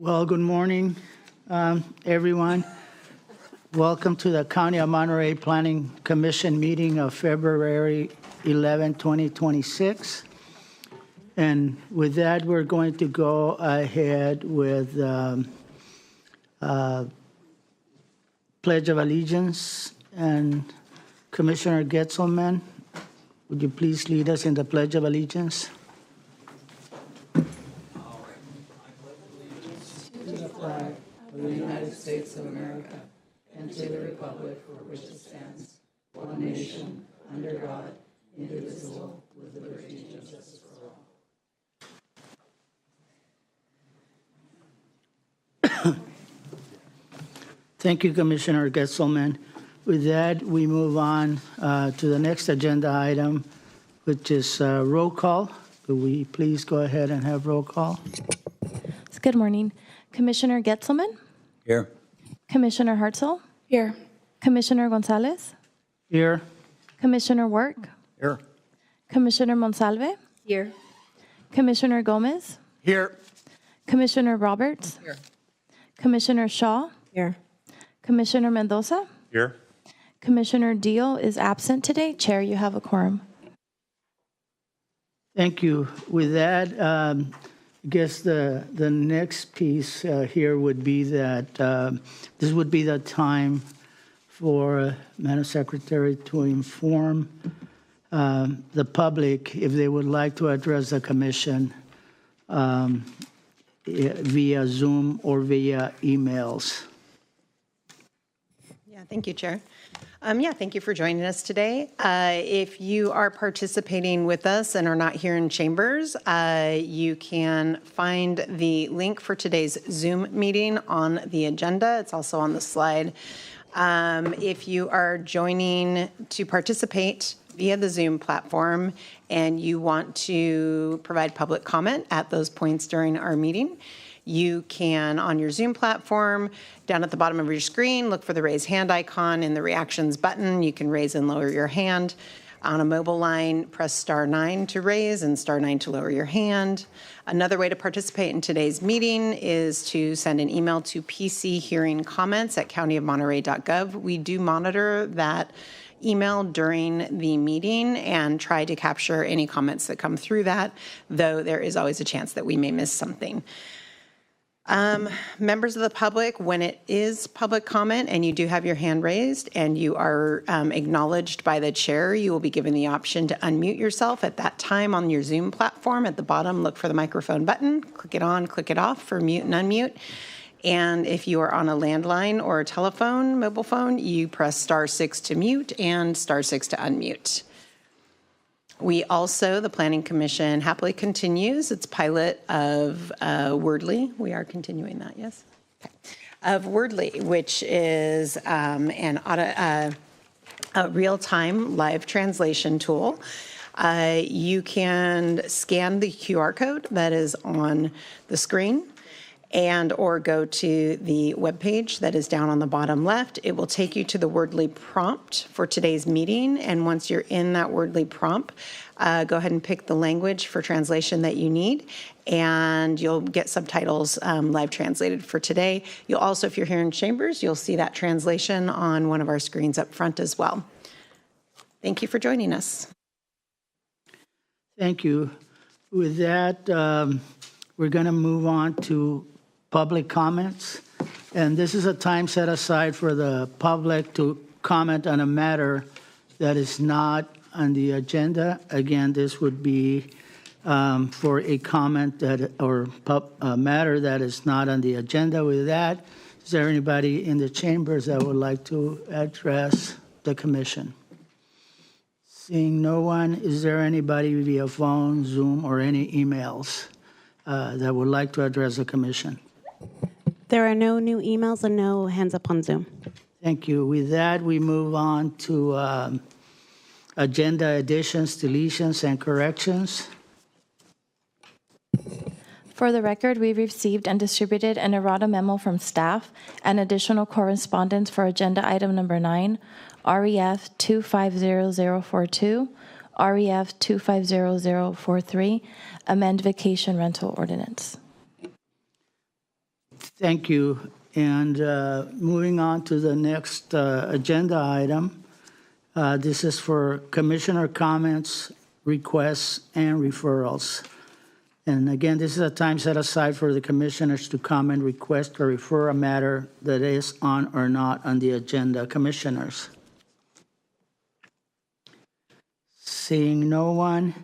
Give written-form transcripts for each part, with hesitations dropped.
Well, good morning, everyone. Welcome to the County of Monterey Planning Commission meeting of February 11, 2026. And with that, we're going to go ahead with Pledge of Allegiance. And Commissioner Getzelman, would you please lead us in the Pledge of Allegiance? Of the United States of America, and to the republic for which it stands, one nation, under God, indivisible, with liberty and justice for all. Thank you, Commissioner Getzelman. With that, we move on to the next agenda item, which is roll call. Could we please go ahead and have roll call? Good morning. Commissioner Getzelman? Here. Commissioner Hartzell? Here. Commissioner Gonzalez? Here. Commissioner Work? Here. Commissioner Monsalve? Here. Commissioner Gomez? Here. Commissioner Roberts? Here. Commissioner Shaw? Here. Commissioner Mendoza? Here. Commissioner Deal is absent today. Chair, you have a quorum. Thank you. With that, I guess the next piece here would be that this would be the time for Madam Secretary to inform the public if they would like to address the commission via Zoom or via emails. Yeah, thank you, Chair. Thank you for joining us today. If you are participating with us and are not here in chambers, you can find the link for today's Zoom meeting on the agenda. It's also on the slide. If you are joining to participate via the Zoom platform and you want to provide public comment at those points during our meeting, you can, on your Zoom platform, down at the bottom of your screen, look for the raise hand icon and the reactions button. You can raise and lower your hand. On a mobile line, press *9 to raise and *9 to lower your hand. Another way to participate in today's meeting is to send an email to pchearingcomments@countyofmonterey.gov. We do monitor that email during the meeting and try to capture any comments that come through that, though there is always a chance that we may miss something. Members of the public, when it is public comment and you do have your hand raised and you are acknowledged by the chair, you will be given the option to unmute yourself at that time on your Zoom platform. At the bottom, look for the microphone button, click it on, click it off for mute and unmute. And if you are on a landline or a telephone, mobile phone, you press *6 to mute and *6 to unmute. We also, the Planning Commission happily continues its pilot of Wordly. We are continuing that, yes? Okay. Of Wordly, which is a real-time live translation tool. You can scan the QR code that is on the screen and or go to the webpage that is down on the bottom left. It will take you to the Wordly prompt for today's meeting. And once you're in that Wordly prompt, go ahead and pick the language for translation that you need, and you'll get subtitles live translated for today. You'll also, if you're here in chambers, you'll see that translation on one of our screens up front as well. Thank you for joining us. Thank you. With that, we're going to move on to public comments. And this is a time set aside for the public to comment on a matter that is not on the agenda. Again, this would be for a comment that or a matter that is not on the agenda. With that, is there anybody in the chambers that would like to address the commission? Seeing no one, is there anybody via phone, Zoom, or any emails that would like to address the commission? There are no new emails and no hands up on Zoom. Thank you. With that, we move on to agenda additions, deletions, and corrections. For the record, we received and distributed an errata memo from staff and additional correspondence for agenda item number 9, REF 250042, REF 250043, amend vacation rental ordinance. Thank you. And moving on to the next agenda item. This is for commissioner comments, requests, and referrals. And again, this is a time set aside for the commissioners to comment, request, or refer a matter that is on or not on the agenda. Commissioners? Seeing no one,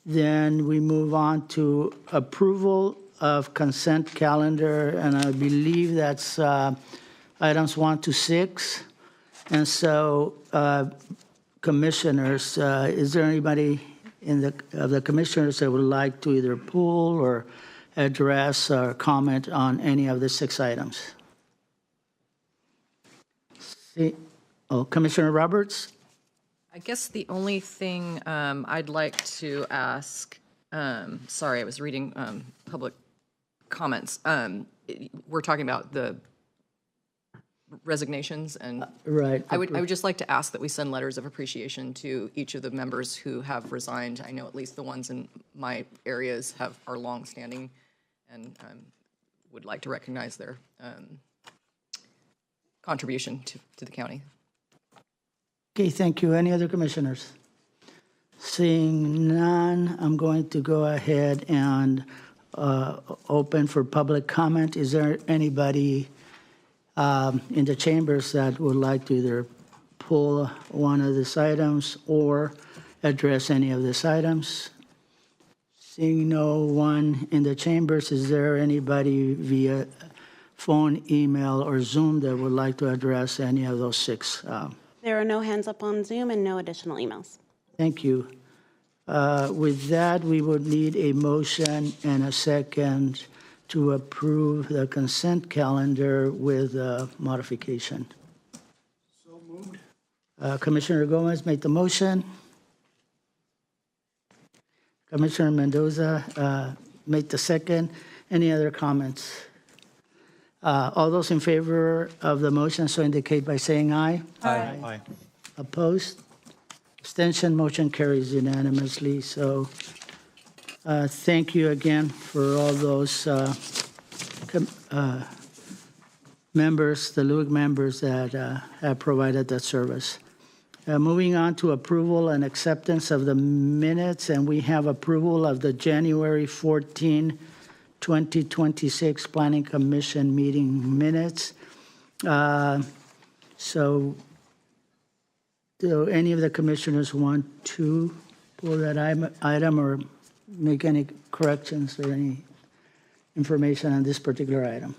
then we move on to approval of consent calendar, and I believe that's items 1 to 6. And so, commissioners, is there anybody of the commissioners that would like to either pull or address or comment on any of the 6 items? Commissioner Roberts? I guess the only thing I'd like to ask, sorry, I was reading public comments. We're talking about the resignations, and Right. I would just like to ask that we send letters of appreciation to each of the members who have resigned. I know at least the ones in my areas are longstanding, and would like to recognize their contribution to the county. Okay, thank you. Any other commissioners? Seeing none, I'm going to go ahead and open for public comment. Is there anybody in the chambers that would like to either pull one of these items or address any of these items? Seeing no one in the chambers, is there anybody via phone, email, or Zoom that would like to address any of those 6? There are no hands up on Zoom and no additional emails. Thank you. With that, we would need a motion and a second to approve the consent calendar with modification. So moved. Commissioner Gomez made the motion. Commissioner Mendoza made the second. Any other comments? All those in favor of the motion so indicate by saying aye. Aye. Aye. Opposed? Abstention, motion carries unanimously. So thank you again for all those members, the LUIC members that have provided that service. Moving on to approval and acceptance of the minutes, and we have approval of the January 14, 2026 Planning Commission meeting minutes. So do any of the commissioners want to pull that item or make any corrections or any information on this particular item?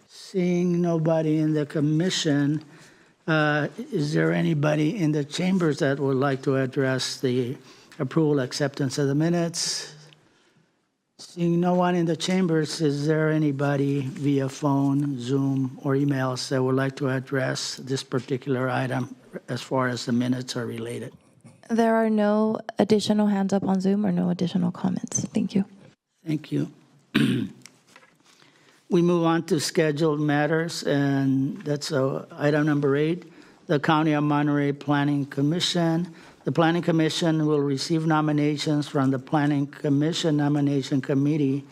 Seeing nobody in the commission, is there anybody in the chambers that would like to address the approval acceptance of the minutes? Seeing no one in the chambers, is there anybody via phone, Zoom, or emails that would like to address this particular item as far as the minutes are related? There are no additional hands up on Zoom or no additional comments. Thank you. Thank you. We move on to scheduled matters, and that's item number 8, the County of Monterey Planning Commission. The Planning Commission will receive nominations from the Planning Commission Nomination Committee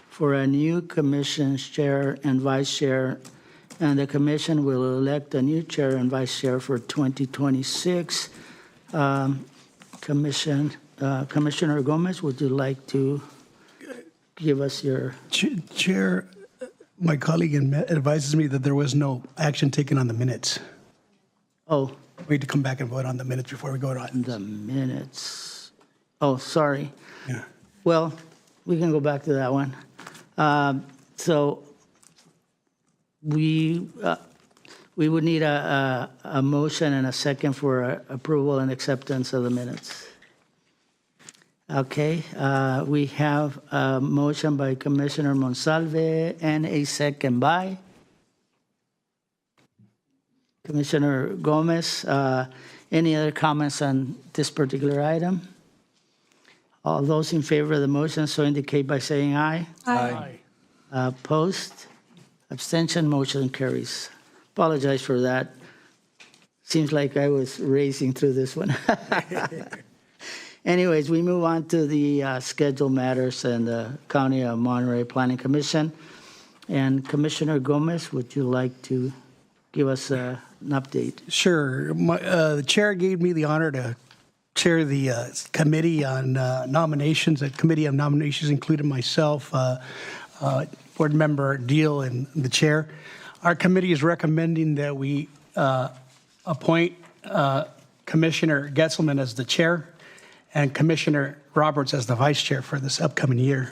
for a new commission's chair and vice chair, and the commission will elect a new chair and vice chair for 2026. Commissioner Gomez, would you like to give us your... Chair, my colleague advises me that there was no action taken on the minutes. Oh, We need to come back and vote on the minutes before we go on. the minutes. Oh, sorry. Yeah. Well, we can go back to that one. So we would need a motion and a second for approval and acceptance of the minutes. Okay, we have a motion by Commissioner Monsalve and a second by Commissioner Gomez. Any other comments on this particular item? All those in favor of the motion so indicate by saying aye. Aye. Opposed? Abstention, motion carries. Apologize for that. Seems like I was racing through this one. Anyways, we move on to the scheduled matters and the County of Monterey Planning Commission. And Commissioner Gomez, would you like to give us an update? Sure. The chair gave me the honor to chair the committee on nominations. That committee of nominations included myself, board member Deal, and the chair. Our committee is recommending that we appoint Commissioner Getzelman as the chair and Commissioner Roberts as the vice chair for this upcoming year.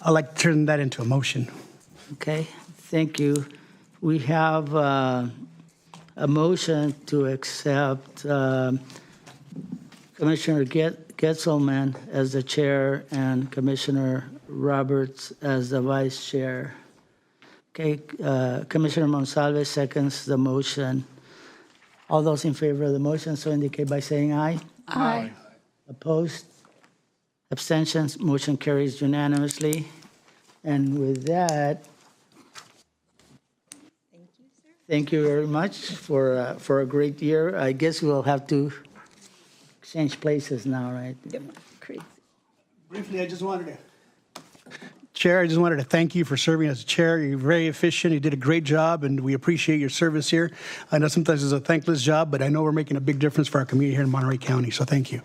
I'd like to turn that into a motion. Okay, thank you. We have a motion to accept Commissioner Getzelman as the chair and Commissioner Roberts as the vice chair. Okay, Commissioner Monsalve seconds the motion. All those in favor of the motion so indicate by saying aye. Aye. Opposed? Abstentions? Motion carries unanimously. And with that, thank you very much for a great year. I guess we'll have to exchange places now, right? Yep. Crazy. Briefly, Chair, I just wanted to thank you for serving as chair. You're very efficient. You did a great job, and we appreciate your service here. I know sometimes it's a thankless job, but I know we're making a big difference for our community here in Monterey County, so thank you.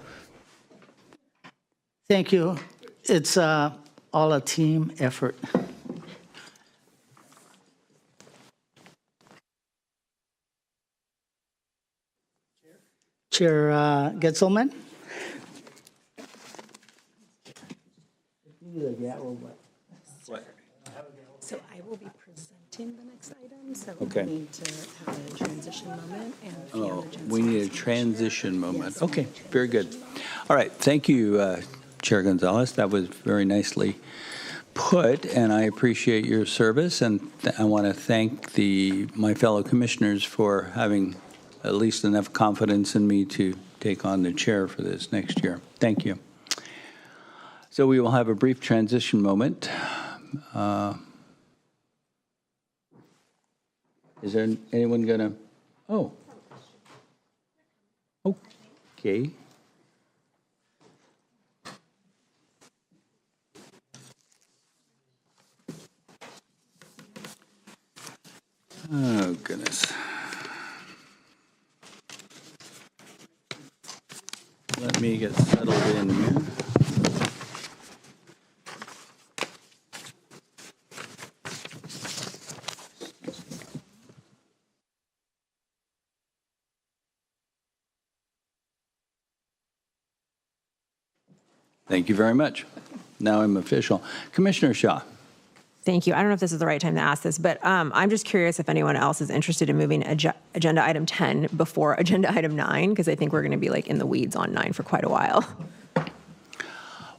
Thank you. It's all a team effort. Chair Getzelman? So I will be presenting the next item, so Okay. we need to have a transition moment and. Oh, we need a transition moment. Okay, very good. All right, thank you, Chair Gonzalez. That was very nicely put, and I appreciate your service, and I want to thank my fellow commissioners for having at least enough confidence in me to take on the chair for this next year. Thank you. So we will have a brief transition moment. Is there anyone going to? Oh. Okay. Oh, goodness. Let me get settled in here. Thank you very much. Now I'm official. Commissioner Shaw. Thank you. I don't know if this is the right time to ask this, but I'm just curious if anyone else is interested in moving agenda item 10 before agenda item 9, because I think we're going to be like in the weeds on 9 for quite a while.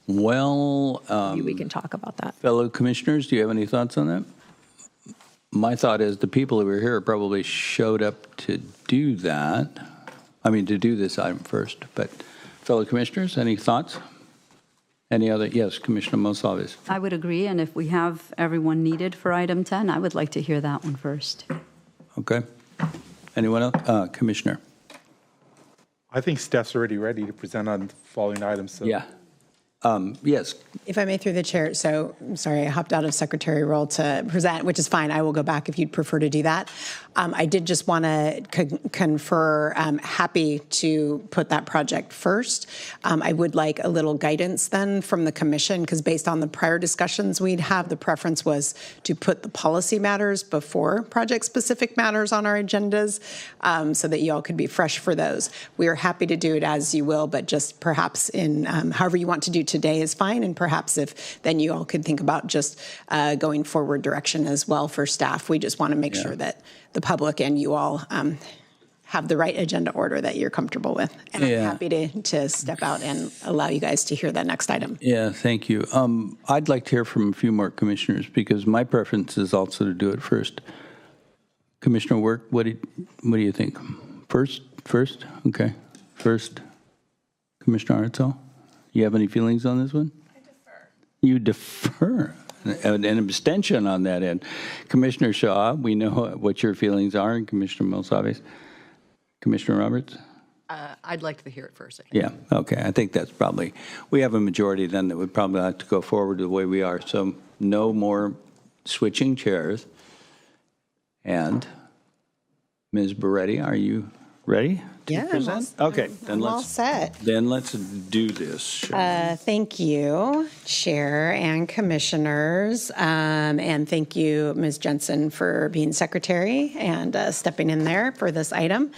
Well, Maybe we can talk about that. fellow commissioners, do you have any thoughts on that? My thought is the people who were here probably showed up to do that. I mean, to do this item first. But fellow commissioners, any thoughts? Any other? Yes, Commissioner Monsalve. I would agree, and if we have everyone needed for item 10, I would like to hear that one first. Okay. Anyone else? Commissioner. I think staff's already ready to present on the following items. So. Yeah. Yes. If I may, through the chair, so I'm sorry, I hopped out of secretary role to present, which is fine. I will go back if you'd prefer to do that. I did just want to confer, happy to put that project first. I would like a little guidance then from the commission, because based on the prior discussions we'd have, the preference was to put the policy matters before project-specific matters on our agendas, so that you all could be fresh for those. We are happy to do it as you will, but just perhaps in however you want to do today is fine, and perhaps if then you all could think about just going forward direction as well for staff. We just want to make sure that the public and you all have the right agenda order that you're comfortable with. And I'm happy to step out and allow you guys to hear that next item. Yeah, thank you. I'd like to hear from a few more commissioners because my preference is also to do it first. Commissioner Work, what do you think? First? Okay. First. Commissioner Artzel, you have any feelings on this one? I defer. You defer. An abstention on that end. Commissioner Shaw, we know what your feelings are, and Commissioner Monsalve. Commissioner Roberts? I'd like to hear it first, I think. Yeah, okay. I think that's probably, we have a majority then that would probably have to go forward the way we are. So no more switching chairs. And Ms. Beretti, are you ready to present? Okay, then I'm all set. Then let's do this. Thank you, Chair and Commissioners, and thank you, Ms. Jensen, for being Secretary and stepping in there for this item.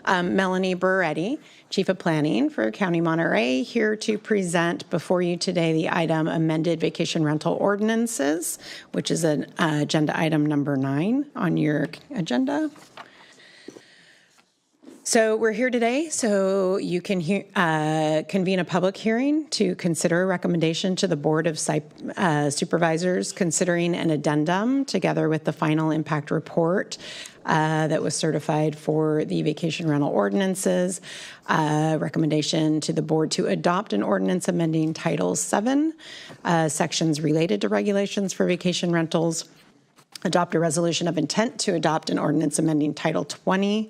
Melanie Beretti, Chief of Planning for County Monterey, here to present before you today the item amended vacation rental ordinances, which is an agenda item number 9 on your agenda. So we're here today so you can convene a public hearing to consider a recommendation to the Board of Supervisors considering an addendum together with the final impact report that was certified for the vacation rental ordinances, recommendation to the board to adopt an ordinance amending Title 7, sections related to regulations for vacation rentals, adopt a resolution of intent to adopt an ordinance amending Title 20,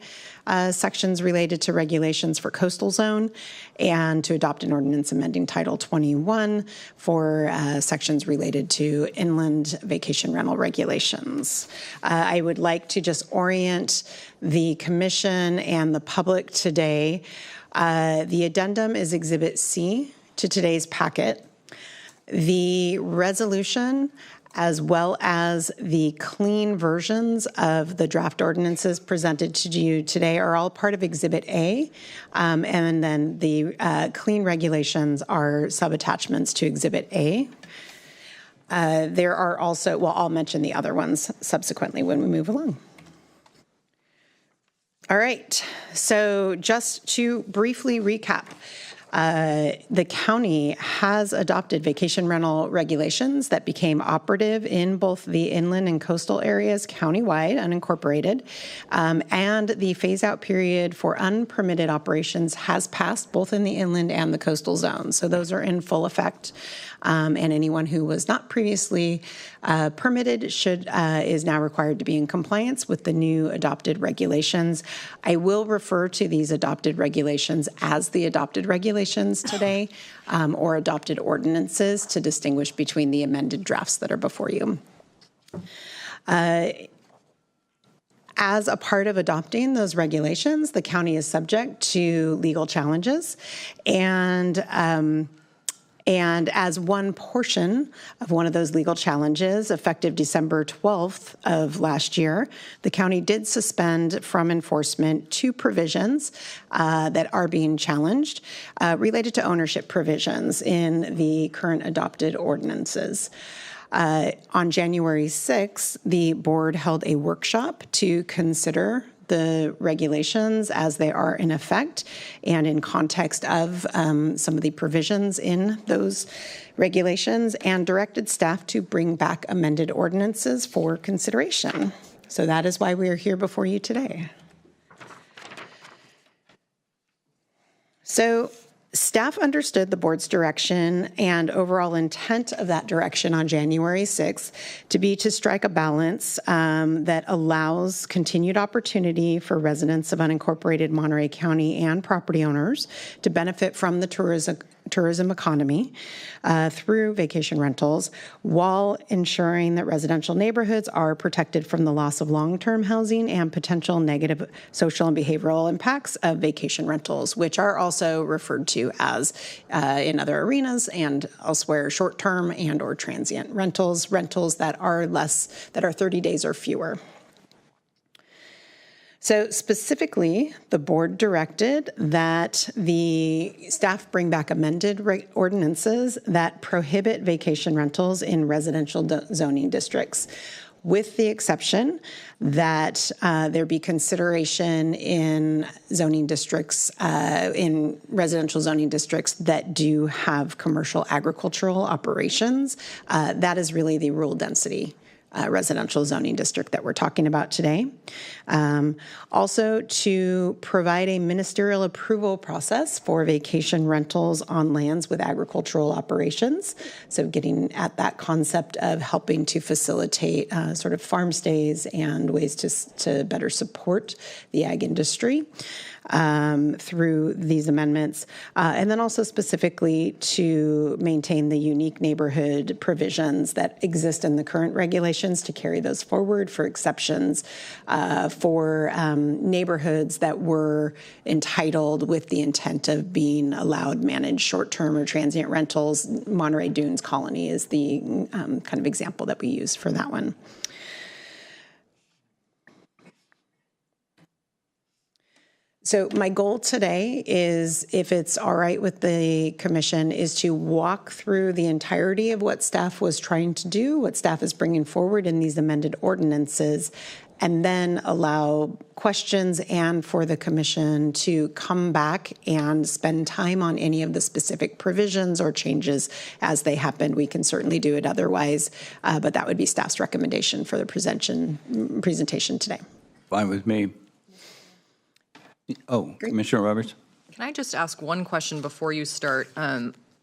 sections related to regulations for coastal zone, and to adopt an ordinance amending Title 21 for sections related to inland vacation rental regulations. I would like to just orient the commission and the public today. The addendum is Exhibit C to today's packet. The resolution, as well as the clean versions of the draft ordinances presented to you today, are all part of Exhibit A, and then the clean regulations are subattachments to Exhibit A. There are also, well, I'll mention the other ones subsequently when we move along. All right, so just to briefly recap, the county has adopted vacation rental regulations that became operative in both the inland and coastal areas countywide, unincorporated, and the phase-out period for unpermitted operations has passed both in the inland and the coastal zones. So those are in full effect, and anyone who was not previously permitted is now required to be in compliance with the new adopted regulations. I will refer to these adopted regulations as the adopted regulations today, or adopted ordinances to distinguish between the amended drafts that are before you. As a part of adopting those regulations, the county is subject to legal challenges, and as one portion of one of those legal challenges, effective December 12th of last year, the county did suspend from enforcement 2 provisions that are being challenged related to ownership provisions in the current adopted ordinances. On January 6th, the board held a workshop to consider the regulations as they are in effect and in context of some of the provisions in those regulations, and directed staff to bring back amended ordinances for consideration. So that is why we are here before you today. So staff understood the board's direction and overall intent of that direction on January 6th to be to strike a balance that allows continued opportunity for residents of unincorporated Monterey County and property owners to benefit from the tourism economy through vacation rentals, while ensuring that residential neighborhoods are protected from the loss of long-term housing and potential negative social and behavioral impacts of vacation rentals, which are also referred to as, in other arenas and elsewhere, short-term and or transient rentals that are 30 days or fewer. So specifically, the board directed that the staff bring back amended ordinances that prohibit vacation rentals in residential zoning districts, with the exception that there be consideration in zoning districts, in residential zoning districts that do have commercial agricultural operations. That is really the rural density residential zoning district that we're talking about today. Also, to provide a ministerial approval process for vacation rentals on lands with agricultural operations. So getting at that concept of helping to facilitate sort of farm stays and ways to better support the ag industry. through these amendments, and then also specifically to maintain the unique neighborhood provisions that exist in the current regulations, to carry those forward for exceptions for neighborhoods that were entitled with the intent of being allowed managed short-term or transient rentals. Monterey Dunes Colony is the kind of example that we use for that one. So my goal today is, if it's all right with the commission, is to walk through the entirety of what staff was trying to do, what staff is bringing forward in these amended ordinances, and then allow questions and for the commission to come back and spend time on any of the specific provisions or changes as they happen. We can certainly do it otherwise, but that would be staff's recommendation for the presentation today. Fine with me. Oh, Great. Commissioner Roberts? Can I just ask one question before you start?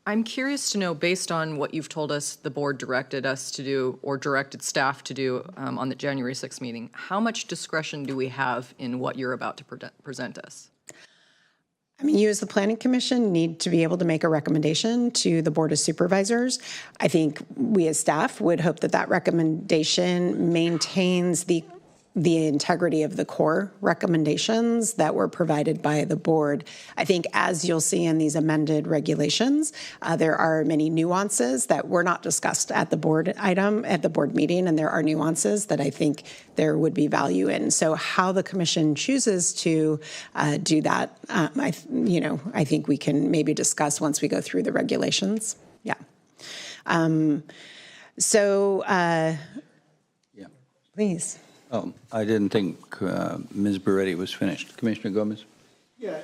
I'm curious to know, based on what you've told us the board directed us to do, or directed staff to do on the January 6th meeting, how much discretion do we have in what you're about to present us? I mean, you as the Planning Commission need to be able to make a recommendation to the Board of Supervisors. I think we as staff would hope that that recommendation maintains the integrity of the core recommendations that were provided by the board. I think, as you'll see in these amended regulations, there are many nuances that were not discussed at the board meeting, and there are nuances that I think there would be value in. So how the commission chooses to do that, I think we can maybe discuss once we go through the regulations. Yeah. Please. Oh, I didn't think Ms. Beretti was finished. Commissioner Gomez? Yeah,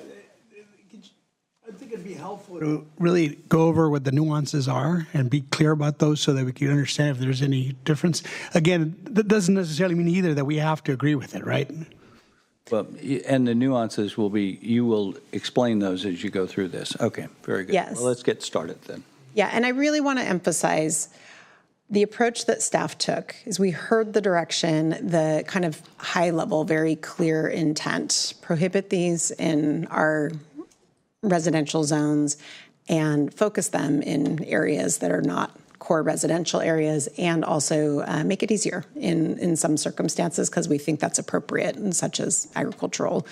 I think it'd be helpful to really go over what the nuances are and be clear about those so that we can understand if there's any difference. Again, that doesn't necessarily mean either that we have to agree with it, right? Well, and the nuances will be, you will explain those as you go through this. Okay, very good. Yes. Well, let's get started then. Yeah, and I really want to emphasize the approach that staff took is we heard the direction, the kind of high level, very clear intent, prohibit these in our residential zones and focus them in areas that are not core residential areas, and also make it easier in some circumstances because we think that's appropriate, and such as agricultural,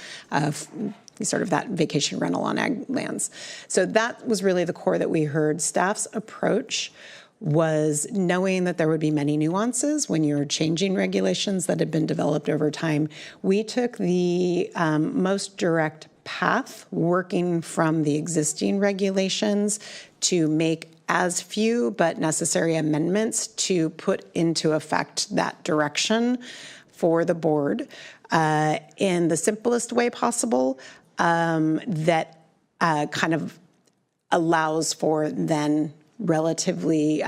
sort of that vacation rental on ag lands. So that was really the core that we heard. Staff's approach was knowing that there would be many nuances when you're changing regulations that had been developed over time. We took the most direct path, working from the existing regulations to make as few but necessary amendments to put into effect that direction for the board in the simplest way possible, that kind of allows for then relatively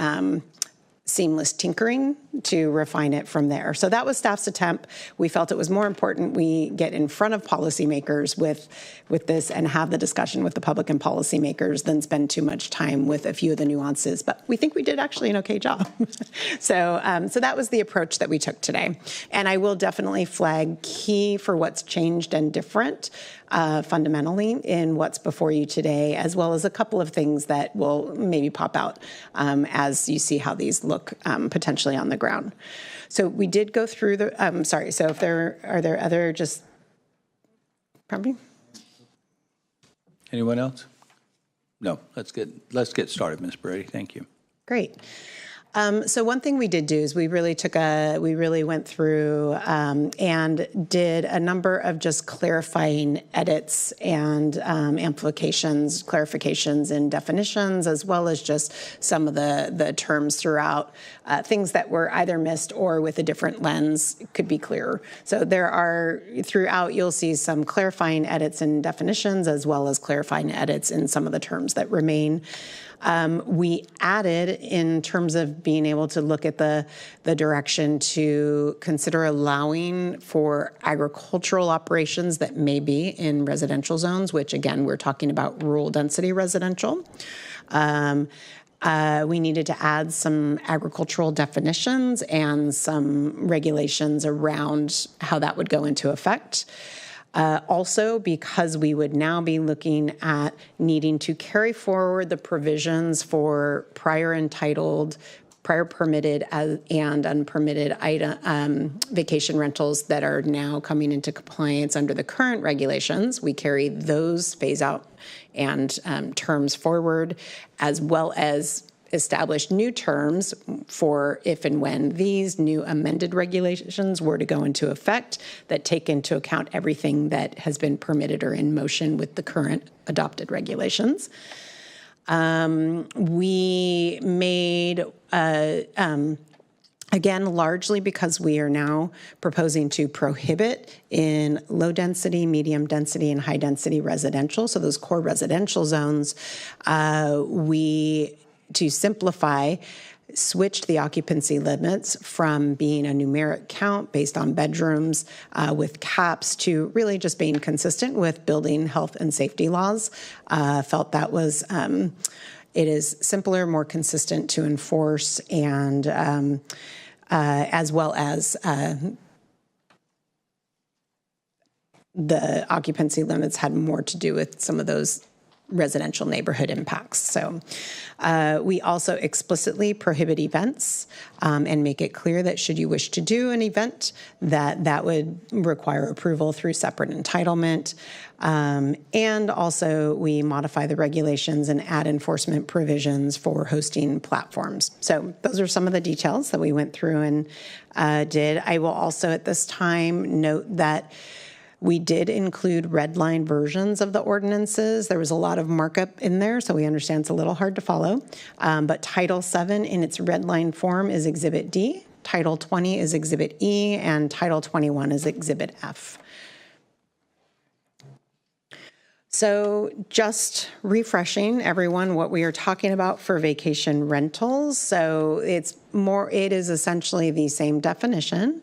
seamless tinkering to refine it from there. So that was staff's attempt. We felt it was more important we get in front of policymakers with this and have the discussion with the public and policymakers than spend too much time with a few of the nuances. But we think we did actually an okay job. So that was the approach that we took today. And I will definitely flag key for what's changed and different fundamentally in what's before you today, as well as a couple of things that will maybe pop out as you see how these look potentially on the ground. So we did go through the, sorry, so if are there other just, pardon me? Anyone else? No, let's get started, Ms. Brady. Thank you. Great. So one thing we did do is we really went through and did a number of just clarifying edits and amplifications, clarifications and definitions, as well as just some of the terms throughout, things that were either missed or with a different lens could be clearer. So there are, throughout, you'll see some clarifying edits and definitions, as well as clarifying edits in some of the terms that remain. We added, in terms of being able to look at the direction to consider allowing for agricultural operations that may be in residential zones, which again, we're talking about rural density residential. We needed to add some agricultural definitions and some regulations around how that would go into effect. Also, because we would now be looking at needing to carry forward the provisions for prior entitled, prior permitted and unpermitted vacation rentals that are now coming into compliance under the current regulations. We carry those phase out and terms forward, as well as establish new terms for if and when these new amended regulations were to go into effect that take into account everything that has been permitted or in motion with the current adopted regulations. We made, again, largely because we are now proposing to prohibit in low density, medium density, and high density residential, so those core residential zones, to simplify, switched the occupancy limits from being a numeric count based on bedrooms with caps to really just being consistent with building health and safety laws. Felt that was, it is simpler, more consistent to enforce, and as well as the occupancy limits had more to do with some of those residential neighborhood impacts. So we also explicitly prohibit events and make it clear that should you wish to do an event, that would require approval through separate entitlement. And also we modify the regulations and add enforcement provisions for hosting platforms. So those are some of the details that we went through and did. I will also at this time note that we did include red line versions of the ordinances. There was a lot of markup in there, so we understand it's a little hard to follow. But Title 7 in its red line form is Exhibit D, Title 20 is Exhibit E, and Title 21 is Exhibit F. So just refreshing everyone what we are talking about for vacation rentals. So it is essentially the same definition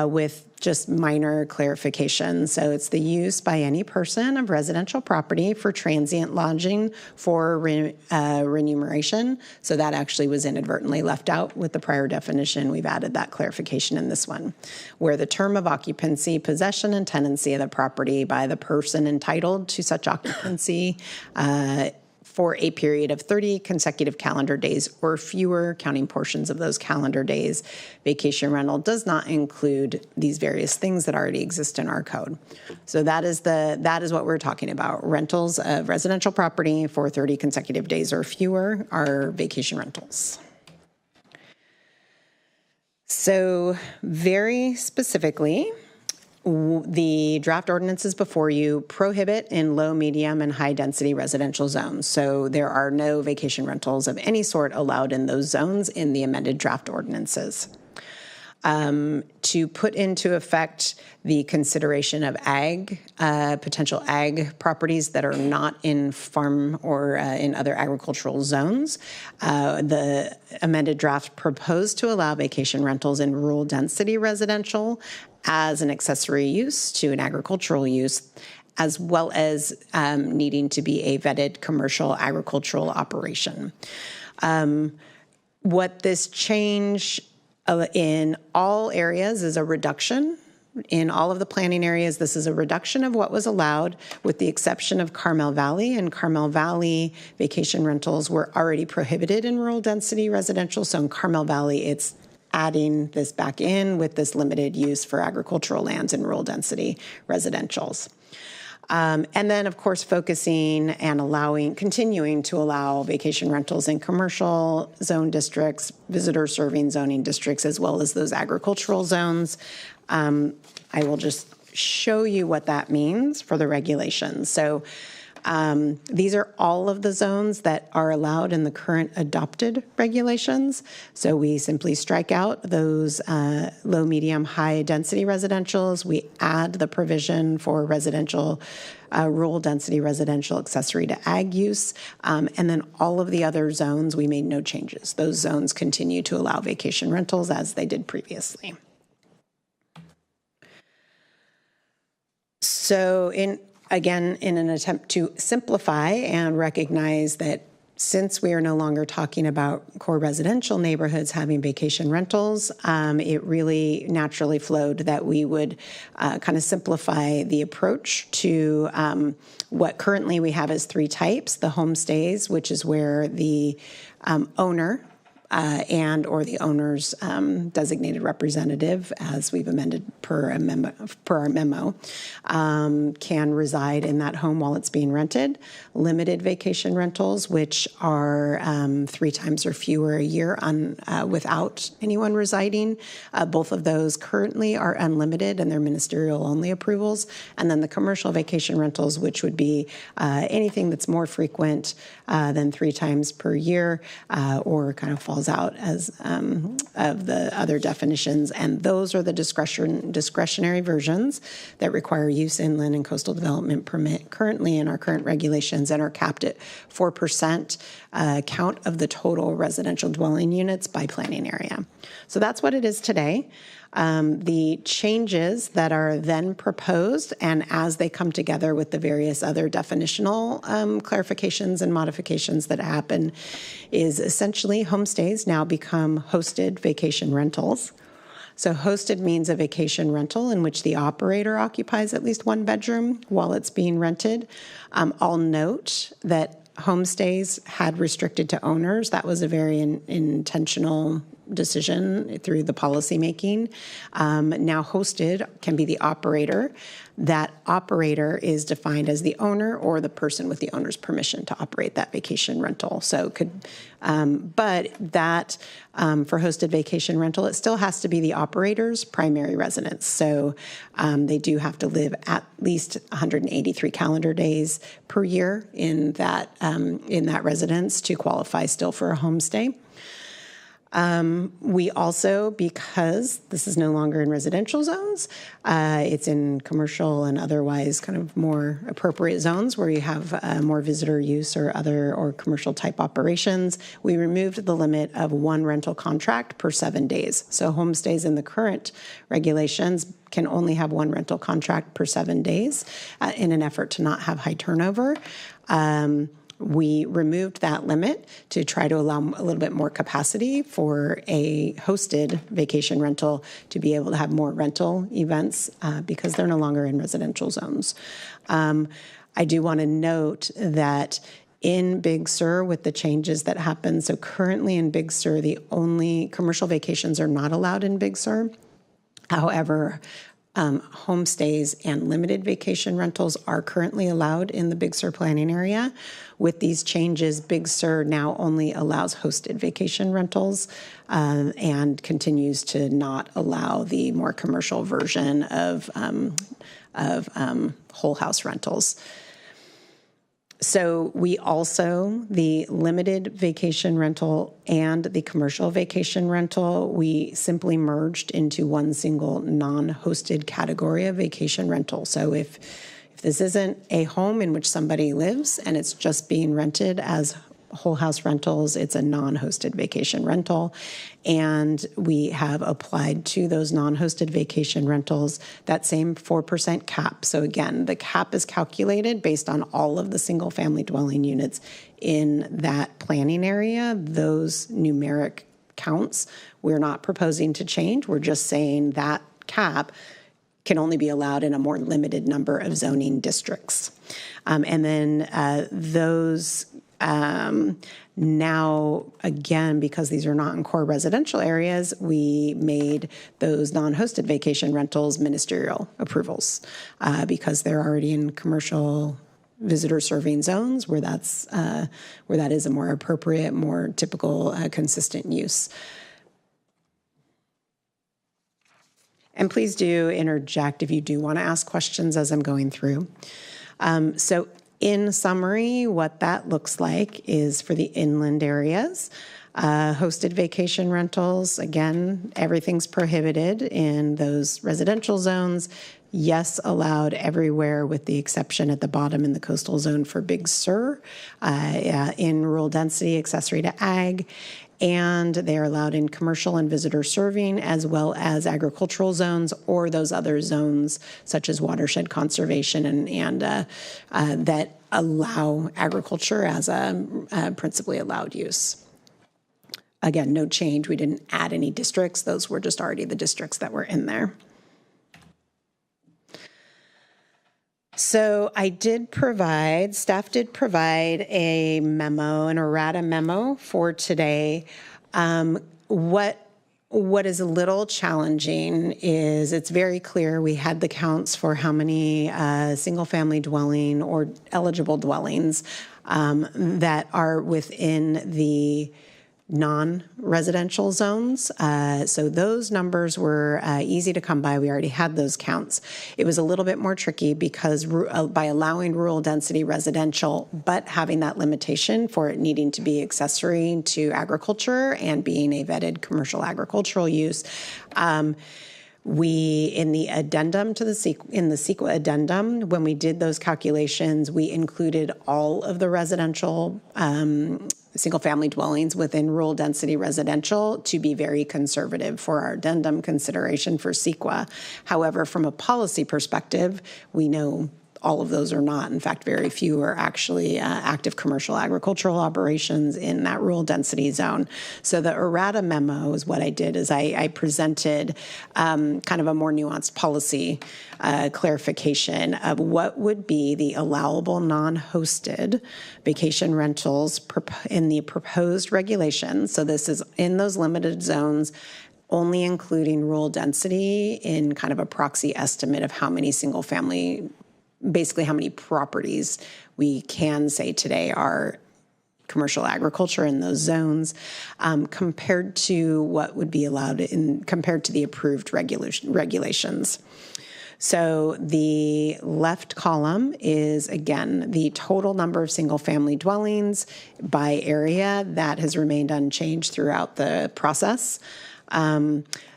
with just minor clarification. So it's the use by any person of residential property for transient lodging for remuneration. So that actually was inadvertently left out with the prior definition. We've added that clarification in this one, where the term of occupancy, possession, and tenancy of the property by the person entitled to such occupancy for a period of 30 consecutive calendar days or fewer, counting portions of those calendar days. Vacation rental does not include these various things that already exist in our code. So that is what we're talking about. Rentals of residential property for 30 consecutive days or fewer are vacation rentals. So very specifically, the draft ordinances before you prohibit in low, medium, and high density residential zones. So there are no vacation rentals of any sort allowed in those zones in the amended draft ordinances. To put into effect the consideration of potential ag properties that are not in farm or in other agricultural zones. The amended draft proposed to allow vacation rentals in rural density residential as an accessory use to an agricultural use, as well as needing to be a vetted commercial agricultural operation. What this change in all areas is a reduction. In all of the planning areas, this is a reduction of what was allowed, with the exception of Carmel Valley. And Carmel Valley vacation rentals were already prohibited in rural density residential. So in Carmel Valley, it's adding this back in with this limited use for agricultural lands in rural density residentials. And then, of course, focusing and continuing to allow vacation rentals in commercial zone districts, visitor serving zoning districts, as well as those agricultural zones. I will just show you what that means for the regulations. So these are all of the zones that are allowed in the current adopted regulations. So we simply strike out those low, medium, high density residentials. We add the provision for residential, rural density residential accessory to ag use. And then all of the other zones, we made no changes. Those zones continue to allow vacation rentals as they did previously. So again, in an attempt to simplify and recognize that Since we are no longer talking about core residential neighborhoods having vacation rentals, it really naturally flowed that we would kind of simplify the approach to what currently we have as 3 types: the homestays, which is where the owner and or the owner's designated representative, as we've amended per our memo, can reside in that home while it's being rented. Limited vacation rentals, which are 3 times or fewer a year without anyone residing. Both of those currently are unlimited and they're ministerial only approvals. And then the commercial vacation rentals, which would be anything that's more frequent than 3 times per year or kind of falls out as of the other definitions. And those are the discretionary versions that require use inland and coastal development permit currently in our current regulations and are capped at 4% count of the total residential dwelling units by planning area. So that's what it is today. The changes that are then proposed, and as they come together with the various other definitional clarifications and modifications that happen, is essentially homestays now become hosted vacation rentals. So hosted means a vacation rental in which the operator occupies at least 1 bedroom while it's being rented. I'll note that homestays had restricted to owners. That was a very intentional decision through the policymaking. Now hosted can be the operator. That operator is defined as the owner or the person with the owner's permission to operate that vacation rental. So it could, but that for hosted vacation rental, it still has to be the operator's primary residence. So they do have to live at least 183 calendar days per year in that residence to qualify still for a homestay. We also, because this is no longer in residential zones, it's in commercial and otherwise kind of more appropriate zones where you have more visitor use or other or commercial type operations. We removed the limit of 1 rental contract per 7 days. So homestays in the current regulations can only have 1 rental contract per 7 days in an effort to not have high turnover. We removed that limit to try to allow a little bit more capacity for a hosted vacation rental to be able to have more rental events because they're no longer in residential zones. I do want to note that in Big Sur, with the changes that happen, so currently in Big Sur, the only commercial vacations are not allowed in Big Sur. However, homestays and limited vacation rentals are currently allowed in the Big Sur planning area. With these changes, Big Sur now only allows hosted vacation rentals and continues to not allow the more commercial version of whole house rentals. So we also, the limited vacation rental and the commercial vacation rental, we simply merged into one single non-hosted category of vacation rental. So if this isn't a home in which somebody lives and it's just being rented as whole house rentals, it's a non-hosted vacation rental. And we have applied to those non-hosted vacation rentals that same 4% cap. So again, the cap is calculated based on all of the single family dwelling units in that planning area. Those numeric counts, we're not proposing to change. We're just saying that cap can only be allowed in a more limited number of zoning districts. And then those now, again, because these are not in core residential areas, we made those non-hosted vacation rentals ministerial approvals because they're already in commercial visitor serving zones where that is a more appropriate, more typical, consistent use. And please do interject if you do want to ask questions as I'm going through. So in summary, what that looks like is for the inland areas, hosted vacation rentals, again, everything's prohibited in those residential zones. Yes, allowed everywhere with the exception at the bottom in the coastal zone for Big Sur, in rural density, accessory to ag, and they are allowed in commercial and visitor serving as well as agricultural zones or those other zones such as watershed conservation and that allow agriculture as a principally allowed use. Again, no change. We didn't add any districts. Those were just already the districts that were in there. So staff did provide a memo, an errata memo for today. What is a little challenging is it's very clear we had the counts for how many single-family dwelling or eligible dwellings that are within the non-residential zones. So those numbers were easy to come by. We already had those counts. It was a little bit more tricky because by allowing rural density residential, but having that limitation for it needing to be accessory to agriculture and being a vetted commercial agricultural use, we, in the addendum to the CEQA addendum, when we did those calculations, we included all of the residential single-family dwellings within rural density residential to be very conservative for our addendum consideration for CEQA. However, from a policy perspective, we know all of those are not. In fact, very few are actually active commercial agricultural operations in that rural density zone. So the errata memo is what I did is I presented kind of a more nuanced policy clarification of what would be the allowable non-hosted vacation rentals in the proposed regulations. So this is in those limited zones, only including rural density in kind of a proxy estimate of how many single family, basically how many properties we can say today are commercial agriculture in those zones, compared to what would be allowed compared to the approved regulations. So the left column is, again, the total number of single-family dwellings by area. That has remained unchanged throughout the process.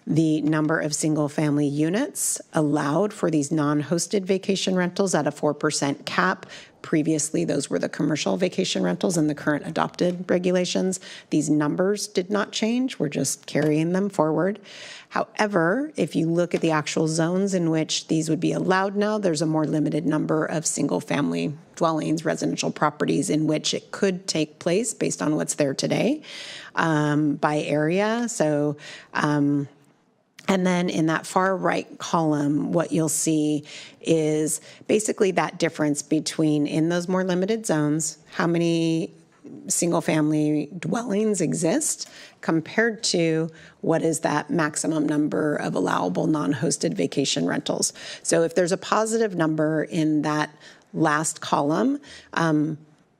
The number of single-family units allowed for these non-hosted vacation rentals at a 4% cap. Previously, those were the commercial vacation rentals in the current adopted regulations. These numbers did not change. We're just carrying them forward. However, if you look at the actual zones in which these would be allowed now, there's a more limited number of single-family dwellings, residential properties in which it could take place based on what's there today by area. So, and then in that far right column, what you'll see is basically that difference between, in those more limited zones, how many single-family dwellings exist compared to what is that maximum number of allowable non-hosted vacation rentals. So if there's a positive number in that last column,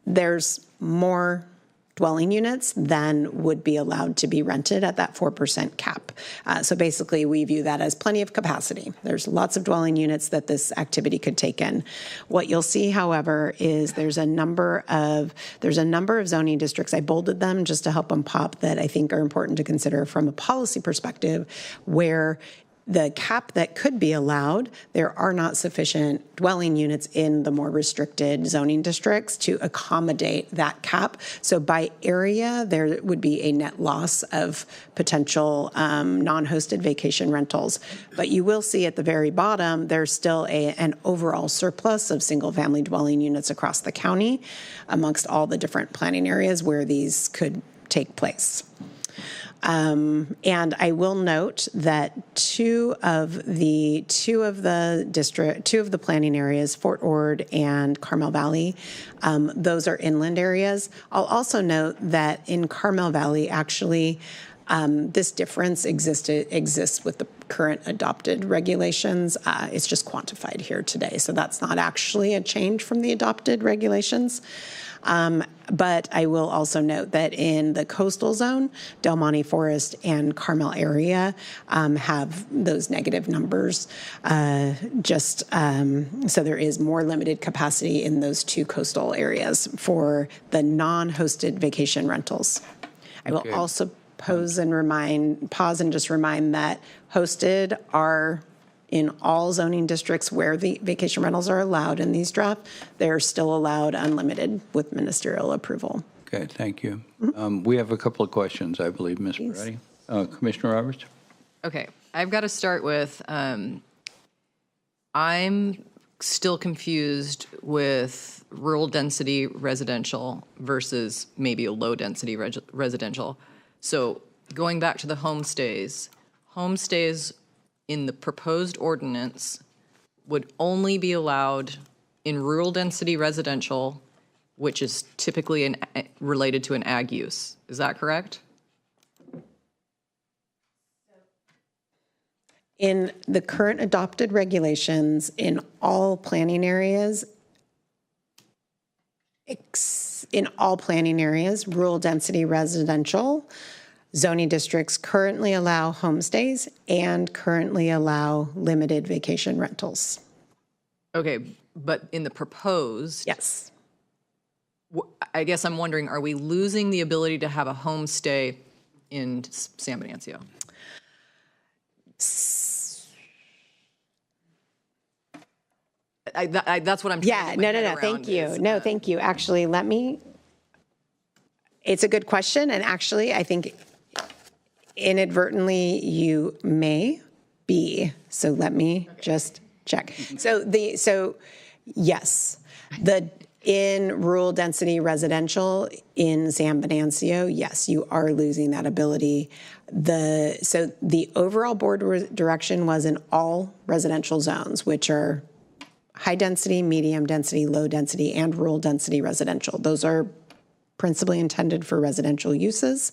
there's more dwelling units than would be allowed to be rented at that 4% cap. So basically, we view that as plenty of capacity. There's lots of dwelling units that this activity could take in. What you'll see, however, is there's a number of zoning districts. I bolded them just to help them pop that I think are important to consider from a policy perspective, where the cap that could be allowed, there are not sufficient dwelling units in the more restricted zoning districts to accommodate that cap. So by area, there would be a net loss of potential non-hosted vacation rentals. But you will see at the very bottom, there's still an overall surplus of single-family dwelling units across the county amongst all the different planning areas where these could take place. And I will note that two of the planning areas, Fort Ord and Carmel Valley, those are inland areas. I'll also note that in Carmel Valley, actually, this difference exists with the current adopted regulations. It's just quantified here today, so that's not actually a change from the adopted regulations. But I will also note that in the coastal zone, Del Monte Forest and Carmel area have those negative numbers. So there is more limited capacity in those two coastal areas for the non-hosted vacation rentals. I will also pause and just remind that hosted are in all zoning districts where the vacation rentals are allowed in these drafts. They're still allowed unlimited with ministerial approval. Okay, thank you. We have a couple of questions, I believe, Ms. Peretti. Commissioner Roberts? Okay, I've got to start with, I'm still confused with rural density residential versus maybe a low density residential. So going back to the homestays in the proposed ordinance would only be allowed in rural density residential, which is typically related to an ag use. Is that correct? In the current adopted regulations, in all planning areas, rural density residential zoning districts currently allow homestays and currently allow limited vacation rentals. Okay, but in the proposed, Yes. I guess I'm wondering, are we losing the ability to have a homestay in San Venancio? That's what I'm trying Yeah, to get my head no, around thank you. is, No, thank you. Actually, it's a good question, and actually, I think inadvertently you may be. So let me just check. So yes, in rural density residential in San Venancio, yes, you are losing that ability. So the overall board direction was in all residential zones, which are high density, medium density, low density, and rural density residential. Those are principally intended for residential uses.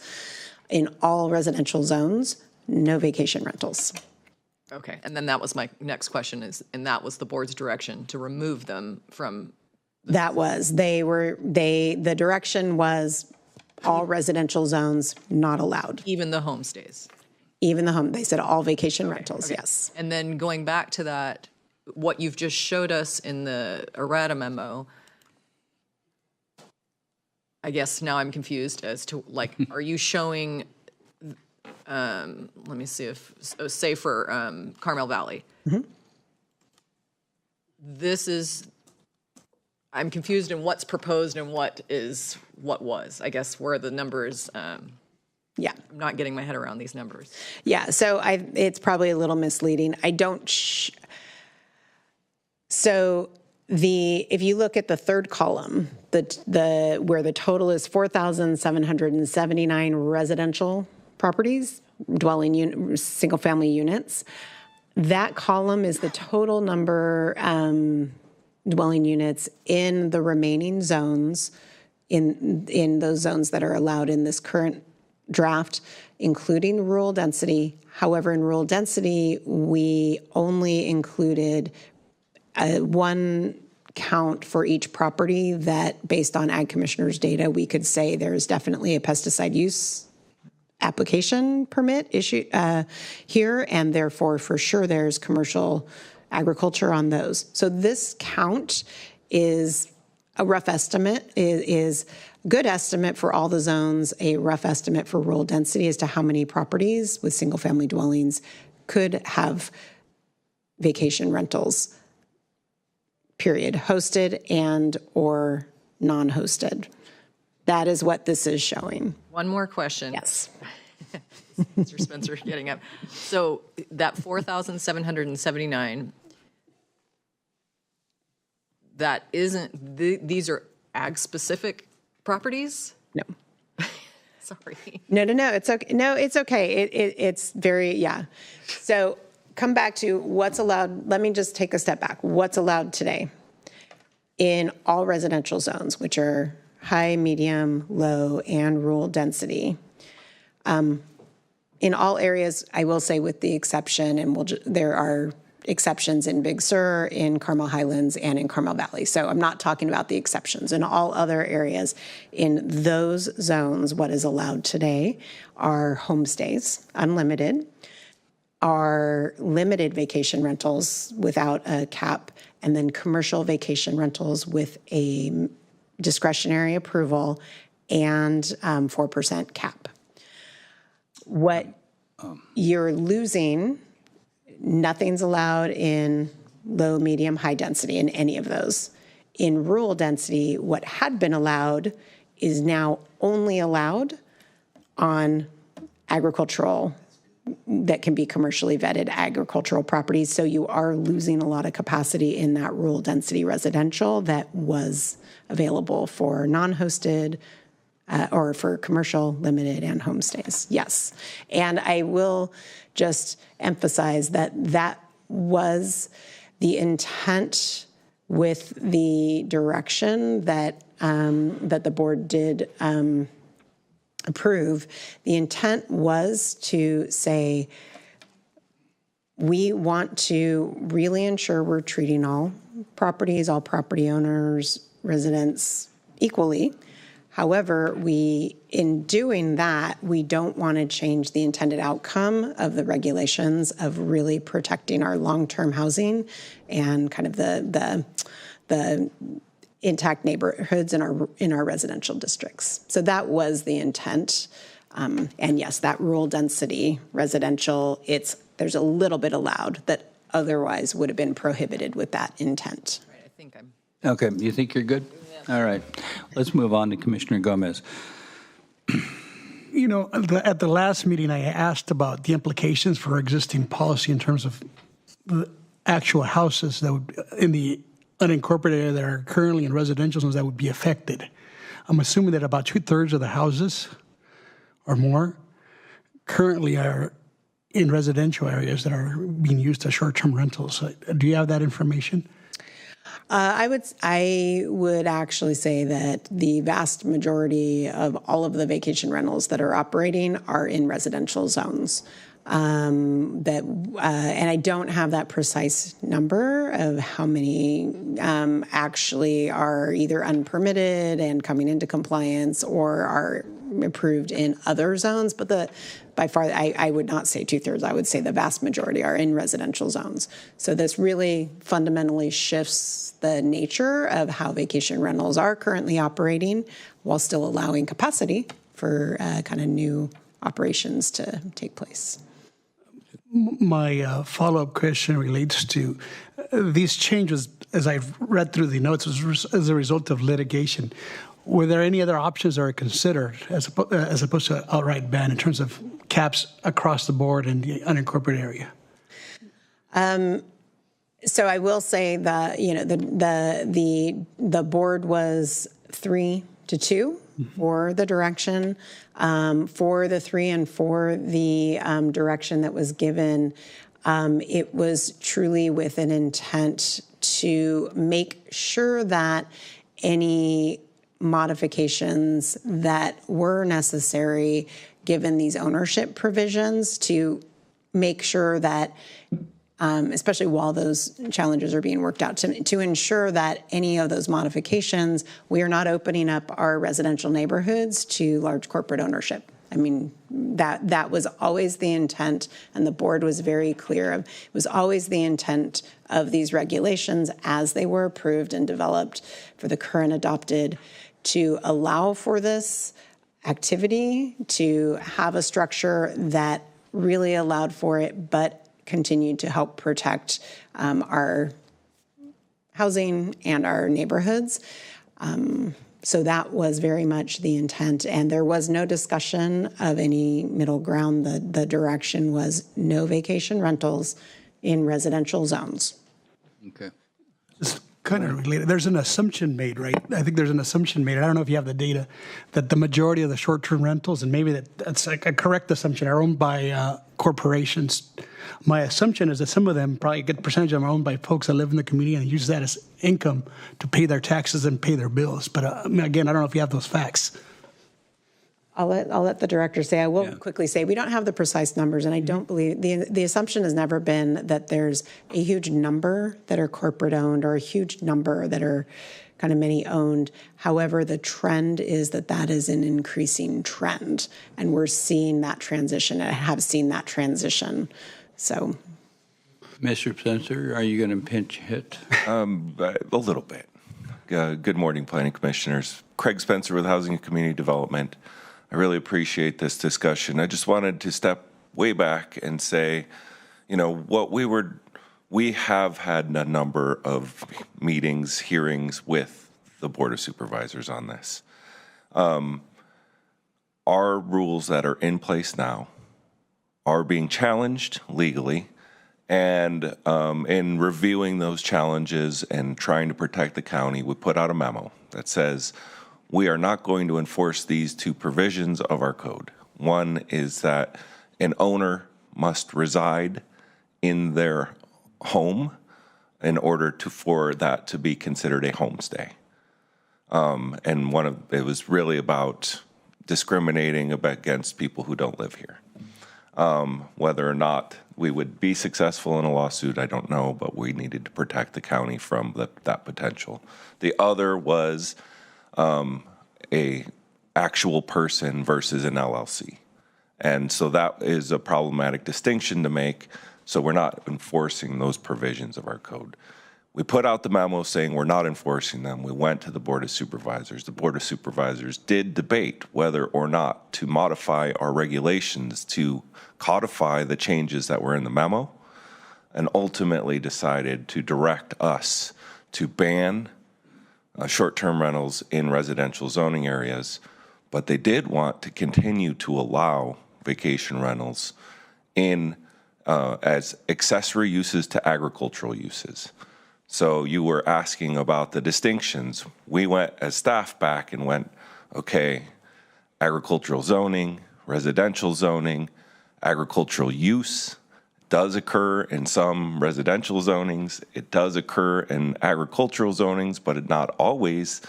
In all residential zones, no vacation rentals. Okay, and then that was my next question and that was the board's direction to remove them from. The direction was all residential zones not allowed. Even the homestays. They said all vacation rentals, yes. And then going back to that, what you've just showed us in the errata memo, I guess now I'm confused as to, like, are you showing, let me see if, say for Carmel Valley. This is, I'm confused in what's proposed and what was, I guess, where the numbers, Yeah. I'm not getting my head around these numbers. Yeah, so it's probably a little misleading. If you look at the third column, where the total is 4,779 residential properties, single-family units, that column is the total number dwelling units in the remaining zones, in those zones that are allowed in this current draft, including rural density. However, in rural density, we only included one count for each property that, based on Ag Commissioner's data, we could say there's definitely a pesticide use application permit issued here, and therefore, for sure, there's commercial agriculture on those. So this count is a rough estimate, is good estimate for all the zones, a rough estimate for rural density as to how many properties with single-family dwellings could have vacation rentals, period, hosted and or non-hosted. That is what this is showing. One more question. Yes. Mr. Spencer getting up. So that 4,779, that isn't, these are ag-specific properties? No. Sorry. No, it's okay. No, it's okay. It's very, yeah. So come back to what's allowed. Let me just take a step back. What's allowed today in all residential zones, which are high, medium, low, and rural density. In all areas, I will say with the exception, and there are exceptions in Big Sur, in Carmel Highlands, and in Carmel Valley. So I'm not talking about the exceptions. In all other areas, in those zones, what is allowed today are homestays, unlimited, are limited vacation rentals without a cap, and then commercial vacation rentals with a discretionary approval and 4% cap. What you're losing, nothing's allowed in low, medium, high density in any of those. In rural density, what had been allowed is now only allowed on agricultural that can be commercially vetted agricultural properties. So you are losing a lot of capacity in that rural density residential that was available for non-hosted or for commercial, limited, and homestays. Yes. And I will just emphasize that that was the intent with the direction that that the board did approve. The intent was to say, we want to really ensure we're treating all properties, all property owners, residents equally. However, in doing that, we don't want to change the intended outcome of the regulations of really protecting our long-term housing and kind of the intact neighborhoods in our residential districts. So that was the intent. And yes, that rural density residential, there's a little bit allowed that otherwise would have been prohibited with that intent. Right, I think I'm. Okay, you think you're good? All right. Let's move on to Commissioner Gomez. You know, at the last meeting, I asked about the implications for existing policy in terms of the actual houses that would, in the unincorporated area that are currently in residential zones that would be affected. I'm assuming that about 2/3 of the houses or more currently are in residential areas that are being used as short-term rentals. Do you have that information? I would actually say that the vast majority of all of the vacation rentals that are operating are in residential zones. And I don't have that precise number of how many actually are either unpermitted and coming into compliance or are approved in other zones. But by far, I would not say 2/3. I would say the vast majority are in residential zones. So this really fundamentally shifts the nature of how vacation rentals are currently operating while still allowing capacity for kind of new operations to take place. My follow-up question relates to these changes, as I've read through the notes, as a result of litigation. Were there any other options that are considered as opposed to outright ban in terms of caps across the board in the unincorporated area? So I will say that the board was 3-2 for the direction. For the 3 and 4, the direction that was given, it was truly with an intent to make sure that any modifications that were necessary, given these ownership provisions, to make sure that especially while those challenges are being worked out, to ensure that any of those modifications, we are not opening up our residential neighborhoods to large corporate ownership. I mean, that was always the intent, and the board was very clear of, it was always the intent of these regulations as they were approved and developed for the current adopted, to allow for this activity, to have a structure that really allowed for it, but continued to help protect our housing and our neighborhoods. So that was very much the intent, and there was no discussion of any middle ground. The direction was no vacation rentals in residential zones. Okay. It's kind of related. There's an assumption made, right? I think there's an assumption made. I don't know if you have the data that the majority of the short-term rentals, and maybe that's like a correct assumption, are owned by corporations. My assumption is that some of them, probably a good percentage of them, are owned by folks that live in the community and use that as income to pay their taxes and pay their bills. But again, I don't know if you have those facts. I'll let the director say. I will quickly say we don't have the precise numbers, and I don't believe the assumption has never been that there's a huge number that are corporate owned or a huge number that are kind of many owned. However, the trend is that is an increasing trend, and we're seeing that transition and have seen that transition. So, Mr. Spencer, are you going to pinch hit? A little bit. Good morning, Planning Commissioners. Craig Spencer with Housing and Community Development. I really appreciate this discussion. I just wanted to step way back and say, we have had a number of meetings, hearings with the Board of Supervisors on this. Our rules that are in place now are being challenged legally. And in reviewing those challenges and trying to protect the county, we put out a memo that says we are not going to enforce these two provisions of our code. One is that an owner must reside in their home in order for that to be considered a homestay. And it was really about discriminating against people who don't live here. Whether or not we would be successful in a lawsuit, I don't know, but we needed to protect the county from that potential. The other was a actual person versus an LLC. And so that is a problematic distinction to make, so we're not enforcing those provisions of our code. We put out the memo saying we're not enforcing them. We went to the Board of Supervisors. The Board of Supervisors did debate whether or not to modify our regulations to codify the changes that were in the memo, and ultimately decided to direct us to ban short-term rentals in residential zoning areas, but they did want to continue to allow vacation rentals in as accessory uses to agricultural uses. So you were asking about the distinctions. We went as staff back and went, okay, agricultural zoning, residential zoning, agricultural use does occur in some residential zonings. It does occur in agricultural zonings, but it's not always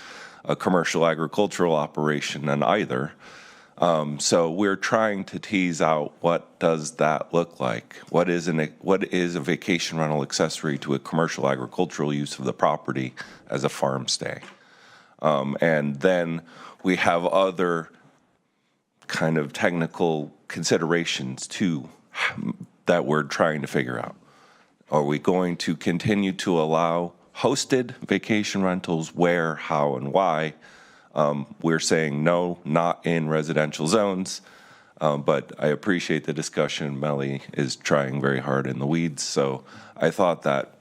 a commercial agricultural operation in either. So we're trying to tease out what does that look like? What is a vacation rental accessory to a commercial agricultural use of the property as a farm stay? And then we have other kind of technical considerations too that we're trying to figure out. Are we going to continue to allow hosted vacation rentals? Where, how, and why? We're saying no, not in residential zones, but I appreciate the discussion. Melly is trying very hard in the weeds, so I thought that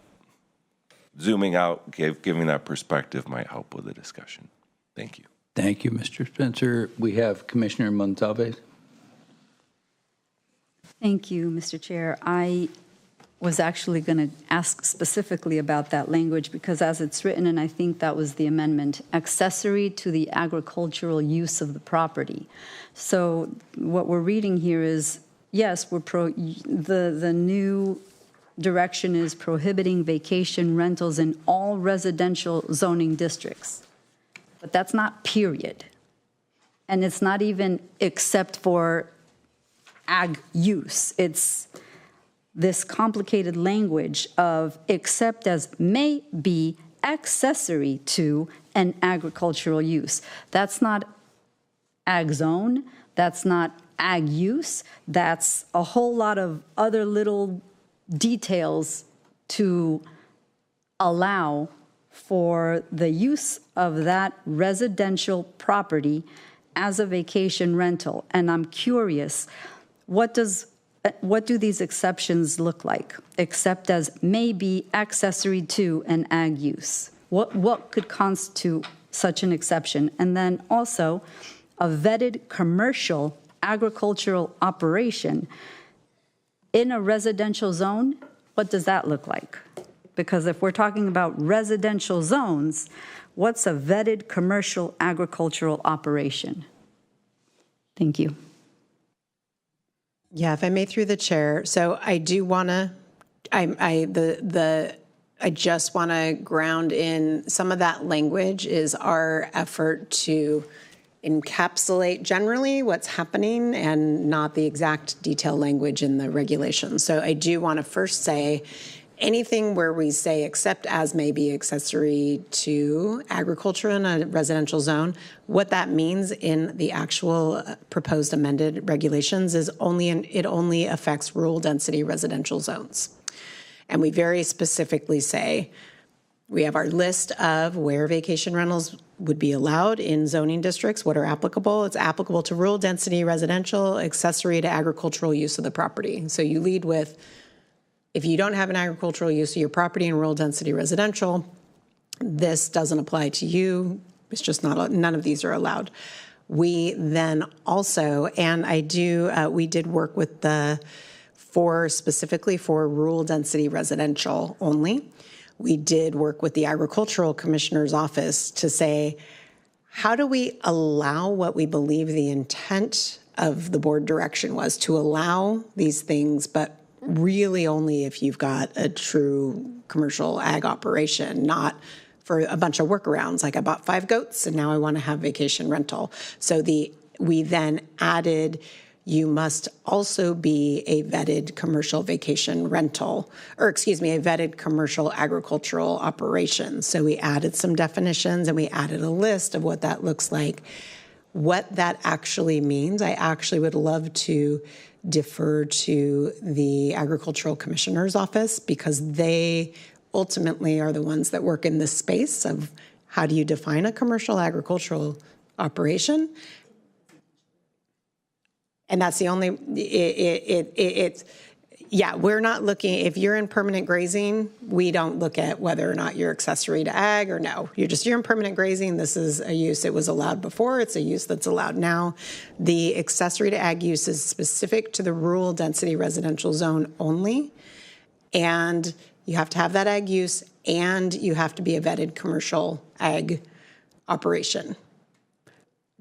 zooming out, giving that perspective might help with the discussion. Thank you. Thank you, Mr. Spencer. We have Commissioner Montalve. Thank you, Mr. Chair. I was actually going to ask specifically about that language because as it's written, and I think that was the amendment, accessory to the agricultural use of the property. So what we're reading here is, yes, the new direction is prohibiting vacation rentals in all residential zoning districts. But that's not period. And it's not even except for ag use. It's this complicated language of except as may be accessory to an agricultural use. That's not ag zone, that's not ag use, that's a whole lot of other little details to allow for the use of that residential property as a vacation rental. And I'm curious, what do these exceptions look like, except as may be accessory to an ag use? What could constitute such an exception? And then also, a vetted commercial agricultural operation in a residential zone, what does that look like? Because if we're talking about residential zones, what's a vetted commercial agricultural operation? Thank you. Yeah, if I may, through the chair. So I do want to, I just want to ground in some of that language is our effort to encapsulate generally what's happening and not the exact detail language in the regulations. So I do want to first say anything where we say except as may be accessory to agriculture in a residential zone, what that means in the actual proposed amended regulations is it only affects rural density residential zones. And we very specifically say, we have our list of where vacation rentals would be allowed in zoning districts, what are applicable. It's applicable to rural density residential, accessory to agricultural use of the property. So you lead with, if you don't have an agricultural use of your property in rural density residential, this doesn't apply to you. It's just not, none of these are allowed. We then also, and we did work with specifically for rural density residential only. We did work with the Agricultural Commissioner's Office to say, how do we allow what we believe the intent of the board direction was to allow these things, but really only if you've got a true commercial ag operation, not for a bunch of workarounds, like I bought 5 goats and now I want to have vacation rental. So we then added, you must also be a vetted commercial vacation rental, or excuse me, a vetted commercial agricultural operation. So we added some definitions and we added a list of what that looks like. What that actually means, I actually would love to defer to the Agricultural Commissioner's Office, because they ultimately are the ones that work in this space of how do you define a commercial agricultural operation. And that's the only, we're not looking, if you're in permanent grazing, we don't look at whether or not you're accessory to ag or no. You're in permanent grazing. This is a use. It was allowed before. It's a use that's allowed now. The accessory to ag use is specific to the rural density residential zone only. And you have to have that ag use, and you have to be a vetted commercial ag operation.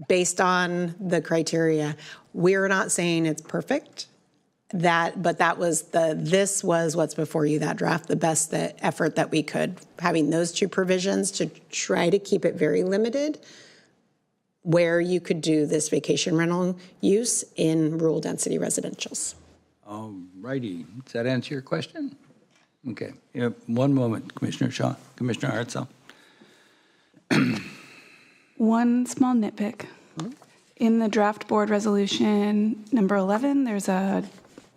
Based on the criteria, we're not saying it's perfect. But this was what's before you, that draft, the best effort that we could, having those 2 provisions to try to keep it very limited, where you could do this vacation rental use in rural density residentials. All righty. Does that answer your question? Okay. One moment, Commissioner Shaw. Commissioner Hartzell. One small nitpick. In the draft board resolution number 11, there's a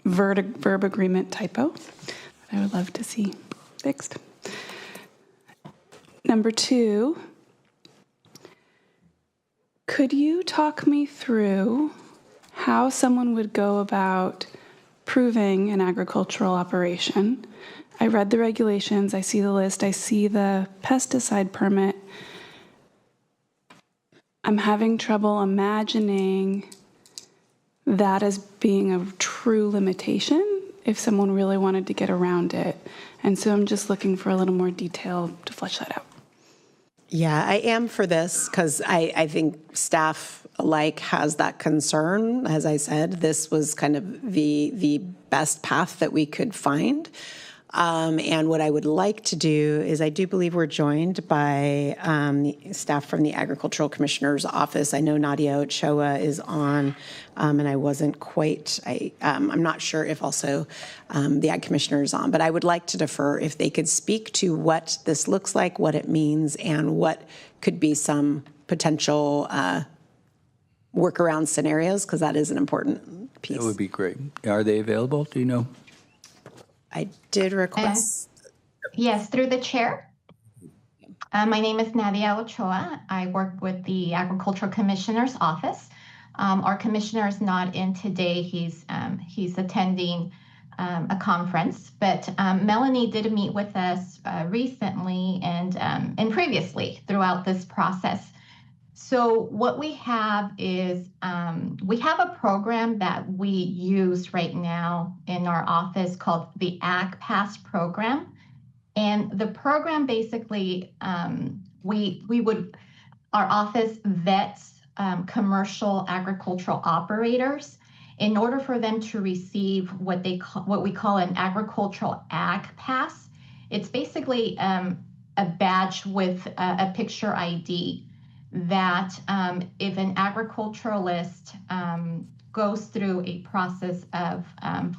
verb agreement typo that I would love to see fixed. Number 2, could you talk me through how someone would go about proving an agricultural operation? I read the regulations, I see the list, I see the pesticide permit. I'm having trouble imagining that as being a true limitation if someone really wanted to get around it. And so I'm just looking for a little more detail to flesh that out. Yeah, I am for this, because I think staff alike has that concern. As I said, this was kind of the best path that we could find. And what I would like to do is, I do believe we're joined by staff from the Agricultural Commissioner's Office. I know Nadia Ochoa is on, and I wasn't quite, I'm not sure if also the Ag Commissioner is on, but I would like to defer if they could speak to what this looks like, what it means, and what could be some potential workaround scenarios, because that is an important piece. That would be great. Are they available? Do you know? I did request. Yes, through the chair. My name is Nadia Ochoa. I work with the Agricultural Commissioner's Office. Our commissioner is not in today. He's attending a conference, but Melanie did meet with us recently and previously throughout this process. So what we have is we have a program that we use right now in our office called the Ag Pass program. And the program basically, our office vets commercial agricultural operators in order for them to receive what we call an agricultural Ag Pass. It's basically a badge with a picture ID that if an agriculturalist goes through a process of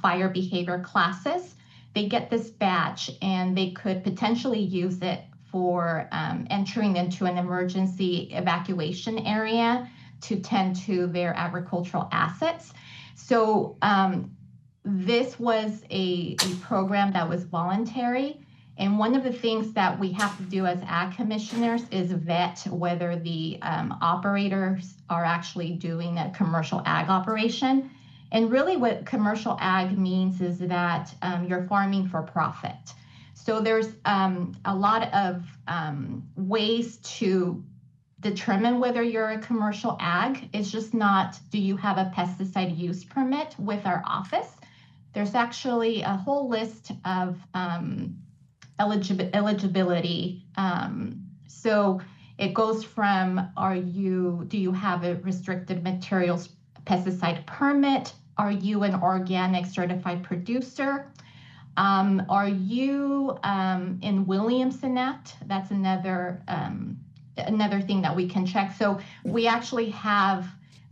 fire behavior classes, they get this badge and they could potentially use it for entering into an emergency evacuation area to tend to their agricultural assets. So this was a program that was voluntary. And one of the things that we have to do as ag commissioners is vet whether the operators are actually doing a commercial ag operation. And really what commercial ag means is that you're farming for profit. So there's a lot of ways to determine whether you're a commercial ag. It's just not, do you have a pesticide use permit with our office? There's actually a whole list of eligibility. So it goes from, do you have a restricted materials pesticide permit? Are you an organic certified producer? Are you in Williamsonette? That's another thing that we can check. So we actually have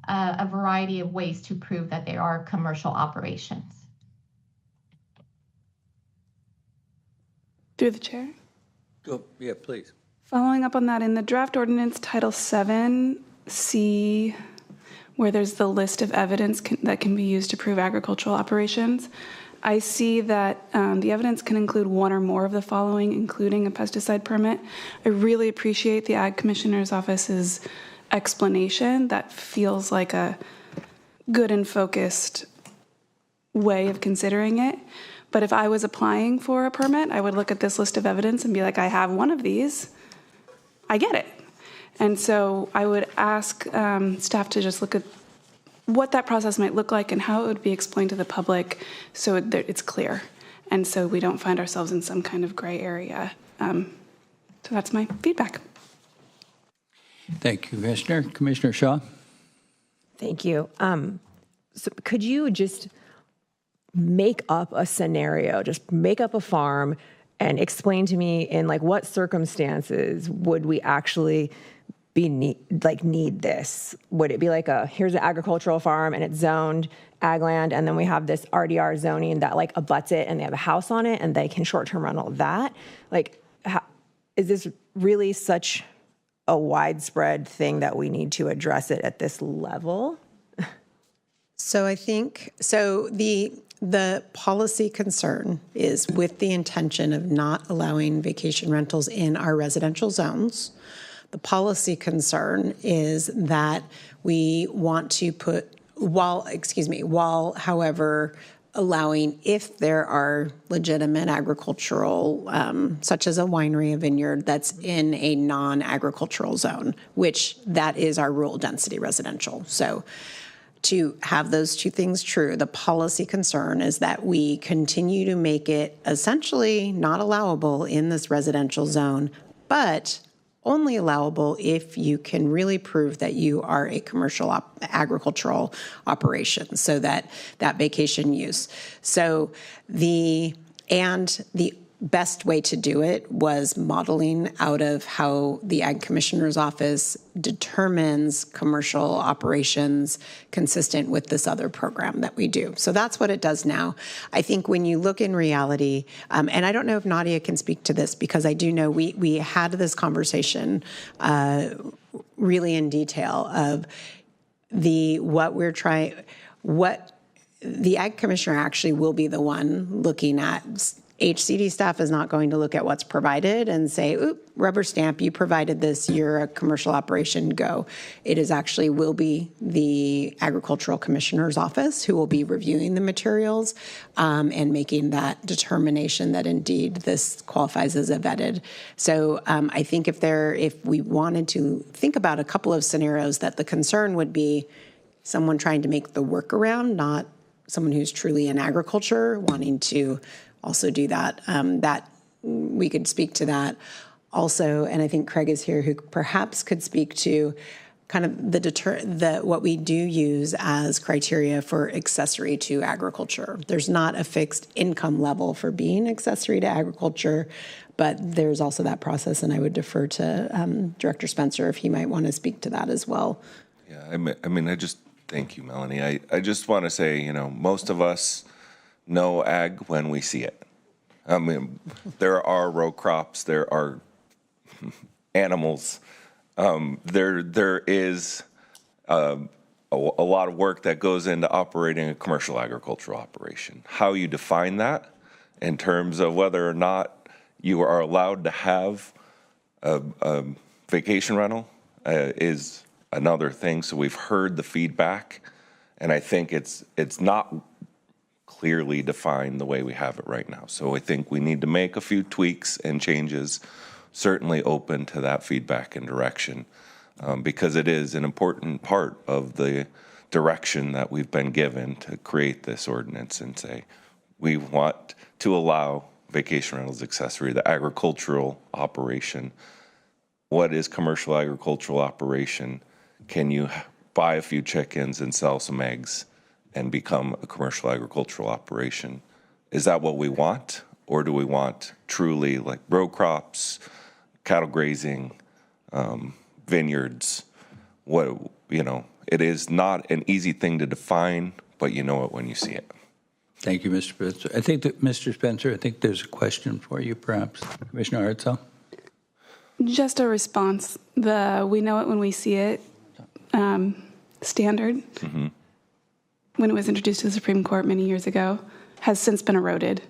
a variety of ways to prove that they are commercial operations. Through the chair. Go, yeah, please. Following up on that, in the draft ordinance Title 7, C, where there's the list of evidence that can be used to prove agricultural operations, I see that the evidence can include one or more of the following, including a pesticide permit. I really appreciate the Ag Commissioner's Office's explanation. That feels like a good and focused way of considering it. But if I was applying for a permit, I would look at this list of evidence and be like, I have one of these. I get it. And so I would ask staff to just look at what that process might look like and how it would be explained to the public so that it's clear. And so we don't find ourselves in some kind of gray area. So that's my feedback. Thank you, Commissioner. Commissioner Shaw? Thank you. So could you just make up a scenario, just make up a farm and explain to me in like what circumstances would we actually need this? Would it be like here's an agricultural farm and it's zoned ag land, and then we have this RDR zoning that like abuts it and they have a house on it and they can short-term rental that? Like, is this really such a widespread thing that we need to address it at this level? So I think, the policy concern is with the intention of not allowing vacation rentals in our residential zones. The policy concern is that we want to while however allowing, if there are legitimate agricultural, such as a winery, a vineyard, that's in a non-agricultural zone, which that is our rural density residential. So to have those two things true, the policy concern is that we continue to make it essentially not allowable in this residential zone, but only allowable if you can really prove that you are a commercial agricultural operation, so that vacation use. So the best way to do it was modeling out of how the Ag Commissioner's Office determines commercial operations consistent with this other program that we do. So that's what it does now. I think when you look in reality, and I don't know if Nadia can speak to this, because I do know we had this conversation really in detail of what the Ag Commissioner actually will be the one looking at. HCD staff is not going to look at what's provided and say, oop, rubber stamp, you provided this, you're a commercial operation, go. It is actually will be the Agricultural Commissioner's Office who will be reviewing the materials and making that determination that indeed this qualifies as a vetted. So I think if we wanted to think about a couple of scenarios, that the concern would be someone trying to make the workaround, not someone who's truly in agriculture wanting to also do that. That we could speak to that also, and I think Craig is here, who perhaps could speak to kind of what we do use as criteria for accessory to agriculture. There's not a fixed income level for being accessory to agriculture, but there's also that process, and I would defer to Director Spencer if he might want to speak to that as well. Yeah, I mean, thank you, Melanie. I just want to say, most of us know ag when we see it. I mean, there are row crops, there are animals. There is a lot of work that goes into operating a commercial agricultural operation. How you define that in terms of whether or not you are allowed to have a vacation rental is another thing. So we've heard the feedback, and I think it's not clearly defined the way we have it right now. So I think we need to make a few tweaks and changes, certainly open to that feedback and direction. because it is an important part of the direction that we've been given to create this ordinance and say, we want to allow vacation rentals accessory, the agricultural operation. What is commercial agricultural operation? Can you buy a few chickens and sell some eggs and become a commercial agricultural operation? Is that what we want? Or do we want truly like row crops, cattle grazing, vineyards? It is not an easy thing to define, but you know it when you see it. Thank you, Mr. Spencer. Mr. Spencer, I think there's a question for you, perhaps. Commissioner Hartzell? Just a response. We know it when we see it standard, when it was introduced to the Supreme Court many years ago, has since been eroded.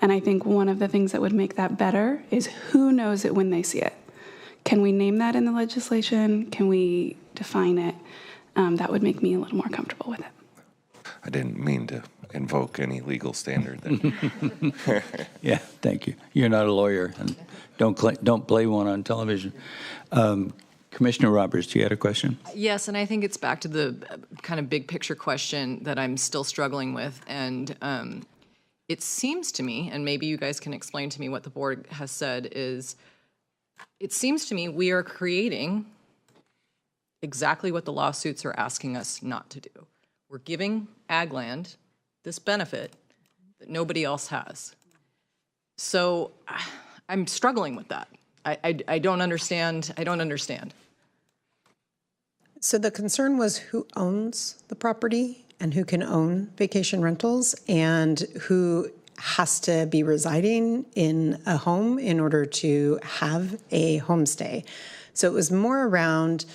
And I think one of the things that would make that better is who knows it when they see it. Can we name that in the legislation? Can we define it? That would make me a little more comfortable with it. I didn't mean to invoke any legal standard. Yeah, thank you. You're not a lawyer, and don't play one on television. Commissioner Roberts, you had a question? Yes, and I think it's back to the kind of big picture question that I'm still struggling with. And it seems to me, and maybe you guys can explain to me what the board has said, is it seems to me we are creating exactly what the lawsuits are asking us not to do. We're giving ag land this benefit that nobody else has. So I'm struggling with that. I don't understand. I don't understand. So the concern was who owns the property and who can own vacation rentals and who has to be residing in a home in order to have a homestay. So it was more around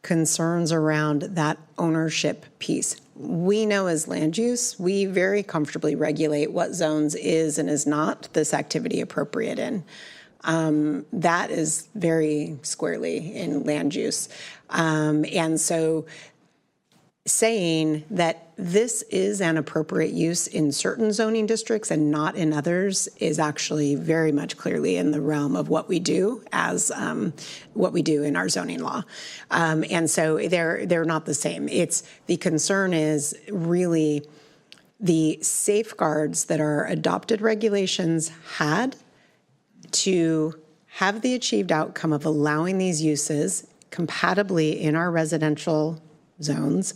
concerns around that ownership piece. We know as land use, we very comfortably regulate what zones is and is not this activity appropriate in. That is very squarely in land use. And so saying that this is an appropriate use in certain zoning districts and not in others is actually very much clearly in the realm of what we do as what we do in our zoning law. And so they're not the same. The concern is really the safeguards that our adopted regulations had to have the achieved outcome of allowing these uses compatibly in our residential zones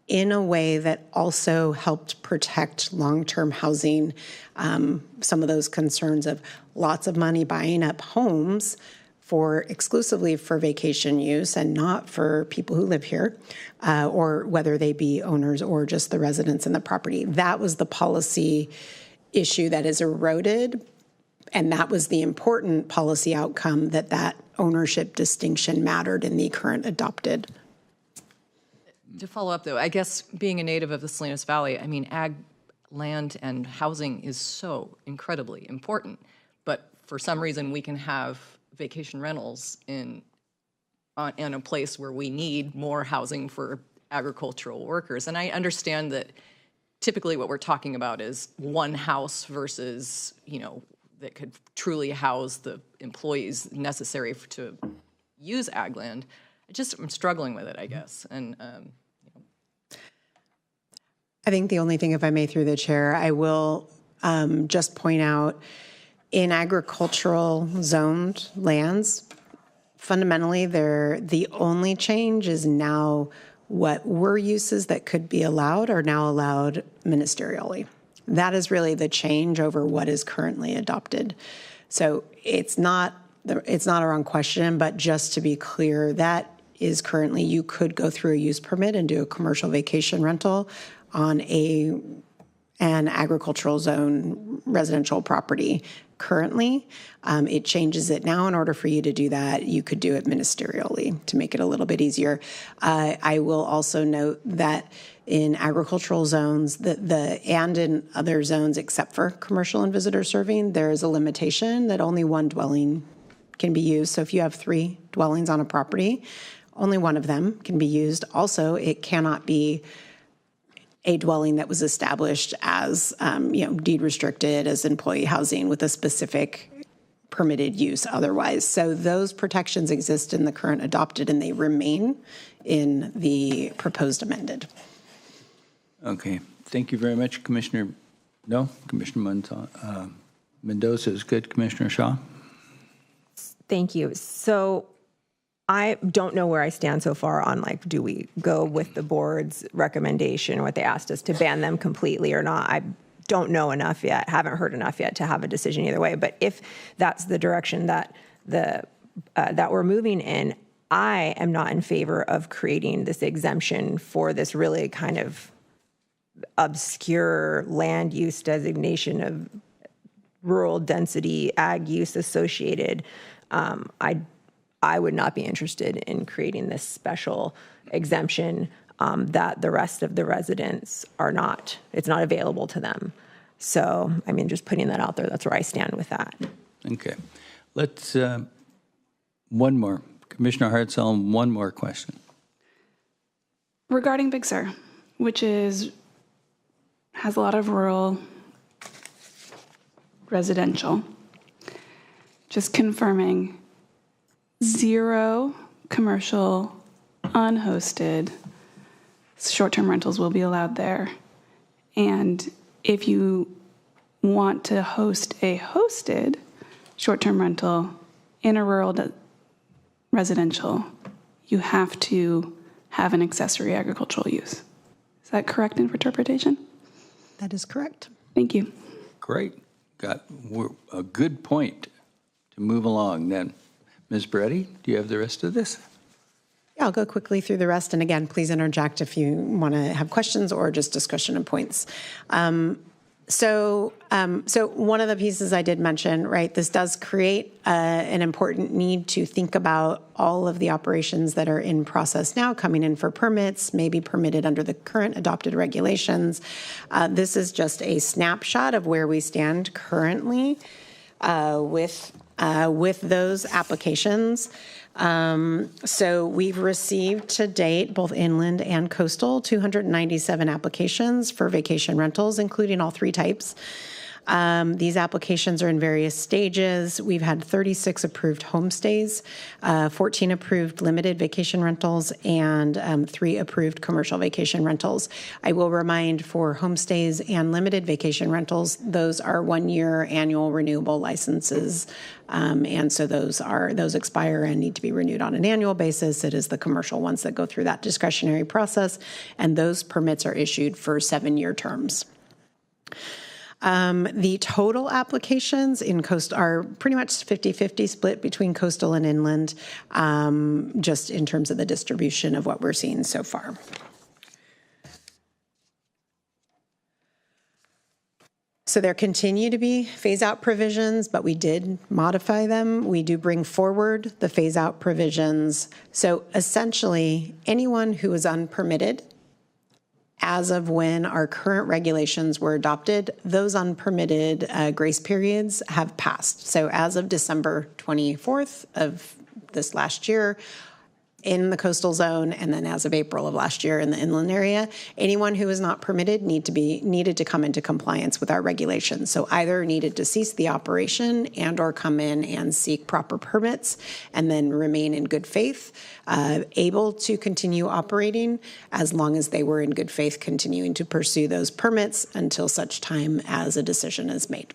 in a way that also helped protect long-term housing. Some of those concerns of lots of money buying up homes exclusively for vacation use and not for people who live here, or whether they be owners or just the residents in the property. That was the policy issue that is eroded, and that was the important policy outcome that ownership distinction mattered in the current adopted. To follow up, though, I guess being a native of the Salinas Valley, I mean, ag land and housing is so incredibly important. But for some reason, we can have vacation rentals in a place where we need more housing for agricultural workers. And I understand that typically what we're talking about is one house versus, that could truly house the employees necessary to use ag land. I'm struggling with it, I guess. And I think the only thing, if I may, through the chair, I will just point out in agricultural zoned lands, fundamentally, the only change is now what were uses that could be allowed are now allowed ministerially. That is really the change over what is currently adopted. So it's not a wrong question, but just to be clear, that is currently, you could go through a use permit and do a commercial vacation rental on an agricultural zone residential property. Currently, it changes it now. In order for you to do that, you could do it ministerially to make it a little bit easier. I will also note that in agricultural zones, and in other zones except for commercial and visitor serving, there is a limitation that only one dwelling can be used. So if you have 3 dwellings on a property, only one of them can be used. Also, it cannot be a dwelling that was established as deed restricted as employee housing with a specific permitted use otherwise. So those protections exist in the current adopted, and they remain in the proposed amended. Okay, thank you very much, Commissioner. No, Commissioner Mendoza is good. Commissioner Shaw? Thank you. So I don't know where I stand so far on, like, do we go with the board's recommendation, what they asked us to ban them completely or not? I don't know enough yet, haven't heard enough yet to have a decision either way. But if that's the direction that that we're moving in, I am not in favor of creating this exemption for this really kind of obscure land use designation of rural density ag use associated. I would not be interested in creating this special exemption that the rest of the residents are not. It's not available to them. So, I mean, just putting that out there, that's where I stand with that. Okay. Let's, one more. Commissioner Hartzell, one more question. Regarding Big Sur, which has a lot of rural residential, just confirming 0 commercial unhosted short-term rentals will be allowed there. And if you want to host a hosted short-term rental in a rural residential, you have to have an accessory agricultural use. Is that correct interpretation? That is correct. Thank you. Great. Got a good point to move along then. Ms. Beretti, do you have the rest of this? Yeah, I'll go quickly through the rest. And again, please interject if you want to have questions or just discussion and points. So one of the pieces I did mention, right, this does create an important need to think about all of the operations that are in process now, coming in for permits, maybe permitted under the current adopted regulations. This is just a snapshot of where we stand currently with those applications. So we've received to date, both inland and coastal, 297 applications for vacation rentals, including all 3 types. These applications are in various stages. We've had 36 approved homestays, 14 approved limited vacation rentals, and 3 approved commercial vacation rentals. I will remind, for homestays and limited vacation rentals, those are 1-year annual renewable licenses. And so those expire and need to be renewed on an annual basis. It is the commercial ones that go through that discretionary process, and those permits are issued for 7-year terms. The total applications in coastal are pretty much 50-50 split between coastal and inland, just in terms of the distribution of what we're seeing so far. So there continue to be phase-out provisions, but we did modify them. We do bring forward the phase-out provisions. So essentially, anyone who is unpermitted, as of when our current regulations were adopted, those unpermitted grace periods have passed. So as of December 24th of this last year, in the coastal zone, and then as of April of last year in the inland area, anyone who is not permitted needed to come into compliance with our regulations. So either needed to cease the operation and or come in and seek proper permits and then remain in good faith, able to continue operating as long as they were in good faith continuing to pursue those permits until such time as a decision is made.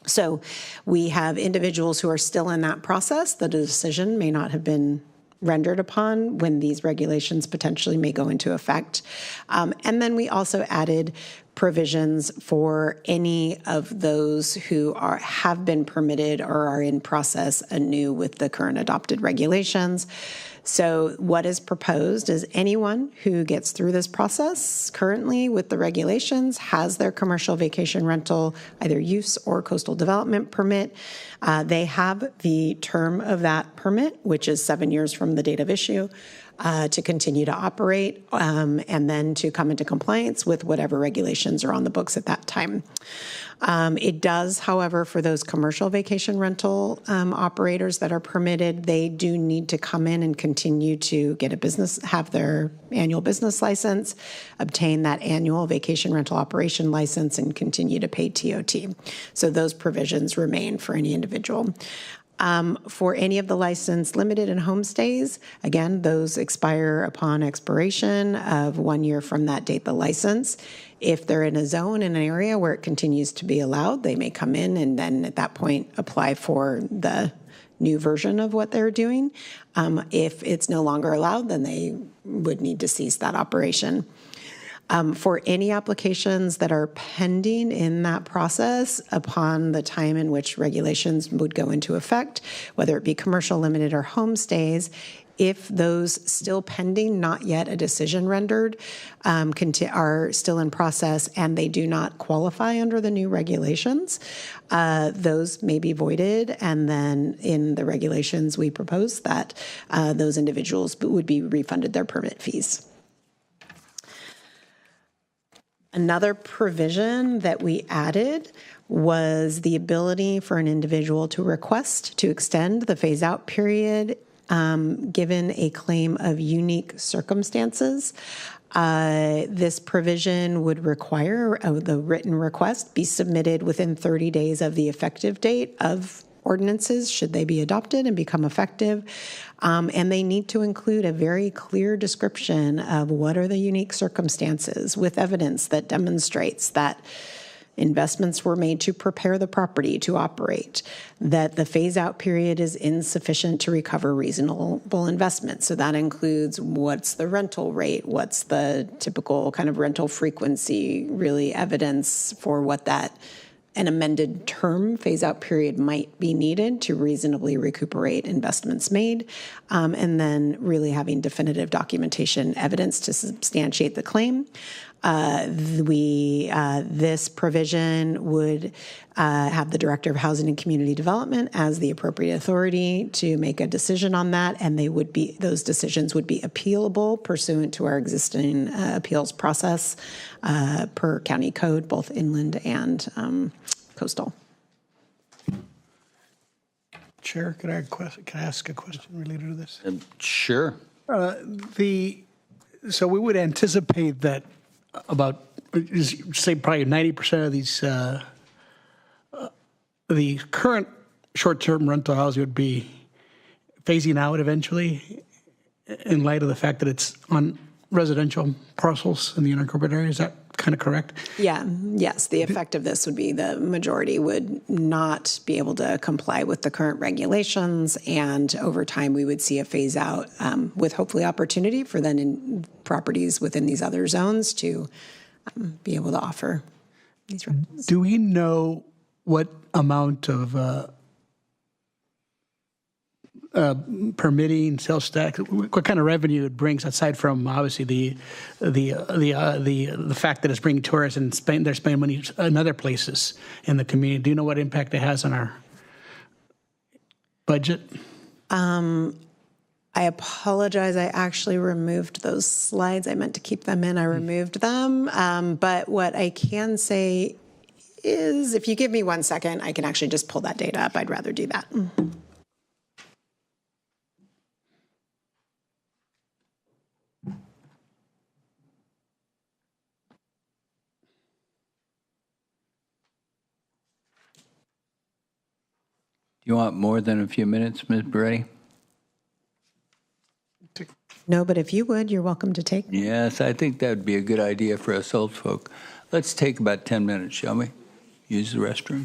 So we have individuals who are still in that process. The decision may not have been rendered upon when these regulations potentially may go into effect. And then we also added provisions for any of those who have been permitted or are in process anew with the current adopted regulations. So what is proposed is anyone who gets through this process currently with the regulations, has their commercial vacation rental, either use or coastal development permit. They have the term of that permit, which is 7 years from the date of issue. to continue to operate and then to come into compliance with whatever regulations are on the books at that time. It does, however, for those commercial vacation rental operators that are permitted, they do need to come in and continue to get a business, have their annual business license, obtain that annual vacation rental operation license, and continue to pay TOT. So those provisions remain for any individual. For any of the licensed limited and homestays, again, those expire upon expiration of 1 year from that date the license. If they're in a zone in an area where it continues to be allowed, they may come in and then at that point apply for the new version of what they're doing. If it's no longer allowed, then they would need to cease that operation. For any applications that are pending in that process upon the time in which regulations would go into effect, whether it be commercial, limited, or homestays, if those still pending, not yet a decision rendered, are still in process and they do not qualify under the new regulations, those may be voided. And then in the regulations, we propose that those individuals would be refunded their permit fees. Another provision that we added was the ability for an individual to request to extend the phase-out period given a claim of unique circumstances. This provision would require the written request be submitted within 30 days of the effective date of ordinances, should they be adopted and become effective. And they need to include a very clear description of what are the unique circumstances with evidence that demonstrates that investments were made to prepare the property to operate, that the phase-out period is insufficient to recover reasonable investment. So that includes what's the rental rate, what's the typical kind of rental frequency, really evidence for what that an amended term phase-out period might be needed to reasonably recuperate investments made, and then really having definitive documentation evidence to substantiate the claim. This provision would have the Director of Housing and Community Development as the appropriate authority to make a decision on that, and those decisions would be appealable pursuant to our existing appeals process per county code, both inland and coastal. Chair, could I ask a question related to this? Sure. So we would anticipate that about, say, probably 90% of these, the current short-term rental housing would be phasing out eventually in light of the fact that it's on residential parcels in the unincorporated area. Is that kind of correct? Yeah, yes. The effect of this would be the majority would not be able to comply with the current regulations, and over time we would see a phase out with hopefully opportunity for then in properties within these other zones to be able to offer these rentals. Do we know what amount of permitting, sales tax, what kind of revenue it brings aside from obviously the fact that it's bringing tourists and they're spending money in other places in the community? Do you know what impact it has on our budget? I apologize. I actually removed those slides. I meant to keep them in. I removed them. But what I can say is, if you give me 1 second, I can actually just pull that data up. I'd rather do that. Do you want more than a few minutes, Ms. Beretti? No, but if you would, you're welcome to take. Yes, I think that would be a good idea for us old folk. Let's take about 10 minutes, shall we? Use the restroom.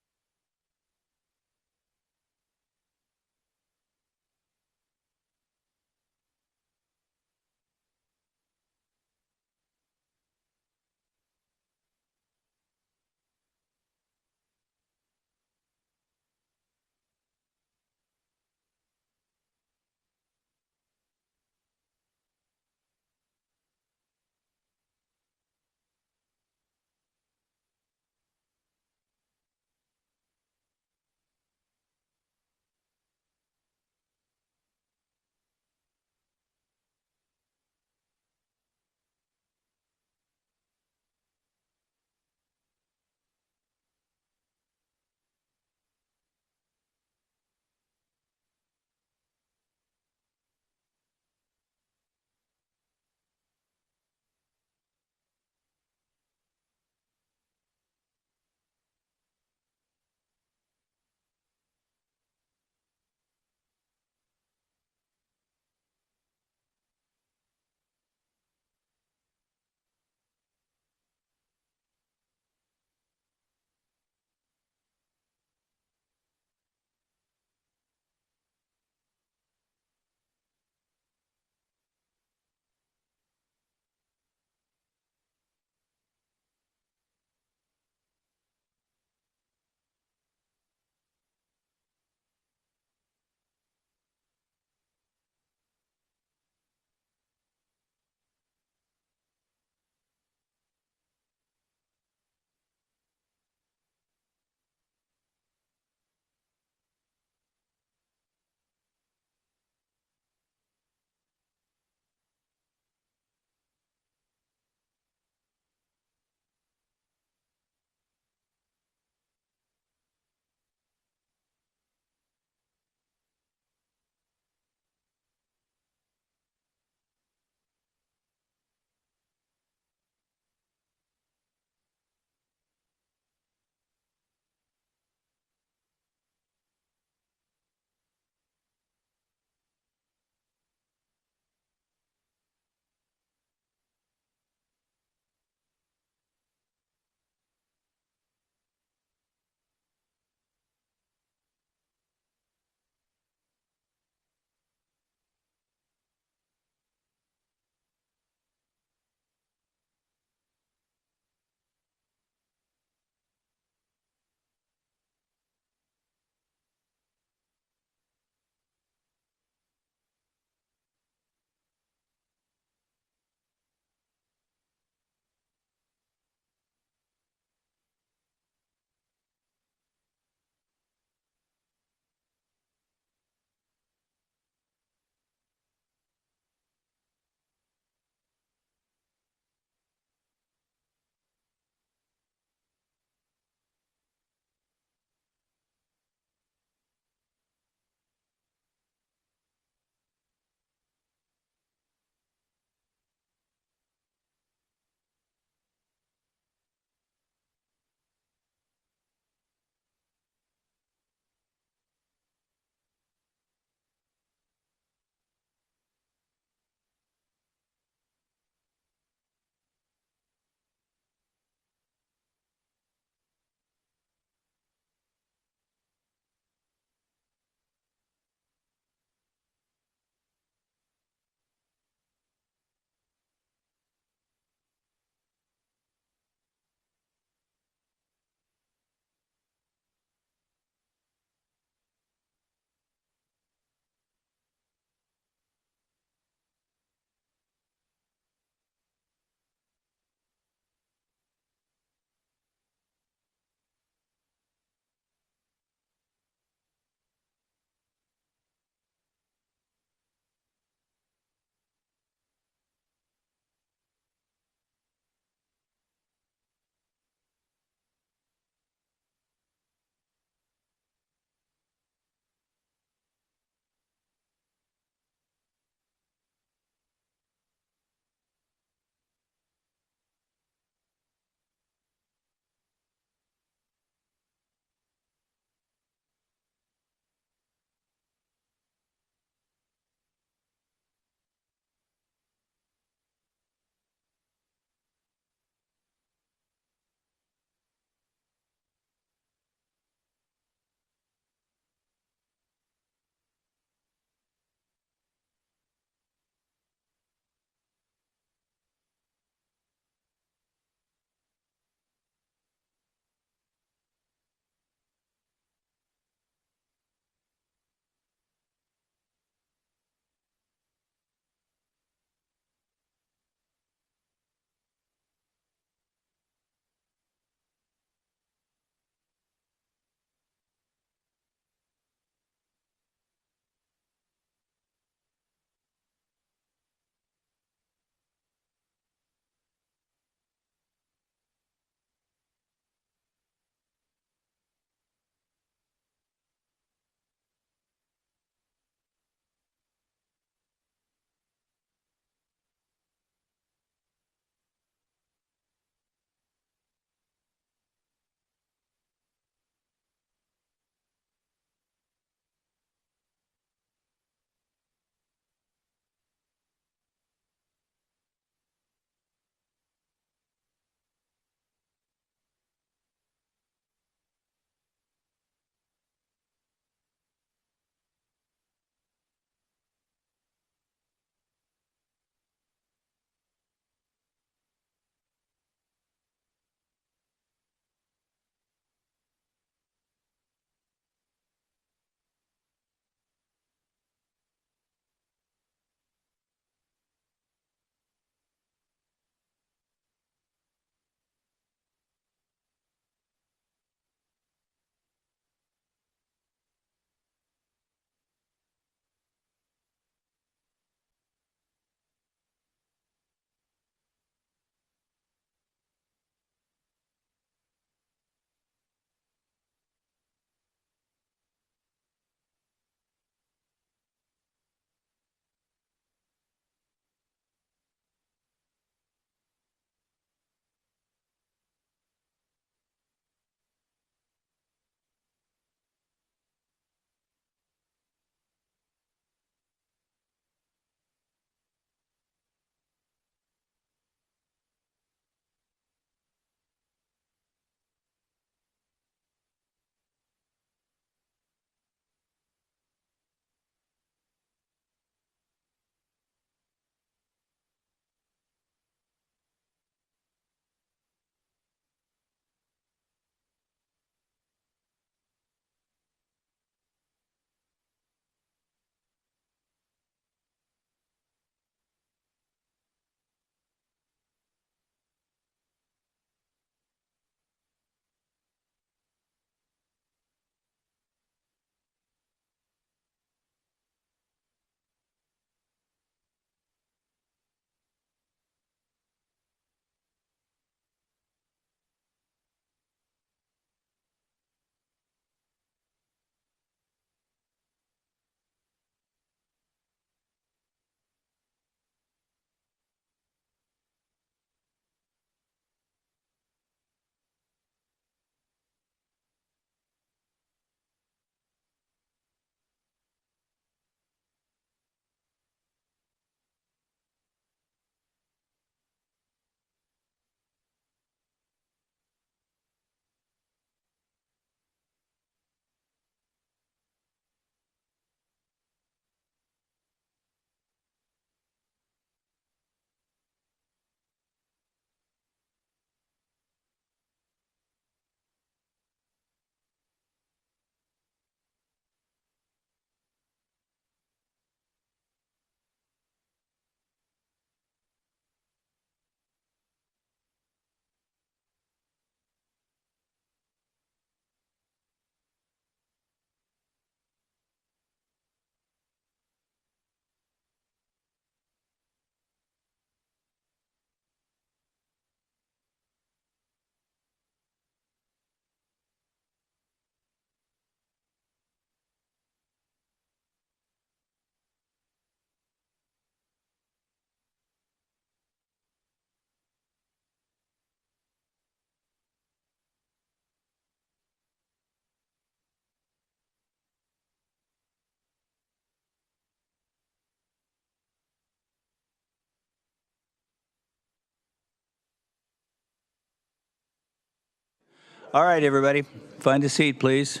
All right, everybody, find a seat, please.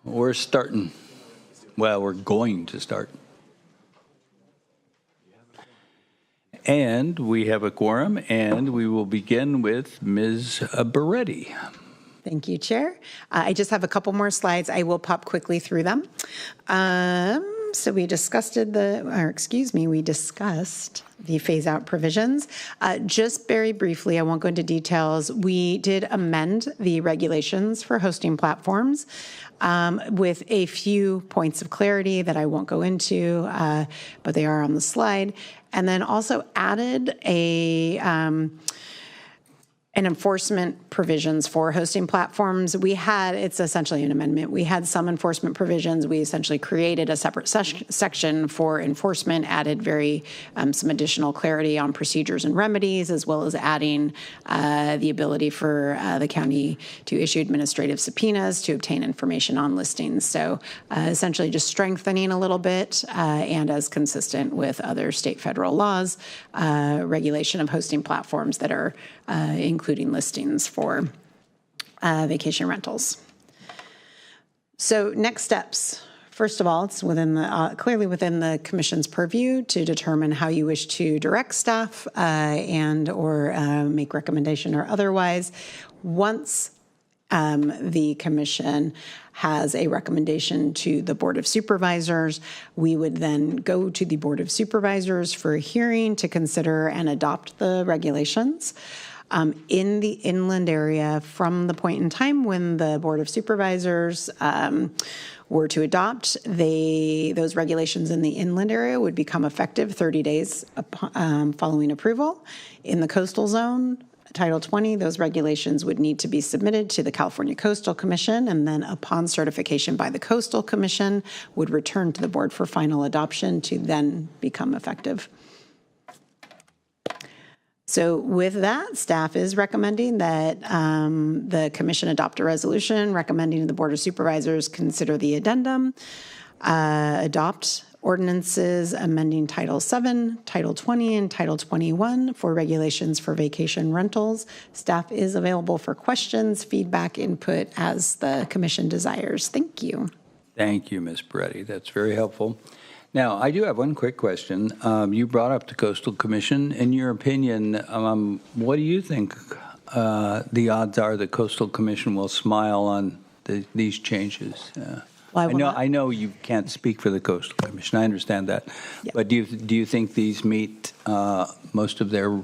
We're starting. Well, we're going to start. And we have a quorum, and we will begin with Ms. Beretti. Thank you, Chair. I just have a couple more slides. I will pop quickly through them. So we discussed the phase-out provisions. Just very briefly, I won't go into details. We did amend the regulations for hosting platforms with a few points of clarity that I won't go into, but they are on the slide. And then also added an enforcement provisions for hosting platforms. It's essentially an amendment. We had some enforcement provisions. We essentially created a separate section for enforcement, added some additional clarity on procedures and remedies, as well as adding the ability for the county to issue administrative subpoenas to obtain information on listings. So essentially just strengthening a little bit and as consistent with other state federal laws, regulation of hosting platforms that are including listings for vacation rentals. So next steps. First of all, it's clearly within the Commission's purview to determine how you wish to direct staff and or make recommendation or otherwise. Once the Commission has a recommendation to the Board of Supervisors, we would then go to the Board of Supervisors for a hearing to consider and adopt the regulations. In the inland area, from the point in time when the Board of Supervisors were to adopt, those regulations in the inland area would become effective 30 days following approval. In the coastal zone, Title 20, those regulations would need to be submitted to the California Coastal Commission, and then upon certification by the Coastal Commission, would return to the board for final adoption to then become effective. So with that, staff is recommending that the Commission adopt a resolution recommending the Board of Supervisors consider the addendum, adopt ordinances amending Title 7, Title 20, and Title 21 for regulations for vacation rentals. Staff is available for questions, feedback, input as the Commission desires. Thank you. Thank you, Ms. Beretti. That's very helpful. Now, I do have one quick question. You brought up the Coastal Commission. In your opinion, what do you think the odds are the Coastal Commission will smile on these changes? I know you can't speak for the Coastal Commission. I understand that. Yep. But do you think these meet most of their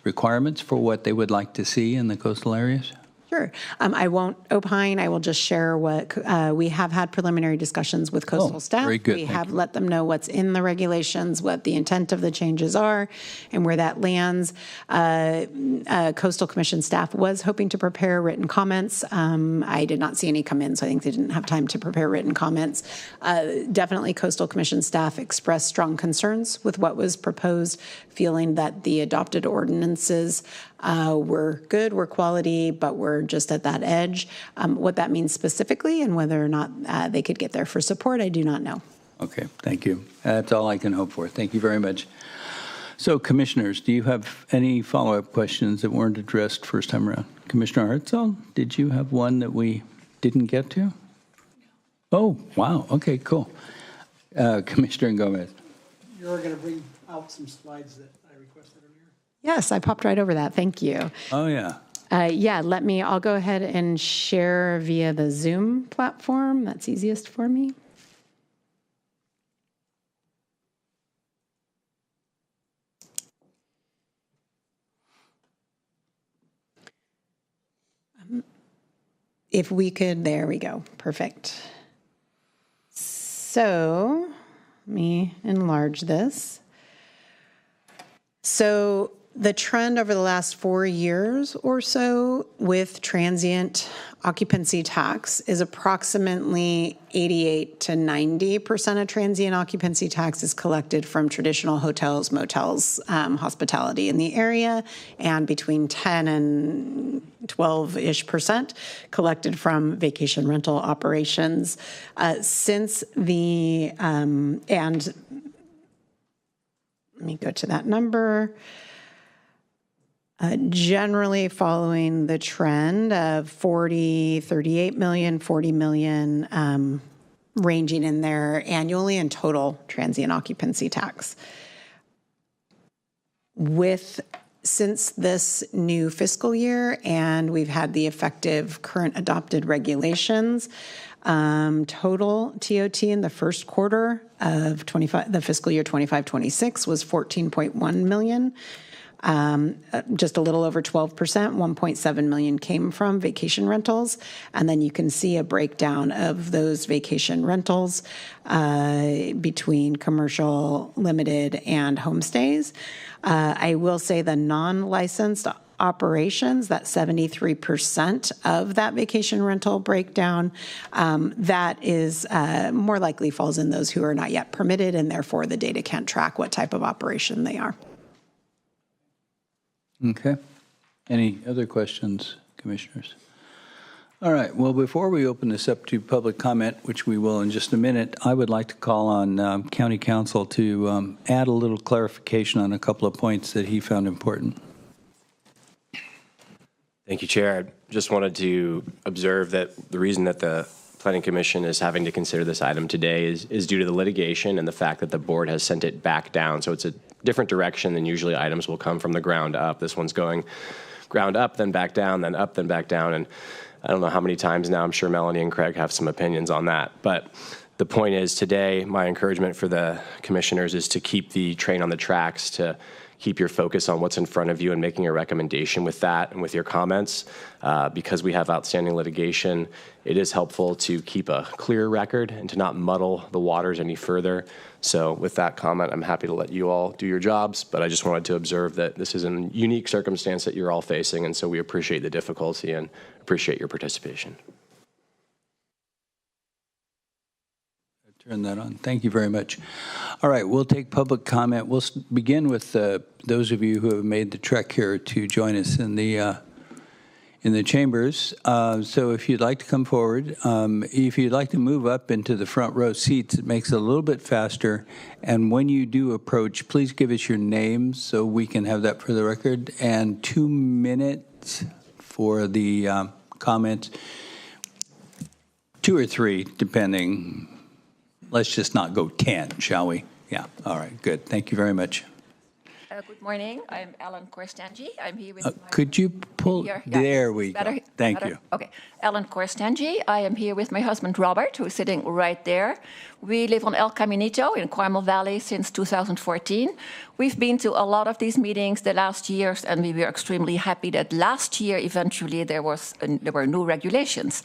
requirements for what they would like to see in the coastal areas? Sure. I won't opine. I will just share what we have had preliminary discussions with coastal staff. Very good. We have let them know what's in the regulations, what the intent of the changes are, and where that lands. Coastal Commission staff was hoping to prepare written comments. I did not see any come in, so I think they didn't have time to prepare written comments. Definitely Coastal Commission staff expressed strong concerns with what was proposed, feeling that the adopted ordinances were good, were quality, but were just at that edge. What that means specifically and whether or not they could get there for support, I do not know. Okay, thank you. That's all I can hope for. Thank you very much. So, commissioners, do you have any follow-up questions that weren't addressed first time around? Commissioner Hartzell, did you have one that we didn't get to? Oh, wow. Okay, cool. Commissioner Gomez. You're going to bring out some slides that I requested earlier? Yes, I popped right over that. Thank you. Oh, yeah. I'll go ahead and share via the Zoom platform. That's easiest for me. If we could, there we go. Perfect. So let me enlarge this. So the trend over the last 4 years or so with transient occupancy tax is approximately 88 to 90% of transient occupancy tax is collected from traditional hotels, motels, hospitality in the area, and between 10 and 12-ish% collected from vacation rental operations. Since the, and let me go to that number. Generally following the trend of 38 million, 40 million, ranging in there annually in total transient occupancy tax. Since this new fiscal year, and we've had the effective current adopted regulations, total TOT in the first quarter of the fiscal year 25-26 was 14.1 million. Just a little over 12%, 1.7 million came from vacation rentals. And then you can see a breakdown of those vacation rentals between commercial, limited, and homestays. I will say the non-licensed operations, that 73% of that vacation rental breakdown, that is more likely falls in those who are not yet permitted, and therefore the data can't track what type of operation they are. Okay. Any other questions, commissioners? All right. Well, before we open this up to public comment, which we will in just a minute, I would like to call on County Council to add a little clarification on a couple of points that he found important. Thank you, Chair. I just wanted to observe that the reason that the Planning Commission is having to consider this item today is due to the litigation and the fact that the board has sent it back down. So it's a different direction than usually items will come from the ground up. This one's going ground up, then back down, then up, then back down. And I don't know how many times now, I'm sure Melanie and Craig have some opinions on that. But the point is today, my encouragement for the commissioners is to keep the train on the tracks, to keep your focus on what's in front of you and making a recommendation with that and with your comments. Because we have outstanding litigation, it is helpful to keep a clear record and to not muddle the waters any further. So with that comment, I'm happy to let you all do your jobs, but I just wanted to observe that this is a unique circumstance that you're all facing, and so we appreciate the difficulty and appreciate your participation. Turn that on. Thank you very much. All right, we'll take public comment. We'll begin with those of you who have made the trek here to join us in the chambers. So if you'd like to come forward, if you'd like to move up into the front row seats, it makes it a little bit faster. And when you do approach, please give us your name so we can have that for the record. And 2 minutes for the comments. 2 or 3, depending. Let's just not go 10, shall we? Yeah. All right. Good. Thank you very much. Good morning. I'm Ellen Korstanji. I'm here with could you pull? There we go. Thank you. Okay. Ellen Korstanji. I am here with my husband, Robert, who is sitting right there. We live on El Caminito in Carmel Valley since 2014. We've been to a lot of these meetings the last years, and we were extremely happy that last year, eventually, there were new regulations.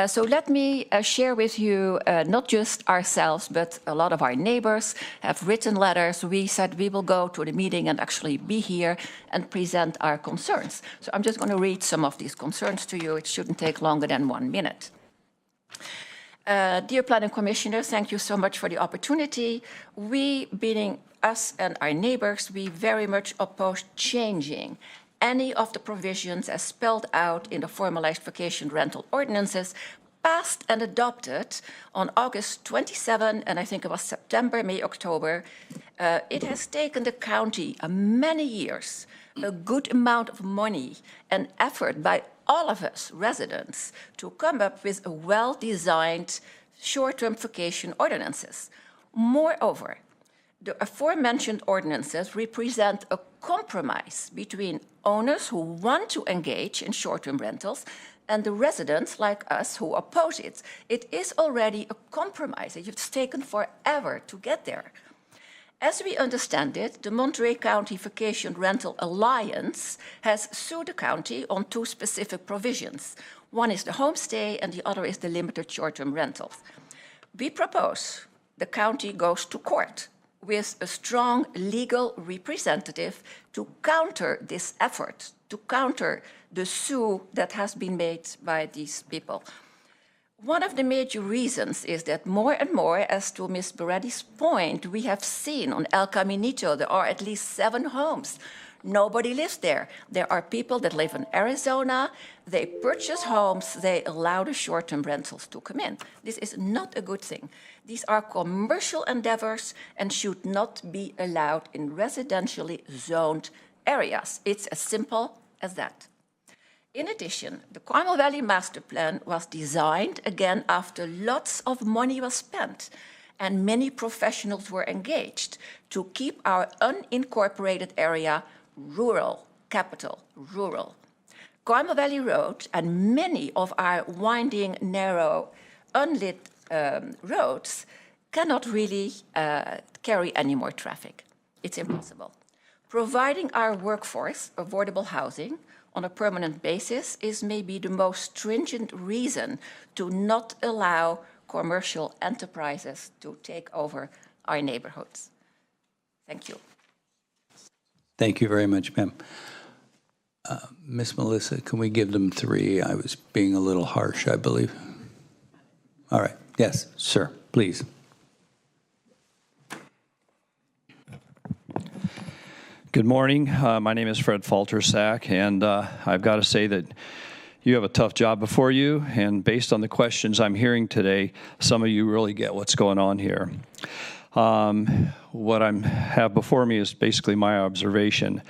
So let me share with you not just ourselves, but a lot of our neighbors have written letters. We said we will go to the meeting and actually be here and present our concerns. So I'm just going to read some of these concerns to you. It shouldn't take longer than 1 minute. Dear Planning Commissioner, thank you so much for the opportunity. We, being us and our neighbors, we very much oppose changing any of the provisions as spelled out in the formalized vacation rental ordinances passed and adopted on August 27, and I think it was September, May, October. It has taken the county many years, a good amount of money and effort by all of us residents to come up with a well-designed short-term vacation ordinances. Moreover, the aforementioned ordinances represent a compromise between owners who want to engage in short-term rentals and the residents like us who oppose it. It is already a compromise. It's taken forever to get there. As we understand it, the Monterey County Vacation Rental Alliance has sued the county on 2 specific provisions. One is the homestay and the other is the limited short-term rentals. We propose the county goes to court with a strong legal representative to counter this effort, to counter the sue that has been made by these people. One of the major reasons is that more and more, as to Ms. Beretti's point, we have seen on El Caminito there are at least 7 homes. Nobody lives there. There are people that live in Arizona. They purchase homes. They allow the short-term rentals to come in. This is not a good thing. These are commercial endeavors and should not be allowed in residentially zoned areas. It's as simple as that. In addition, the Carmel Valley Master Plan was designed, again, after lots of money was spent and many professionals were engaged to keep our unincorporated area rural, capital, rural. Carmel Valley Road and many of our winding, narrow, unlit roads cannot really carry any more traffic. It's impossible. Providing our workforce affordable housing on a permanent basis is maybe the most stringent reason to not allow commercial enterprises to take over our neighborhoods. Thank you. Thank you very much, ma'am. Miss Melissa, can we give them 3? I was being a little harsh, I believe. All right. Yes, sir, please. Good morning. My name is Fred Faltersack, and I've got to say that you have a tough job before you, and based on the questions I'm hearing today, some of you really get what's going on here. What I have before me is basically my observation.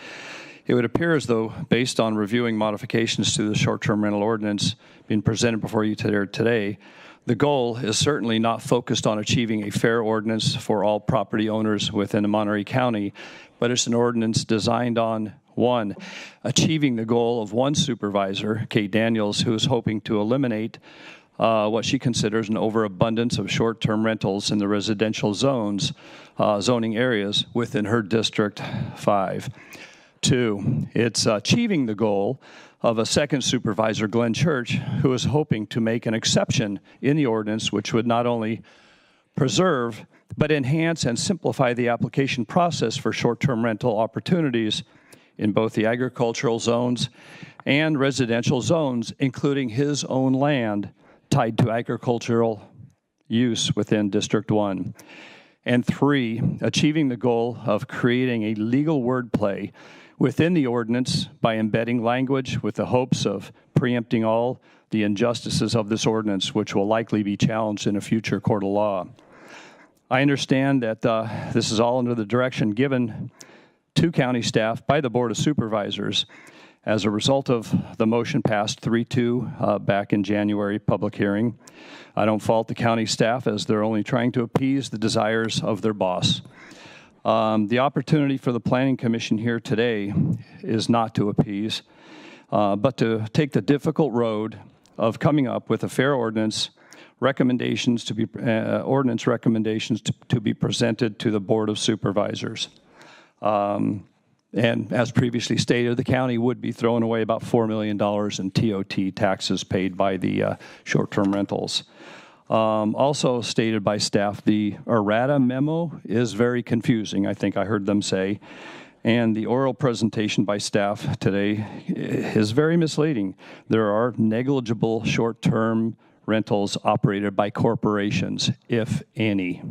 It would appear as though, based on reviewing modifications to the short-term rental ordinance being presented before you today, the goal is certainly not focused on achieving a fair ordinance for all property owners within Monterey County, but it's an ordinance designed on, 1, achieving the goal of one supervisor, Kate Daniels, who is hoping to eliminate what she considers an overabundance of short-term rentals in the residential zoning areas within her District 5. 2, it's achieving the goal of a second supervisor, Glenn Church, who is hoping to make an exception in the ordinance which would not only preserve but enhance and simplify the application process for short-term rental opportunities in both the agricultural zones and residential zones, including his own land tied to agricultural use within District 1. And 3, achieving the goal of creating a legal wordplay within the ordinance by embedding language with the hopes of preempting all the injustices of this ordinance, which will likely be challenged in a future court of law. I understand that this is all under the direction given to county staff by the Board of Supervisors as a result of the motion passed 3-2 back in January public hearing. I don't fault the county staff, as they're only trying to appease the desires of their boss. The opportunity for the Planning Commission here today is not to appease, but to take the difficult road of coming up with a fair ordinance recommendations to be presented to the Board of Supervisors. And as previously stated, the county would be throwing away about $4 million in TOT taxes paid by the short-term rentals. Also stated by staff, the errata memo is very confusing, I think I heard them say, and the oral presentation by staff today is very misleading. There are negligible short-term rentals operated by corporations, if any.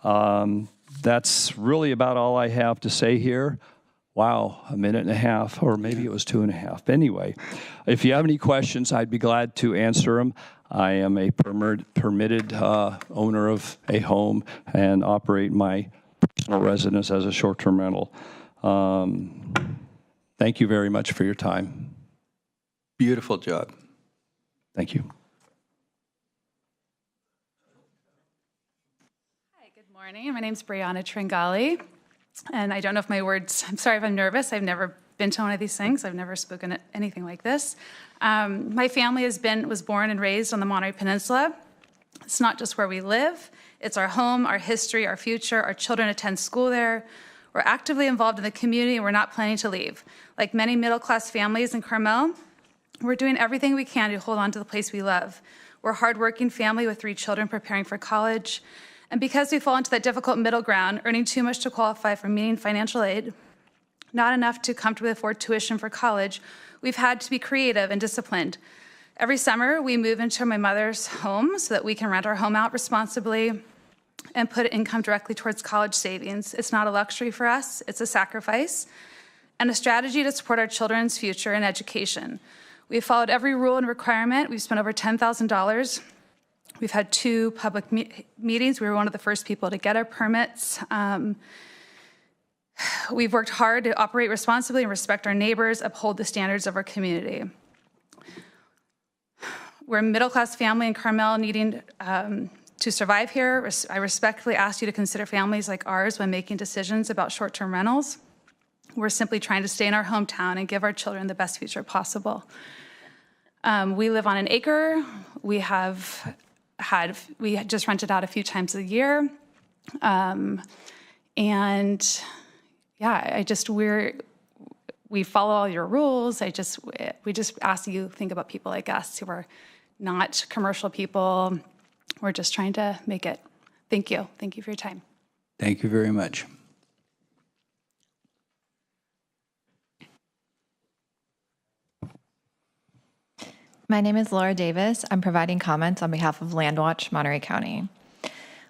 That's really about all I have to say here. Wow, 1.5 minutes, or maybe it was 2.5. Anyway, if you have any questions, I'd be glad to answer them. I am a permitted owner of a home and operate my personal residence as a short-term rental. Thank you very much for your time. Beautiful job. Thank you. Hi, good morning. My name's Brianna Tringali, and I don't know if my words, I'm sorry if I'm nervous. I've never been to one of these things. I've never spoken at anything like this. My family was born and raised on the Monterey Peninsula. It's not just where we live. It's our home, our history, our future. Our children attend school there. We're actively involved in the community, and we're not planning to leave. Like many middle-class families in Carmel, we're doing everything we can to hold on to the place we love. We're a hardworking family with 3 children preparing for college. And because we fall into that difficult middle ground, earning too much to qualify for meeting financial aid, not enough to comfortably afford tuition for college, we've had to be creative and disciplined. Every summer, we move into my mother's home so that we can rent our home out responsibly and put income directly towards college savings. It's not a luxury for us, it's a sacrifice, and a strategy to support our children's future and education. We've followed every rule and requirement. We've spent over $10,000. We've had 2 public meetings. We were one of the first people to get our permits. We've worked hard to operate responsibly and respect our neighbors, uphold the standards of our community. We're a middle-class family in Carmel needing to survive here. I respectfully ask you to consider families like ours when making decisions about short-term rentals. We're simply trying to stay in our hometown and give our children the best future possible. We live on an acre. We just rented out a few times a year. And yeah, we follow all your rules. We just ask you to think about people like us who are not commercial people. We're just trying to make it. Thank you. Thank you for your time. Thank you very much. My name is Laura Davis. I'm providing comments on behalf of Landwatch Monterey County.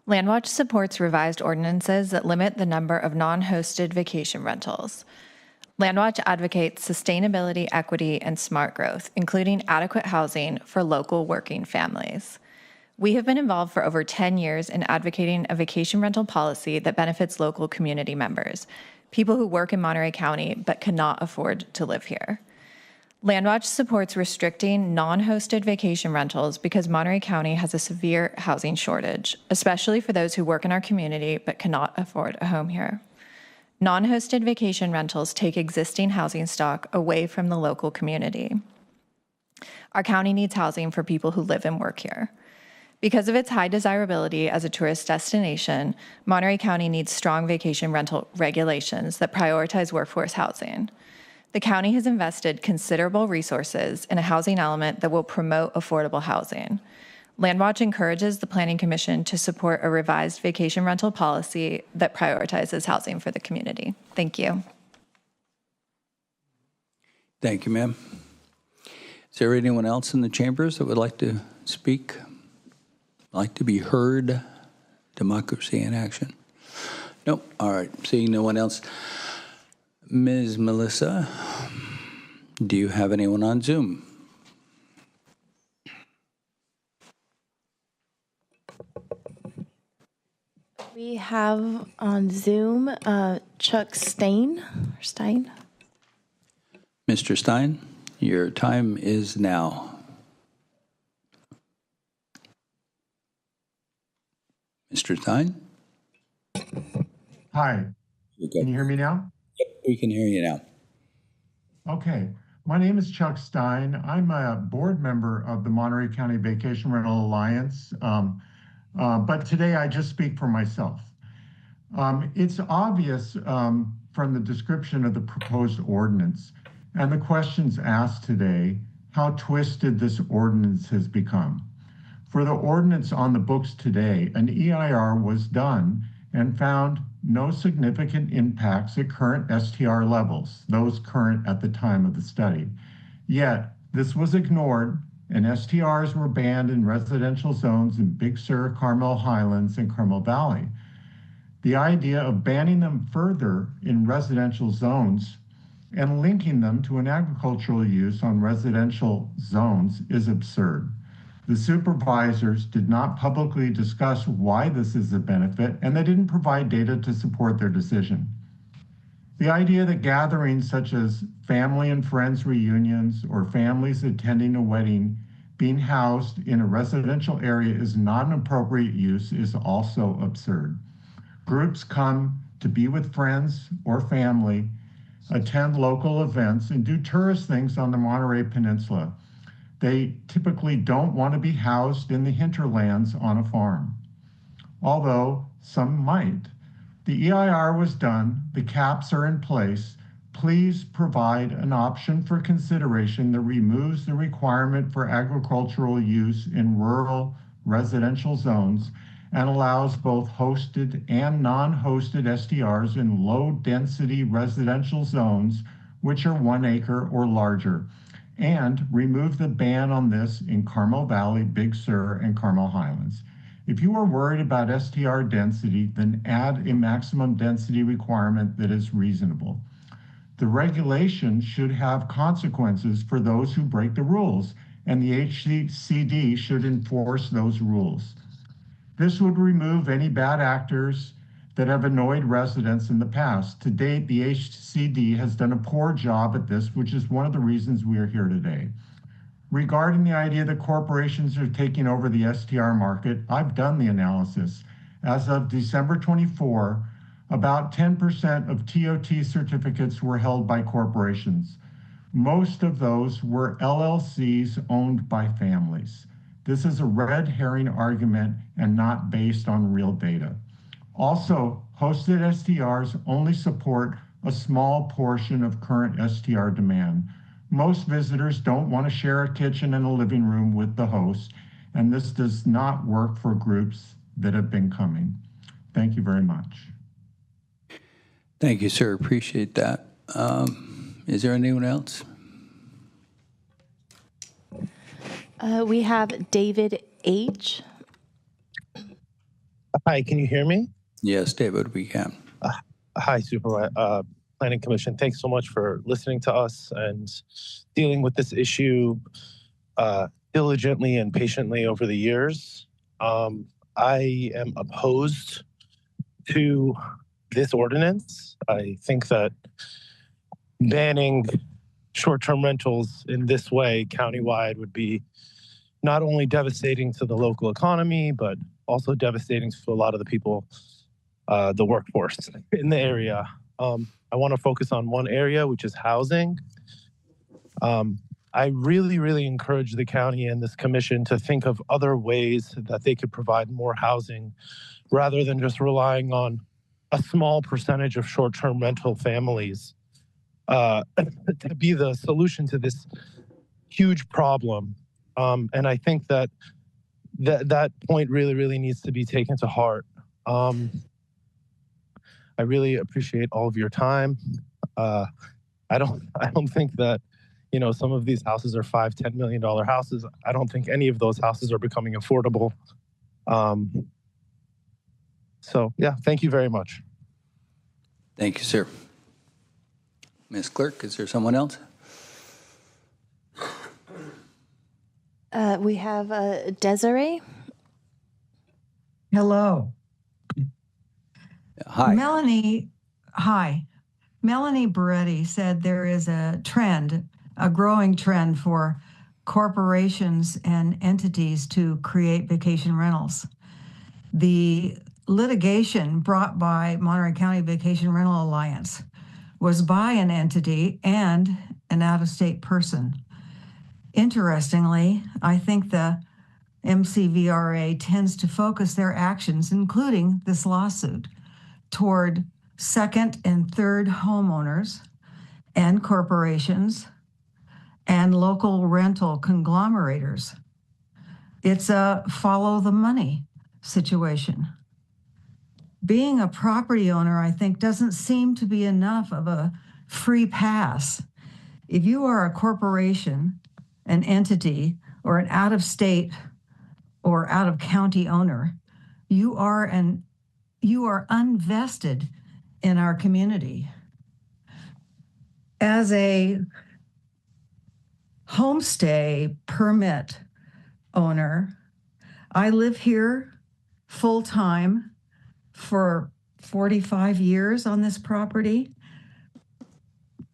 Landwatch supports revised ordinances that limit the number of non-hosted vacation rentals. Landwatch advocates sustainability, equity, and smart growth, including adequate housing for local working families. We have been involved for over 10 years in advocating a vacation rental policy that benefits local community members, people who work in Monterey County but cannot afford to live here. Landwatch supports restricting non-hosted vacation rentals because Monterey County has a severe housing shortage, especially for those who work in our community but cannot afford a home here. Non-hosted vacation rentals take existing housing stock away from the local community. Our county needs housing for people who live and work here. Because of its high desirability as a tourist destination, Monterey County needs strong vacation rental regulations that prioritize workforce housing. The county has invested considerable resources in a housing element that will promote affordable housing. Landwatch encourages the Planning Commission to support a revised vacation rental policy that prioritizes housing for the community. Thank you. Thank you, ma'am. Is there anyone else in the chambers that would like to speak? Like to be heard? Democracy in action. Nope. All right. Seeing no one else. Ms. Melissa, do you have anyone on Zoom? We have on Zoom Chuck Stein. Mr. Stein, your time is now. Mr. Stein? Hi. Can you hear me now? Yep, we can hear you now. Okay. My name is Chuck Stein. I'm a board member of the Monterey County Vacation Rental Alliance, but today I just speak for myself. It's obvious from the description of the proposed ordinance and the questions asked today how twisted this ordinance has become. For the ordinance on the books today, an EIR was done and found no significant impacts at current STR levels, those current at the time of the study. Yet, this was ignored and STRs were banned in residential zones in Big Sur, Carmel Highlands, and Carmel Valley. The idea of banning them further in residential zones and linking them to an agricultural use on residential zones is absurd. The supervisors did not publicly discuss why this is a benefit, and they didn't provide data to support their decision. The idea that gatherings such as family and friends reunions or families attending a wedding being housed in a residential area is not an appropriate use is also absurd. Groups come to be with friends or family, attend local events, and do tourist things on the Monterey Peninsula. They typically don't want to be housed in the hinterlands on a farm, although some might. The EIR was done, the caps are in place. Please provide an option for consideration that removes the requirement for agricultural use in rural residential zones and allows both hosted and non-hosted STRs in low-density residential zones, which are 1 acre or larger, and remove the ban on this in Carmel Valley, Big Sur, and Carmel Highlands. If you are worried about STR density, then add a maximum density requirement that is reasonable. The regulation should have consequences for those who break the rules, and the HCD should enforce those rules. This would remove any bad actors that have annoyed residents in the past. To date, the HCD has done a poor job at this, which is one of the reasons we are here today. Regarding the idea that corporations are taking over the STR market, I've done the analysis. As of December 24, about 10% of TOT certificates were held by corporations. Most of those were LLCs owned by families. This is a red herring argument and not based on real data. Also, hosted STRs only support a small portion of current STR demand. Most visitors don't want to share a kitchen and a living room with the host, and this does not work for groups that have been coming. Thank you very much. Thank you, sir. Appreciate that. Is there anyone else? We have David H. Hi, can you hear me? Yes, David, we can. Hi, Supervisor. Planning Commission, thanks so much for listening to us and dealing with this issue diligently and patiently over the years. I am opposed to this ordinance. I think that banning short-term rentals in this way countywide would be not only devastating to the local economy, but also devastating to a lot of the people, the workforce in the area. I want to focus on one area, which is housing. I really, really encourage the county and this commission to think of other ways that they could provide more housing rather than just relying on a small percentage of short-term rental families to be the solution to this huge problem. And I think that that point really, really needs to be taken to heart. I really appreciate all of your time. I don't think that, you know, some of these houses are $5-10 million houses. I don't think any of those houses are becoming affordable. So yeah, thank you very much. Thank you, sir. Ms. Clerk, is there someone else? We have Desiree. Hello. Hi. Hi. Melanie Beretti said there is a trend, a growing trend for corporations and entities to create vacation rentals. The litigation brought by Monterey County Vacation Rental Alliance was by an entity and an out-of-state person. Interestingly, I think the MCVRA tends to focus their actions, including this lawsuit, toward second and third homeowners and corporations and local rental conglomerators. It's a follow the money situation. Being a property owner, I think, doesn't seem to be enough of a free pass. If you are a corporation, an entity, or an out-of-state or out-of-county owner, you are unvested in our community. As a homestay permit owner, I live here full-time for 45 years on this property,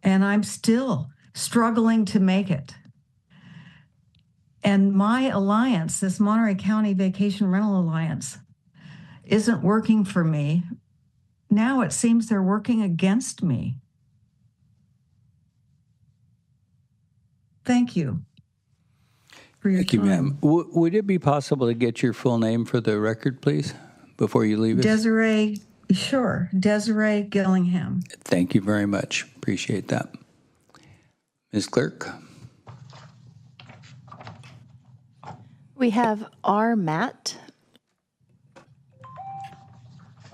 and I'm still struggling to make it. And my alliance, this Monterey County Vacation Rental Alliance, isn't working for me. Now it seems they're working against me. Thank you. Thank you, ma'am. Would it be possible to get your full name for the record, please, before you leave us? Desiree, sure. Desiree Gillingham. Thank you very much. Appreciate that. Ms. Clerk? We have R. Matt.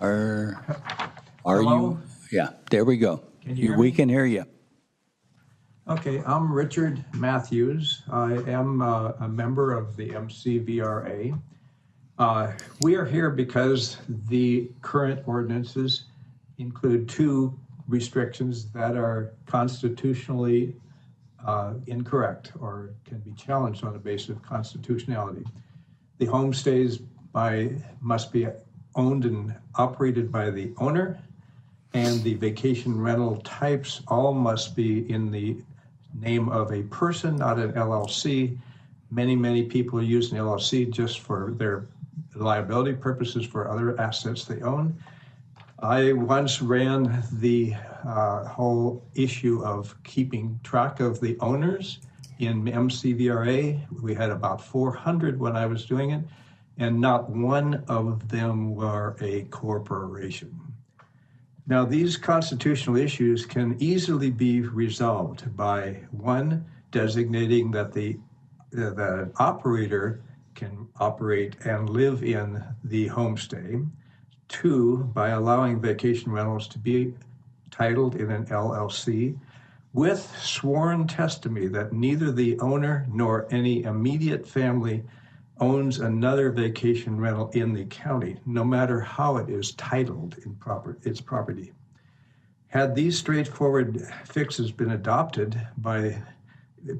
Are Hello? you? Yeah, there we go. Can you hear We me? can hear you. Okay, I'm Richard Matthews. I am a member of the MCVRA. We are here because the current ordinances include two restrictions that are constitutionally incorrect or can be challenged on the basis of constitutionality. The homestays must be owned and operated by the owner, and the vacation rental types all must be in the name of a person, not an LLC. Many people use an LLC just for their liability purposes for other assets they own. I once ran the whole issue of keeping track of the owners in MCVRA. We had about 400 when I was doing it, and not one of them were a corporation. Now, these constitutional issues can easily be resolved by, one, designating that the operator can operate and live in the homestay. Two, by allowing vacation rentals to be titled in an LLC with sworn testimony that neither the owner nor any immediate family owns another vacation rental in the county, no matter how it is titled in its property. Had these straightforward fixes been adopted by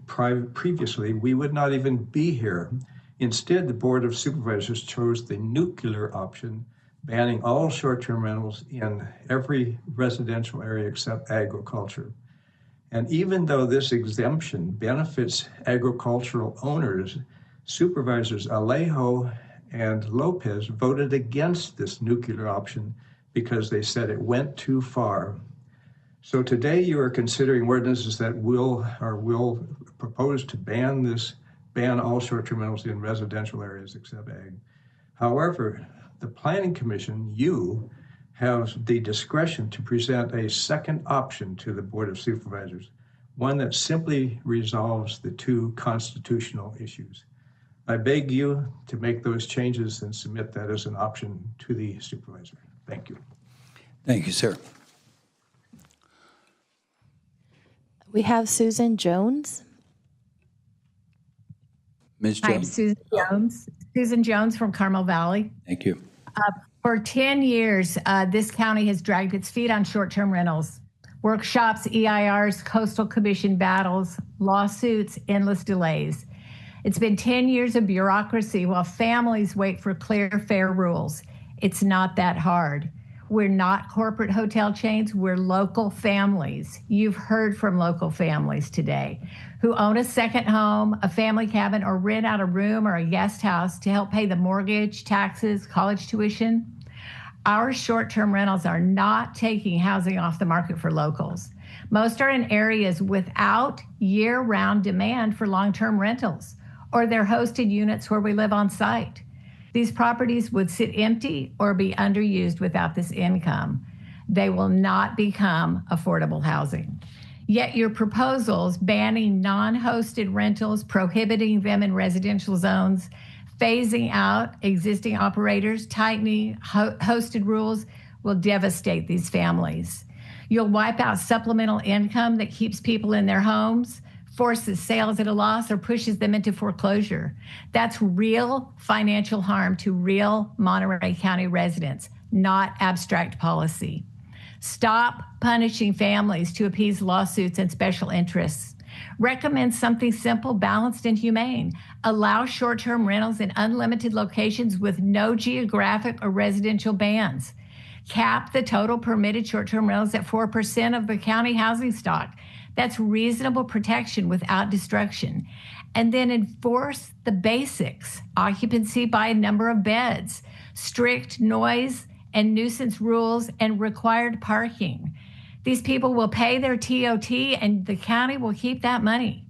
previously, we would not even be here. Instead, the Board of Supervisors chose the nuclear option, banning all short-term rentals in every residential area except agriculture. And even though this exemption benefits agricultural owners, Supervisors Alejo and Lopez voted against this nuclear option because they said it went too far. So today you are considering ordinances that will propose to ban all short-term rentals in residential areas except ag. However, the Planning Commission, you have the discretion to present a second option to the Board of Supervisors, one that simply resolves the two constitutional issues. I beg you to make those changes and submit that as an option to the supervisor. Thank you. Thank you, sir. We have Susan Jones. Ms. Hi, I'm Jones. Susan Jones. Susan Jones from Carmel Valley. Thank you. For 10 years, this county has dragged its feet on short-term rentals. Workshops, EIRs, coastal commission battles, lawsuits, endless delays. It's been 10 years of bureaucracy while families wait for clear, fair rules. It's not that hard. We're not corporate hotel chains. We're local families. You've heard from local families today who own a second home, a family cabin, or rent out a room or a guest house to help pay the mortgage, taxes, college tuition. Our short-term rentals are not taking housing off the market for locals. Most are in areas without year-round demand for long-term rentals, or they're hosted units where we live on site. These properties would sit empty or be underused without this income. They will not become affordable housing. Yet your proposals banning non-hosted rentals, prohibiting them in residential zones, phasing out existing operators, tightening hosted rules will devastate these families. You'll wipe out supplemental income that keeps people in their homes, forces sales at a loss, or pushes them into foreclosure. That's real financial harm to real Monterey County residents, not abstract policy. Stop punishing families to appease lawsuits and special interests. Recommend something simple, balanced, and humane. Allow short-term rentals in unlimited locations with no geographic or residential bans. Cap the total permitted short-term rentals at 4% of the county housing stock. That's reasonable protection without destruction. And then enforce the basics: occupancy by number of beds, strict noise and nuisance rules, and required parking. These people will pay their TOT and the county will keep that money.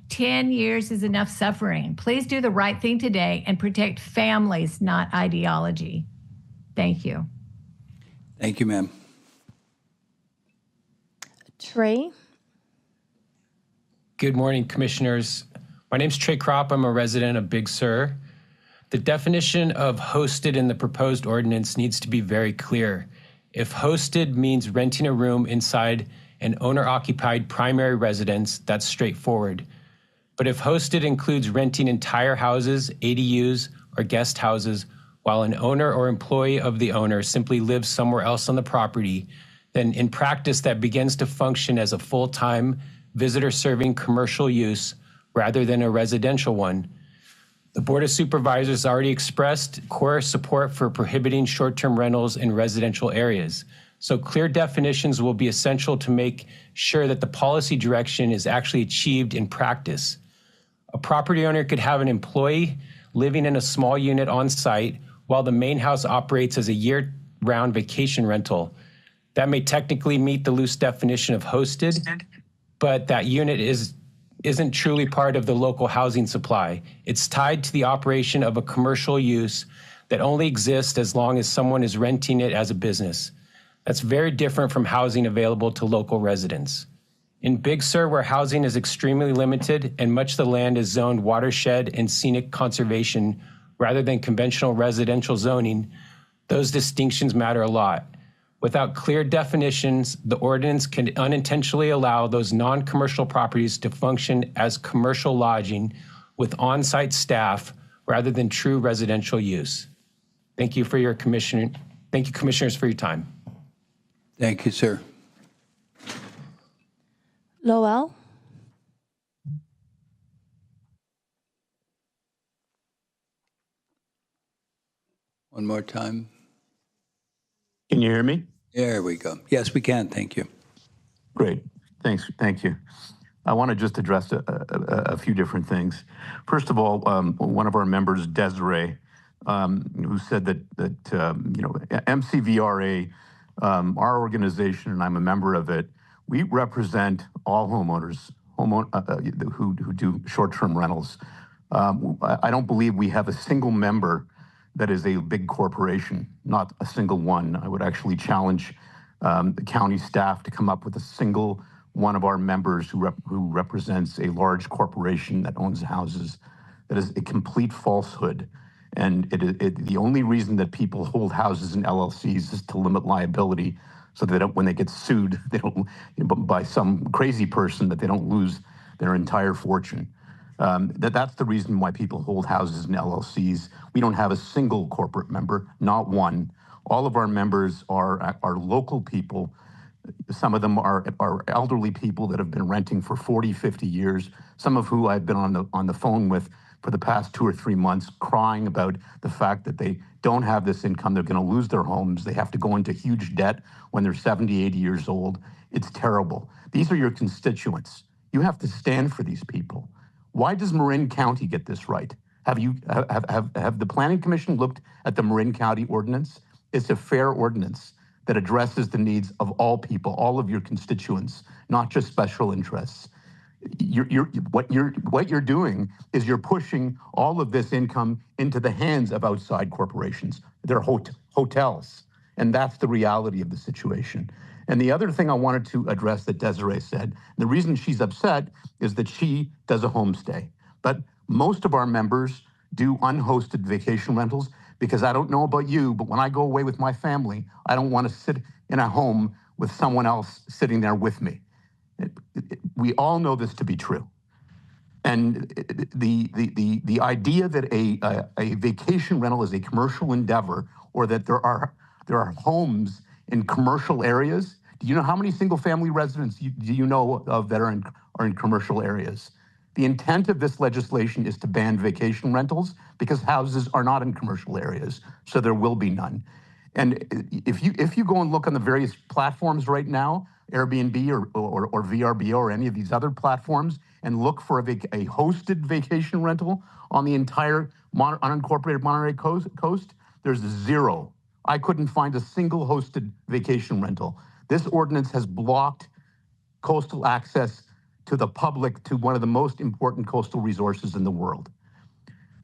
10 years is enough suffering. Please do the right thing today and protect families, not ideology. Thank you. Thank you, ma'am. Trey. Good morning, Commissioners. My name's Trey Kropp. I'm a resident of Big Sur. The definition of hosted in the proposed ordinance needs to be very clear. If hosted means renting a room inside an owner-occupied primary residence, that's straightforward. But if hosted includes renting entire houses, ADUs, or guest houses, while an owner or employee of the owner simply lives somewhere else on the property, then in practice that begins to function as a full-time visitor-serving commercial use rather than a residential one. The Board of Supervisors already expressed core support for prohibiting short-term rentals in residential areas. So clear definitions will be essential to make sure that the policy direction is actually achieved in practice. A property owner could have an employee living in a small unit on site while the main house operates as a year-round vacation rental. That may technically meet the loose definition of hosted, but that unit isn't truly part of the local housing supply. It's tied to the operation of a commercial use that only exists as long as someone is renting it as a business. That's very different from housing available to local residents. In Big Sur, where housing is extremely limited and much of the land is zoned watershed and scenic conservation rather than conventional residential zoning, those distinctions matter a lot. Without clear definitions, the ordinance can unintentionally allow those non-commercial properties to function as commercial lodging with on-site staff rather than true residential use. Thank you, commissioners, for your time. Thank you, sir. Lowell? One more time. Can you hear me? There we go. Yes, we can. Thank you. Great. Thanks. Thank you. I want to just address a few different things. First of all, one of our members, Desiree, who said that MCVRA, our organization, and I'm a member of it, we represent all homeowners who do short-term rentals. I don't believe we have a single member that is a big corporation, not a single one. I would actually challenge the county staff to come up with a single one of our members who represents a large corporation that owns houses. That is a complete falsehood. And the only reason that people hold houses in LLCs is to limit liability so that when they get sued, they don't, by some crazy person, that they don't lose their entire fortune. That's the reason why people hold houses in LLCs. We don't have a single corporate member, not one. All of our members are local people. Some of them are elderly people that have been renting for 40, 50 years, some of who I've been on the phone with for the past 2 or 3 months, crying about the fact that they don't have this income. They're going to lose their homes. They have to go into huge debt when they're 70, 80 years old. It's terrible. These are your constituents. You have to stand for these people. Why does Marin County get this right? Have the Planning Commission looked at the Marin County ordinance? It's a fair ordinance that addresses the needs of all people, all of your constituents, not just special interests. What you're doing is you're pushing all of this income into the hands of outside corporations. They're hotels, and that's the reality of the situation. And the other thing I wanted to address that Desiree said, the reason she's upset is that she does a homestay. But most of our members do unhosted vacation rentals because I don't know about you, but when I go away with my family, I don't want to sit in a home with someone else sitting there with me. We all know this to be true. And the idea that a vacation rental is a commercial endeavor, or that there are homes in commercial areas. Do you know how many single-family residents do you know of that are in commercial areas? The intent of this legislation is to ban vacation rentals because houses are not in commercial areas, so there will be none. And if you go and look on the various platforms right now, Airbnb or VRBO or any of these other platforms, and look for a hosted vacation rental on the entire unincorporated Monterey coast, there's zero. I couldn't find a single hosted vacation rental. This ordinance has blocked coastal access to the public to one of the most important coastal resources in the world.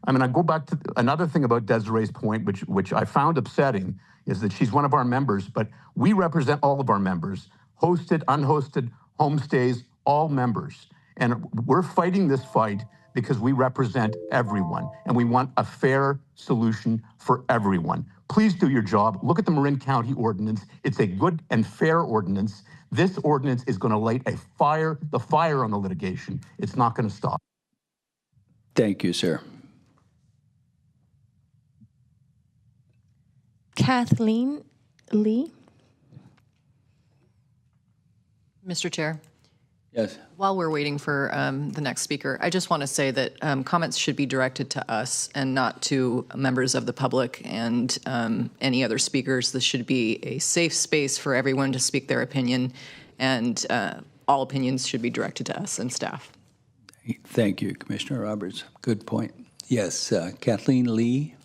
I mean, I go back to another thing about Desiree's point, which I found upsetting, is that she's one of our members, but we represent all of our members, hosted, unhosted, homestays, all members. And we're fighting this fight because we represent everyone, and we want a fair solution for everyone. Please do your job. Look at the Marin County ordinance. It's a good and fair ordinance. This ordinance is going to light the fire on the litigation. It's not going to stop. Thank you, sir. Kathleen Lee. Mr. Chair, Yes. While we're waiting for the next speaker, I just want to say that comments should be directed to us and not to members of the public and any other speakers. This should be a safe space for everyone to speak their opinion, and all opinions should be directed to us and staff. Thank you, Commissioner Roberts. Good point. Yes, Kathleen Lee.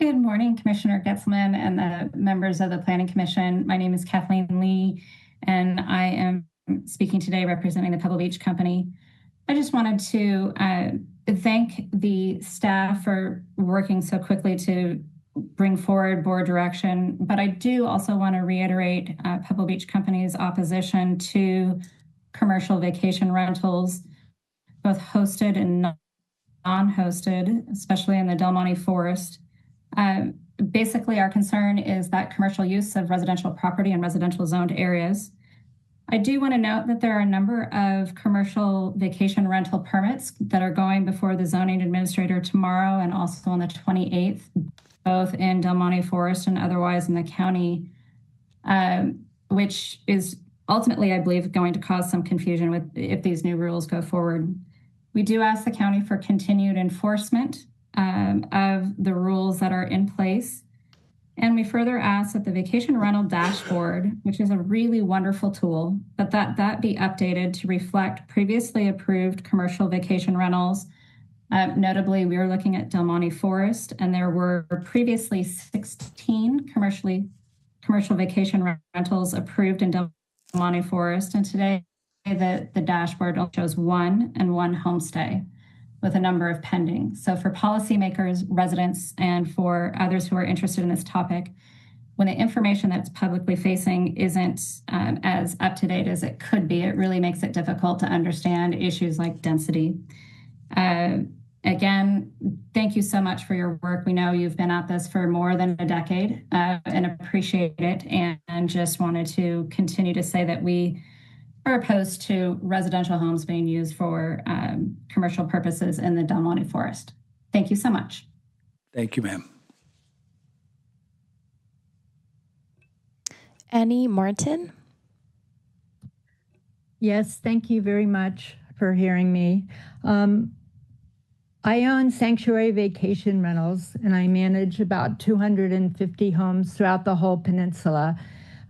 Good morning, Commissioner Getzman and the members of the Planning Commission. My name is Kathleen Lee, and I am speaking today representing the Pebble Beach Company. I just wanted to thank the staff for working so quickly to bring forward board direction, but I do also want to reiterate Pebble Beach Company's opposition to commercial vacation rentals, both hosted and non-hosted, especially in the Del Monte Forest. Basically, our concern is that commercial use of residential property in residential zoned areas. I do want to note that there are a number of commercial vacation rental permits that are going before the zoning administrator tomorrow and also on the 28th, both in Del Monte Forest and otherwise in the county, which is ultimately, I believe, going to cause some confusion with if these new rules go forward. We do ask the county for continued enforcement of the rules that are in place. And we further ask that the vacation rental dashboard, which is a really wonderful tool, but that be updated to reflect previously approved commercial vacation rentals. Notably, we were looking at Del Monte Forest, and there were previously 16 commercial vacation rentals approved in Del Monte Forest. And today, the dashboard shows one and one homestay, with a number of pending. So for policymakers, residents, and for others who are interested in this topic, when the information that's publicly facing isn't as up to date as it could be, it really makes it difficult to understand issues like density. Again, thank you so much for your work. We know you've been at this for more than a decade and appreciate it, and just wanted to continue to say that we are opposed to residential homes being used for commercial purposes in the Del Monte Forest. Thank you so much. Thank you, ma'am. Annie Martin. Yes, thank you very much for hearing me. I own Sanctuary Vacation Rentals, and I manage about 250 homes throughout the whole peninsula.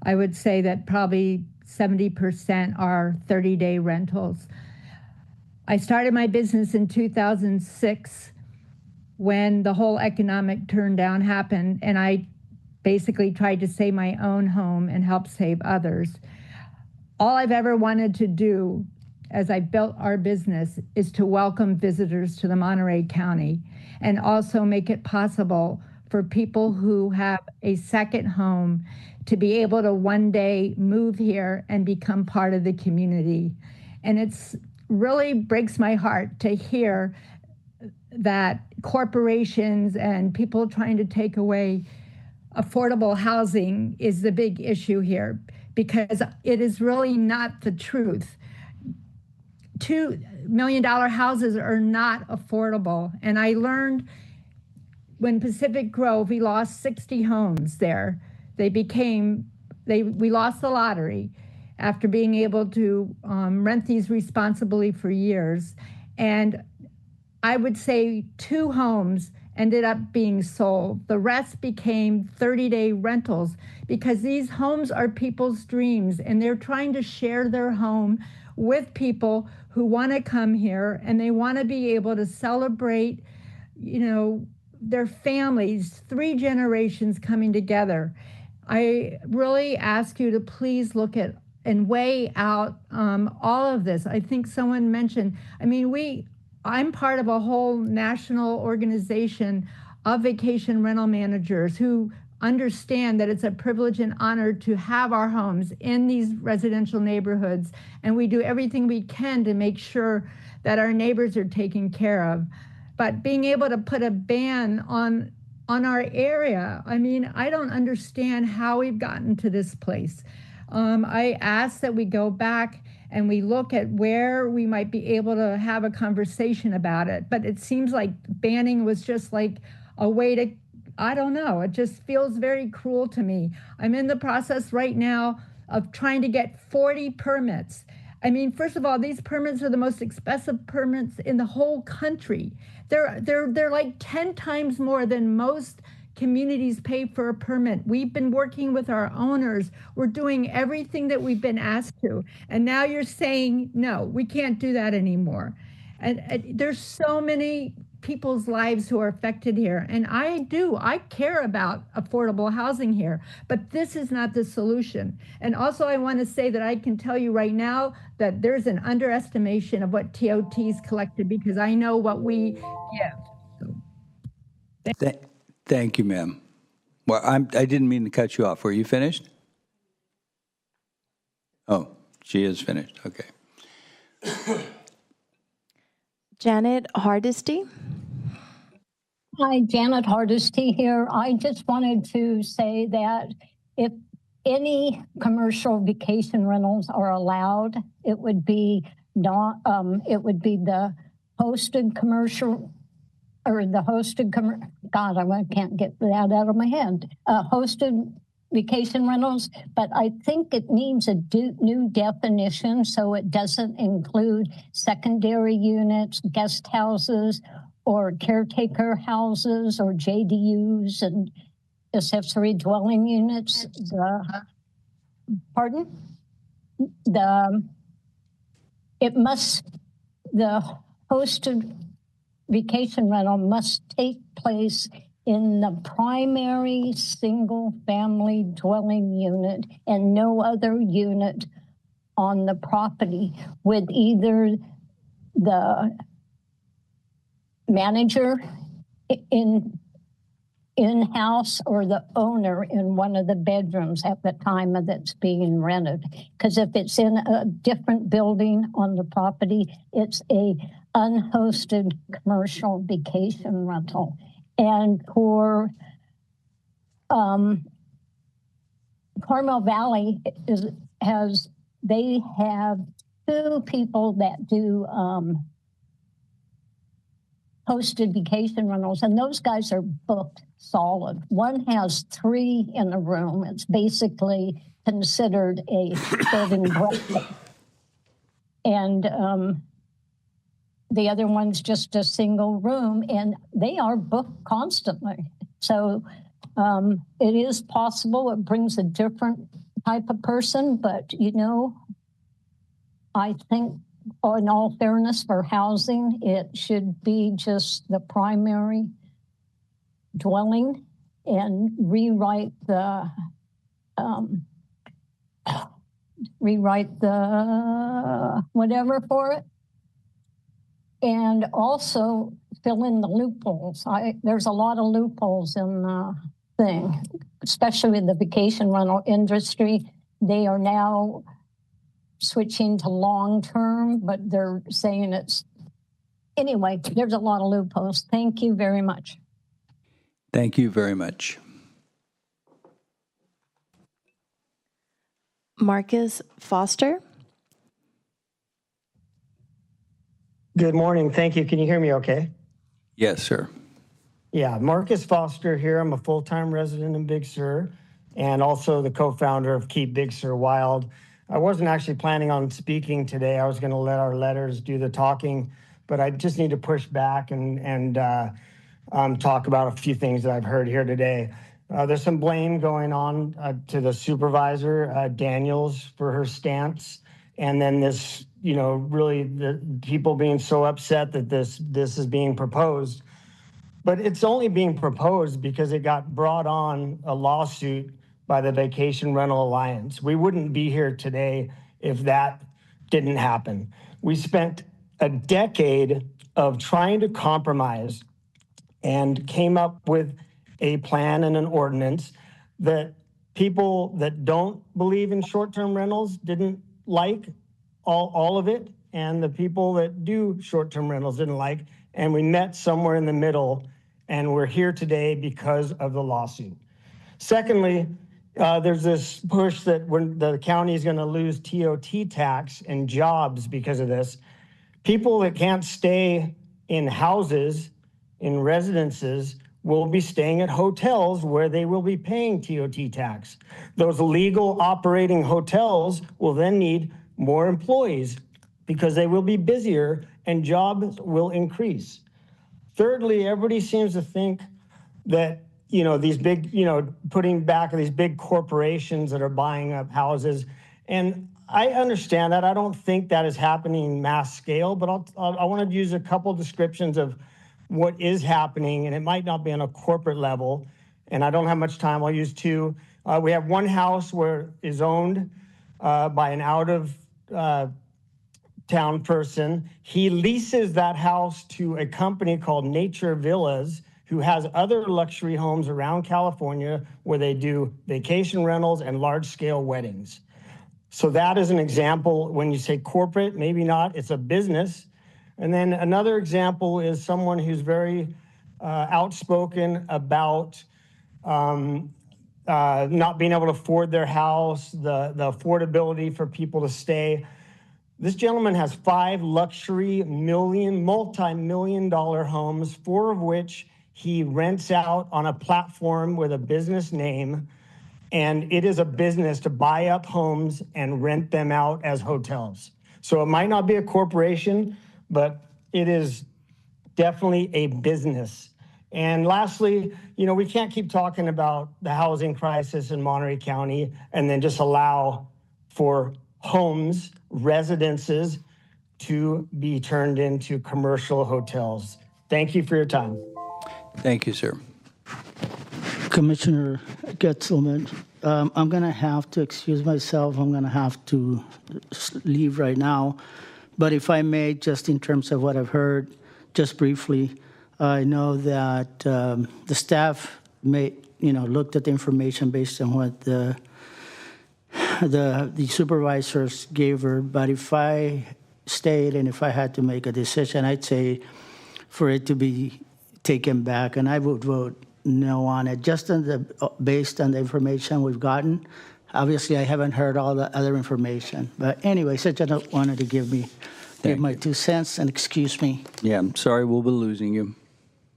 I would say that probably 70% are 30-day rentals. I started my business in 2006 when the whole economic turndown happened, and I basically tried to save my own home and help save others. All I've ever wanted to do as I built our business is to welcome visitors to the Monterey County and also make it possible for people who have a second home to be able to one day move here and become part of the community. And it's really breaks my heart to hear that corporations and people trying to take away affordable housing is the big issue here, because it is really not the truth. $2 million houses are not affordable. And I learned when Pacific Grove, we lost 60 homes there. We lost the lottery after being able to rent these responsibly for years. And I would say 2 homes ended up being sold. The rest became 30-day rentals because these homes are people's dreams, and they're trying to share their home with people who want to come here, and they want to be able to celebrate, their families, 3 generations coming together. I really ask you to please look at and weigh out all of this. I think someone mentioned, I'm part of a whole national organization of vacation rental managers who understand that it's a privilege and honor to have our homes in these residential neighborhoods, and we do everything we can to make sure that our neighbors are taken care of. But being able to put a ban on our area, I don't understand how we've gotten to this place. I ask that we go back and we look at where we might be able to have a conversation about it. But it seems like banning was just like a way to, I don't know, it just feels very cruel to me. I'm in the process right now of trying to get 40 permits. I mean, first of all, these permits are the most expensive permits in the whole country. They're like 10 times more than most communities pay for a permit. We've been working with our owners. We're doing everything that we've been asked to. And now you're saying, no, we can't do that anymore. And there's so many people's lives who are affected here. And I care about affordable housing here, but this is not the solution. And also I want to say that I can tell you right now that there's an underestimation of what TOT's collected, because I know what we give. So. Thank you, ma'am. Well, I didn't mean to cut you off. Were you finished? Oh, she is finished. Okay. Janet Hardesty. Hi, Janet Hardesty here. I just wanted to say that if any commercial vacation rentals are allowed, it would be not. It would be the hosted commercial, or the hosted. God, I can't get that out of my head. Hosted vacation rentals, but I think it needs a new definition so it doesn't include secondary units, guest houses, or caretaker houses, or JDUs and accessory dwelling units. The hosted vacation rental must take place in the primary single-family dwelling unit and no other unit on the property, with either the manager in-house or the owner in one of the bedrooms at the time that it's being rented. Because if it's in a different building on the property, it's a unhosted commercial vacation rental. And for Carmel Valley they have 2 people that do hosted vacation rentals, and those guys are booked solid. One has 3 in a room. It's basically considered a bed and breakfast. And the other one's just a single room, and they are booked constantly. So it is possible it brings a different type of person, but I think, in all fairness, for housing, it should be just the primary dwelling, and rewrite the whatever for it, and also fill in the loopholes. There's a lot of loopholes in the thing, especially in the vacation rental industry. They are now switching to long-term, but they're saying anyway, there's a lot of loopholes. Thank you very much. Thank you very much. Marcus Foster. Good morning. Thank you. Can you hear me okay? Yes, sir. Yeah, Marcus Foster here. I'm a full-time resident in Big Sur and also the co-founder of Keep Big Sur Wild. I wasn't actually planning on speaking today. I was going to let our letters do the talking, but I just need to push back and talk about a few things that I've heard here today. There's some blame going on to the supervisor, Daniels, for her stance. And then this, really the people being so upset that this is being proposed. But it's only being proposed because it got brought on a lawsuit by the Vacation Rental Alliance. We wouldn't be here today if that didn't happen. We spent a decade of trying to compromise and came up with a plan and an ordinance that people that don't believe in short-term rentals didn't like all of it, and the people that do short-term rentals didn't like, and we met somewhere in the middle, and we're here today because of the lawsuit. Secondly, there's this push that the county is going to lose TOT tax and jobs because of this. People that can't stay in houses, in residences, will be staying at hotels where they will be paying TOT tax. Those legal operating hotels will then need more employees because they will be busier and jobs will increase. Thirdly, everybody seems to think that, these big, putting back these big corporations that are buying up houses. And I understand that. I don't think that is happening mass scale, but I want to use a couple descriptions of what is happening, and it might not be on a corporate level. And I don't have much time. I'll use two. We have one house where is owned by an out of town person. He leases that house to a company called Nature Villas, who has other luxury homes around California where they do vacation rentals and large-scale weddings. So that is an example. When you say corporate, maybe not, it's a business. And then another example is someone who's very outspoken about not being able to afford their house, the affordability for people to stay. This gentleman has 5 luxury multi-million-dollar homes, 4 of which he rents out on a platform with a business name. And it is a business to buy up homes and rent them out as hotels. So it might not be a corporation, but it is definitely a business. And lastly, we can't keep talking about the housing crisis in Monterey County and then just allow for homes, residences to be turned into commercial hotels. Thank you for your time. Thank you, sir. Commissioner Getzelman, I'm going to have to excuse myself. I'm going to have to leave right now. But if I may, just in terms of what I've heard, just briefly, I know that the staff looked at the information based on what the supervisors gave her. But if I stayed and if I had to make a decision, I'd say for it to be taken back, and I would vote no on it, just based on the information we've gotten. Obviously, I haven't heard all the other information. But anyways, I just wanted to give my 2 cents, and excuse me. Yeah, I'm sorry we'll be losing you.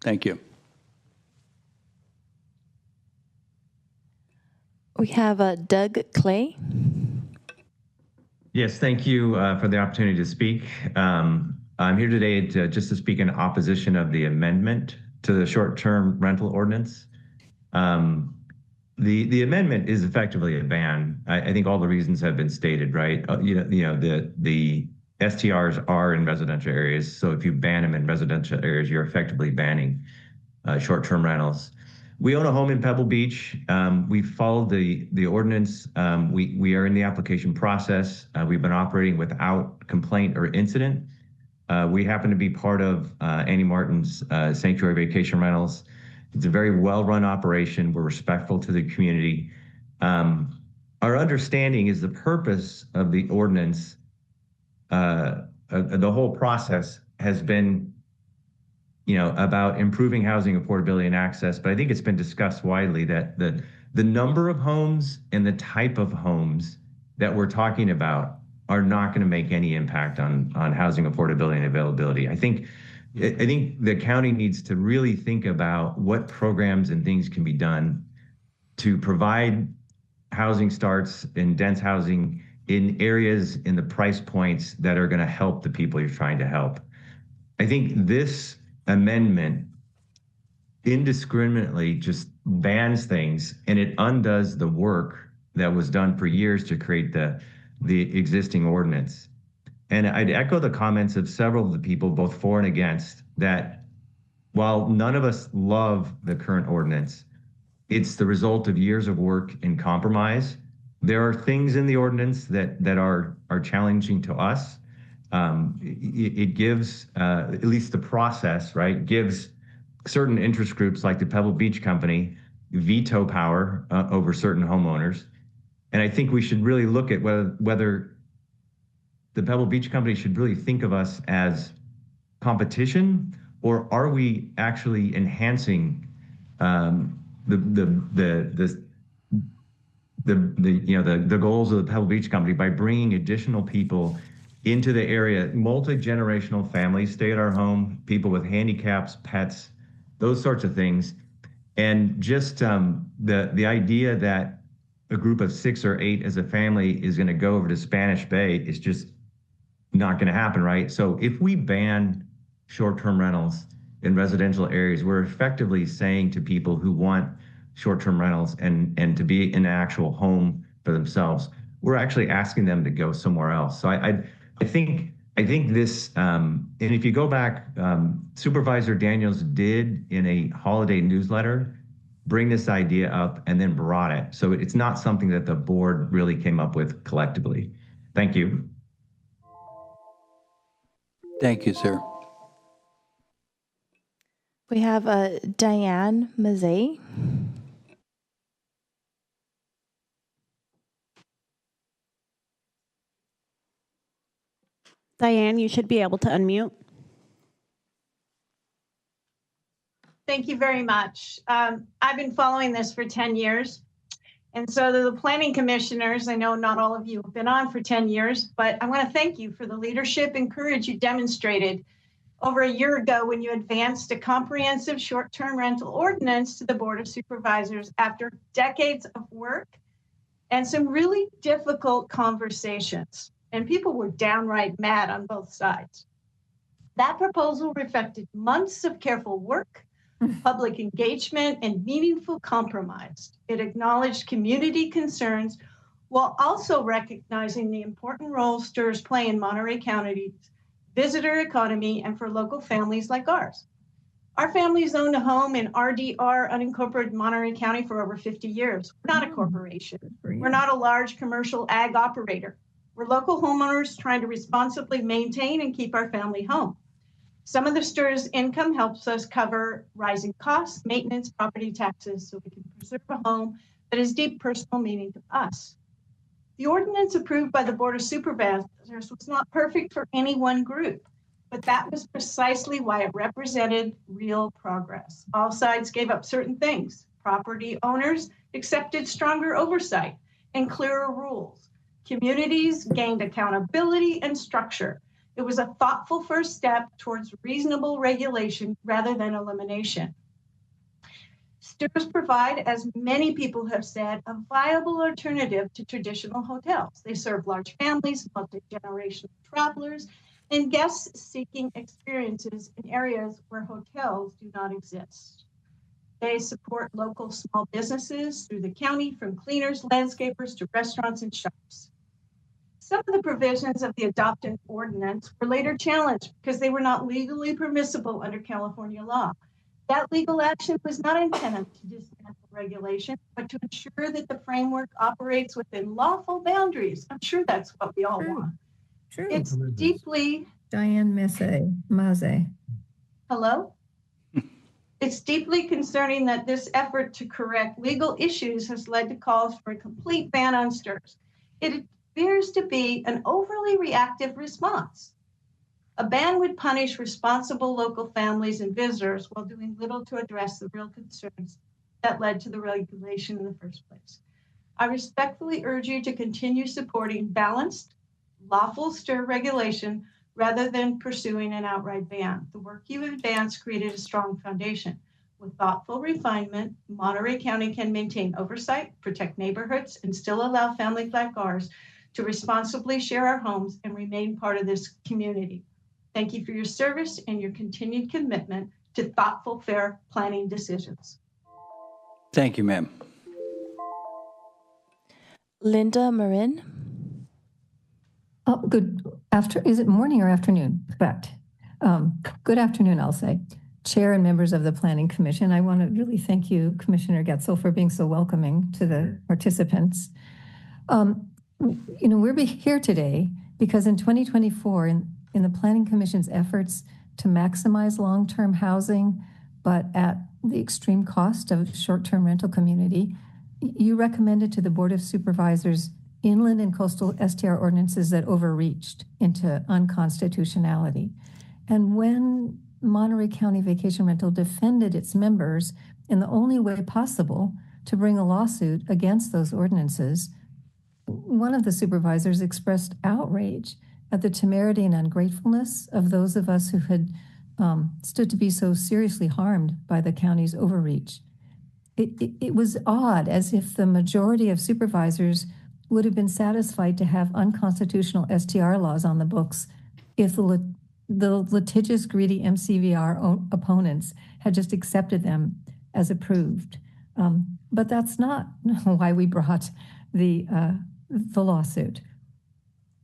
Thank you. We have Doug Clay. Yes, thank you for the opportunity to speak. I'm here today just to speak in opposition of the amendment to the short-term rental ordinance. The amendment is effectively a ban. I think all the reasons have been stated, right? The STRs are in residential areas, so if you ban them in residential areas, you're effectively banning short-term rentals. We own a home in Pebble Beach. We followed the ordinance. We are in the application process. We've been operating without complaint or incident. We happen to be part of Annie Martin's Sanctuary Vacation Rentals. It's a very well-run operation. We're respectful to the community. Our understanding is the purpose of the ordinance, the whole process has been about improving housing affordability and access, but I think it's been discussed widely that the number of homes and the type of homes that we're talking about are not going to make any impact on housing affordability and availability. I think the county needs to really think about what programs and things can be done to provide housing starts in dense housing in areas in the price points that are going to help the people you're trying to help. I think this amendment indiscriminately just bans things, and it undoes the work that was done for years to create the existing ordinance. And I'd echo the comments of several of the people, both for and against, that while none of us love the current ordinance, it's the result of years of work and compromise. There are things in the ordinance that are challenging to us. It gives, at least the process, right, gives certain interest groups like the Pebble Beach Company veto power over certain homeowners. And I think we should really look at whether the Pebble Beach Company should really think of us as competition, or are we actually enhancing the goals of the Pebble Beach Company by bringing additional people into the area? Multi-generational families stay at our home, people with handicaps, pets, those sorts of things. And just the idea that a group of 6 or 8 as a family is going to go over to Spanish Bay is just not going to happen, right? So if we ban short-term rentals in residential areas, we're effectively saying to people who want short-term rentals and to be in an actual home for themselves, we're actually asking them to go somewhere else. So I think this, and if you go back, Supervisor Daniels did in a holiday newsletter bring this idea up and then brought it. So it's not something that the board really came up with collectively. Thank you. Thank you, sir. We have Diane Mazet. Diane, you should be able to unmute. Thank you very much. I've been following this for 10 years. And so the planning commissioners, I know not all of you have been on for 10 years, but I want to thank you for the leadership and courage you demonstrated over a year ago when you advanced a comprehensive short-term rental ordinance to the Board of Supervisors after decades of work and some really difficult conversations. And people were downright mad on both sides. That proposal reflected months of careful work, public engagement, and meaningful compromise. It acknowledged community concerns while also recognizing the important role STIRs play in Monterey County's visitor economy and for local families like ours. Our family's owned a home in RDR, unincorporated Monterey County, for over 50 years. We're not a corporation. We're not a large commercial ag operator. We're local homeowners trying to responsibly maintain and keep our family home. Some of the STIR's income helps us cover rising costs, maintenance, property taxes, so we can preserve a home that has deep personal meaning to us. The ordinance approved by the Board of Supervisors was not perfect for any one group, but that was precisely why it represented real progress. All sides gave up certain things. Property owners accepted stronger oversight and clearer rules. Communities gained accountability and structure. It was a thoughtful first step towards reasonable regulation rather than elimination. STIRs provide, as many people have said, a viable alternative to traditional hotels. They serve large families, multi-generational travelers, and guests seeking experiences in areas where hotels do not exist. They support local small businesses through the county, from cleaners, landscapers, to restaurants and shops. Some of the provisions of the adopted ordinance were later challenged because they were not legally permissible under California law. That legal action was not intended to dismantle regulation, but to ensure that the framework operates within lawful boundaries. I'm sure that's what we all want. True. It's deeply... Diane Maze. Hello? It's deeply concerning that this effort to correct legal issues has led to calls for a complete ban on STIRs. It appears to be an overly reactive response. A ban would punish responsible local families and visitors while doing little to address the real concerns that led to the regulation in the first place. I respectfully urge you to continue supporting balanced, lawful STIR regulation rather than pursuing an outright ban. The work you advanced created a strong foundation. With thoughtful refinement, Monterey County can maintain oversight, protect neighborhoods, and still allow families like ours to responsibly share our homes and remain part of this community. Thank you for your service and your continued commitment to thoughtful, fair planning decisions. Thank you, ma'am. Linda Marin. Oh, good after. Is it morning or afternoon? Correct. Good afternoon, I'll say. Chair and members of the Planning Commission, I want to really thank you, Commissioner Getzel, for being so welcoming to the participants. We're here today because in 2024, in the Planning Commission's efforts to maximize long-term housing, but at the extreme cost of short-term rental community, you recommended to the Board of Supervisors inland and coastal STR ordinances that overreached into unconstitutionality. And when Monterey County Vacation Rental defended its members in the only way possible to bring a lawsuit against those ordinances, one of the supervisors expressed outrage at the temerity and ungratefulness of those of us who had stood to be so seriously harmed by the county's overreach. it was odd, as if the majority of supervisors would have been satisfied to have unconstitutional STR laws on the books if the litigious, greedy MCVR opponents had just accepted them as approved. But that's not why we brought the lawsuit.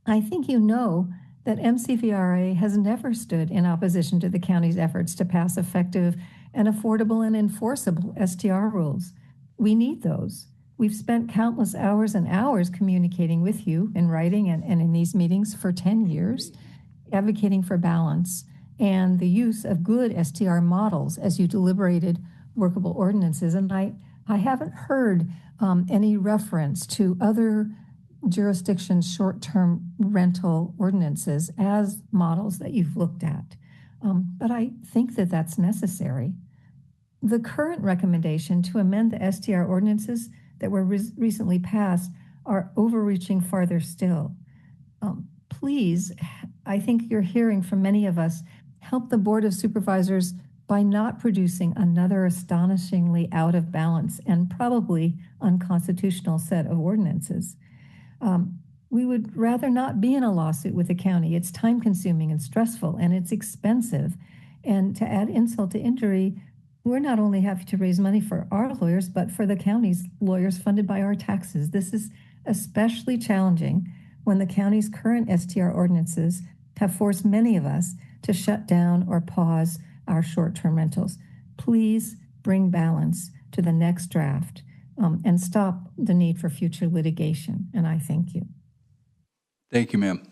I think you know that MCVRA has never stood in opposition to the county's efforts to pass effective and affordable and enforceable STR rules. We need those. We've spent countless hours and hours communicating with you in writing and in these meetings for 10 years, advocating for balance and the use of good STR models as you deliberated workable ordinances. And I haven't heard any reference to other jurisdictions' short-term rental ordinances as models that you've looked at. But I think that that's necessary. The current recommendation to amend the STR ordinances that were recently passed are overreaching farther still. Please, I think you're hearing from many of us, help the Board of Supervisors by not producing another astonishingly out of balance and probably unconstitutional set of ordinances. We would rather not be in a lawsuit with the county. It's time consuming and stressful and it's expensive. And to add insult to injury, we're not only having to raise money for our lawyers, but for the county's lawyers funded by our taxes. This is especially challenging when the county's current STR ordinances have forced many of us to shut down or pause our short-term rentals. Please bring balance to the next draft and stop the need for future litigation. And I thank you. Thank you, ma'am.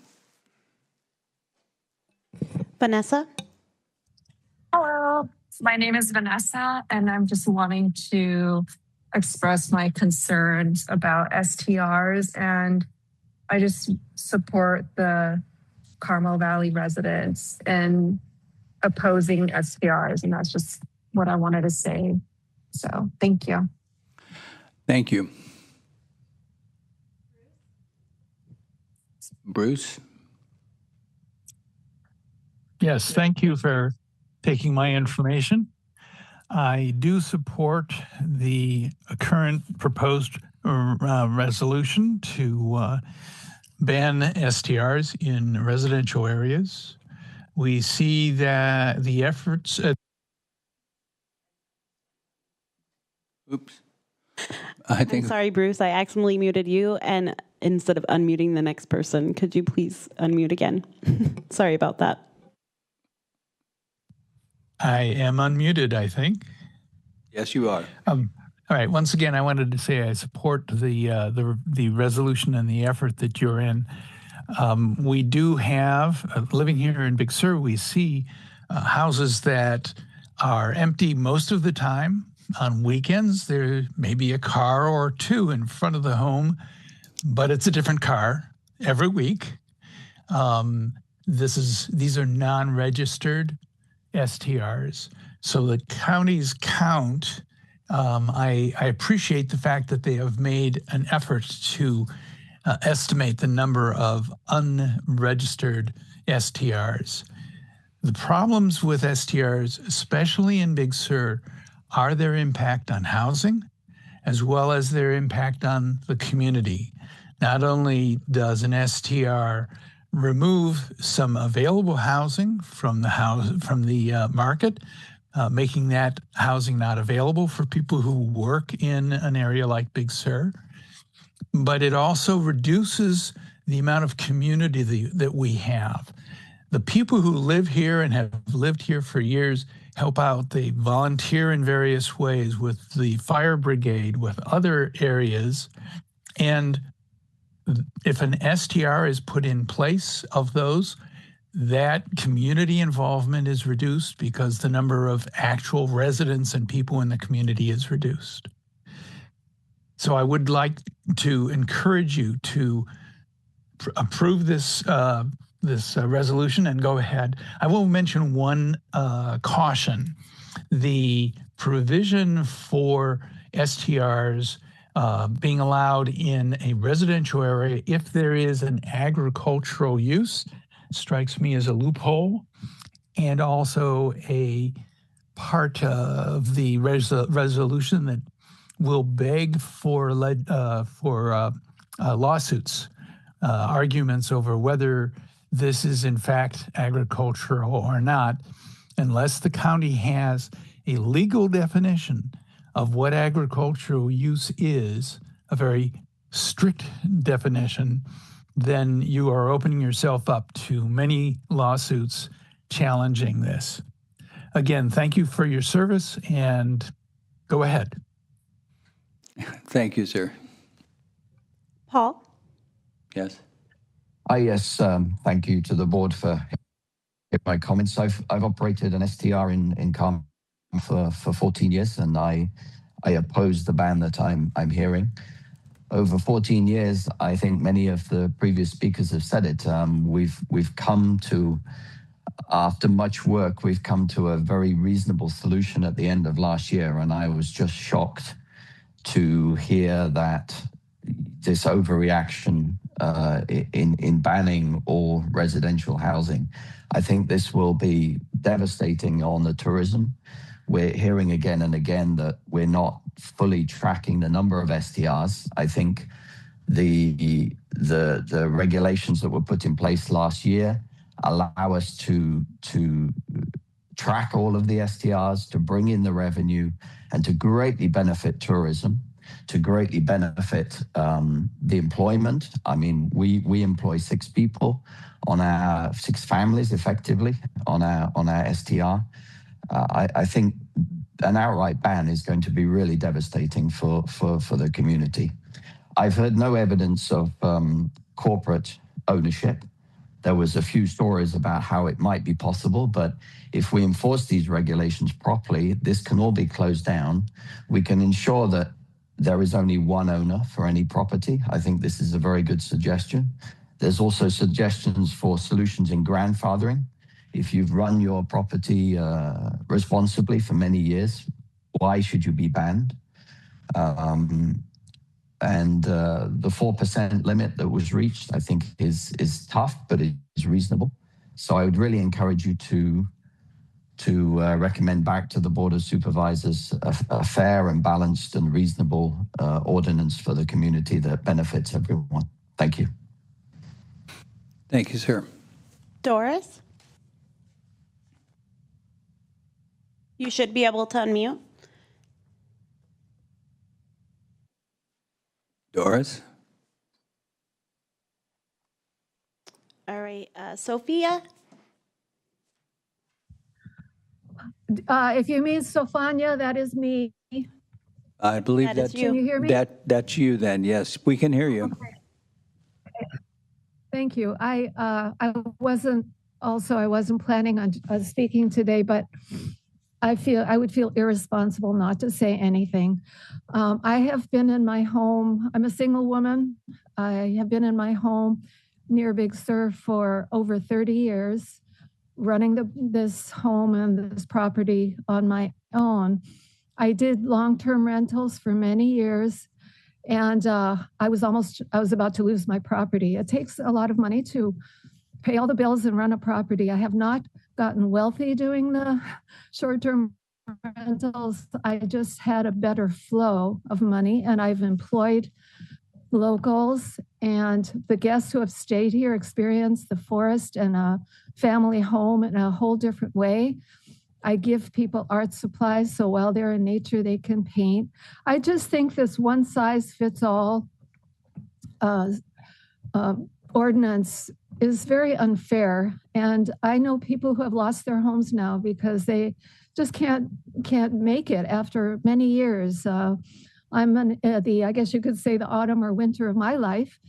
Vanessa? Hello, my name is Vanessa, and I'm just wanting to express my concerns about STRs, and I just support the Carmel Valley residents in opposing STRs, and that's just what I wanted to say. So thank you. Thank you. Bruce? Yes, thank you for taking my information. I do support the current proposed resolution to ban STRs in residential areas. We see that the efforts Oops. I'm sorry, Bruce, I accidentally muted you, and instead of unmuting the next person, could you please unmute again? Sorry about that. I am unmuted, I think. Yes, you are. All right. Once again, I wanted to say I support the resolution and the effort that you're in. We do have, living here in Big Sur, we see houses that are empty most of the time. On weekends, there may be a car or two in front of the home, but it's a different car every week. These are non-registered STRs. So the county's count, I appreciate the fact that they have made an effort to estimate the number of unregistered STRs. The problems with STRs, especially in Big Sur, are their impact on housing, as well as their impact on the community. Not only does an STR remove some available housing from the market, making that housing not available for people who work in an area like Big Sur, but it also reduces the amount of community that we have. The people who live here and have lived here for years help out. They volunteer in various ways with the fire brigade, with other areas. And if an STR is put in place of those, that community involvement is reduced because the number of actual residents and people in the community is reduced. So I would like to encourage you to approve this resolution and go ahead. I will mention one caution. The provision for STRs being allowed in a residential area if there is an agricultural use strikes me as a loophole, and also a part of the resolution that will beg for lawsuits, arguments over whether this is in fact agricultural or not, unless the county has a legal definition of what agricultural use is, a very strict definition, then you are opening yourself up to many lawsuits challenging this. Again, thank you for your service, and go ahead. Thank you, sir. Paul? Yes. Yes, thank you to the board for my comments. I've operated an STR in Carmel for 14 years, and I oppose the ban that I'm hearing. Over 14 years, I think many of the previous speakers have said it. We've come to, after much work, we've come to a very reasonable solution at the end of last year, and I was just shocked to hear that this overreaction in banning all residential housing. I think this will be devastating on the tourism. We're hearing again and again that we're not fully tracking the number of STRs. I think the regulations that were put in place last year allow us to track all of the STRs, to bring in the revenue, and to greatly benefit tourism, to greatly benefit the employment. I mean, we employ 6 people on our 6 families effectively on our STR. I think an outright ban is going to be really devastating for the community. I've heard no evidence of corporate ownership. There was a few stories about how it might be possible, but if we enforce these regulations properly, this can all be closed down. We can ensure that there is only one owner for any property. I think this is a very good suggestion. There's also suggestions for solutions in grandfathering. If you've run your property responsibly for many years, why should you be banned? And the 4% limit that was reached, I think, is tough, but it is reasonable. So I would really encourage you to recommend back to the Board of Supervisors a fair and balanced and reasonable ordinance for the community that benefits everyone. Thank you. Thank you, sir. Doris? You should be able to unmute. Doris? All right, Sophia? If you mean Sophania, that is me. I believe That is you. Can you hear me? That's you then, yes. We can hear you. Okay. Thank you. I wasn't planning on speaking today, but I would feel irresponsible not to say anything. I have been in my home. I'm a single woman. I have been in my home near Big Sur for over 30 years, running this home and this property on my own. I did long-term rentals for many years, and I was about to lose my property. It takes a lot of money to pay all the bills and run a property. I have not gotten wealthy doing the short-term rentals. I just had a better flow of money, and I've employed locals, and the guests who have stayed here experience the forest and a family home in a whole different way. I give people art supplies, so while they're in nature, they can paint. I just think this one-size-fits-all ordinance is very unfair. And I know people who have lost their homes now because they just can't make it after many years. I'm in I guess you could say the autumn or winter of my life.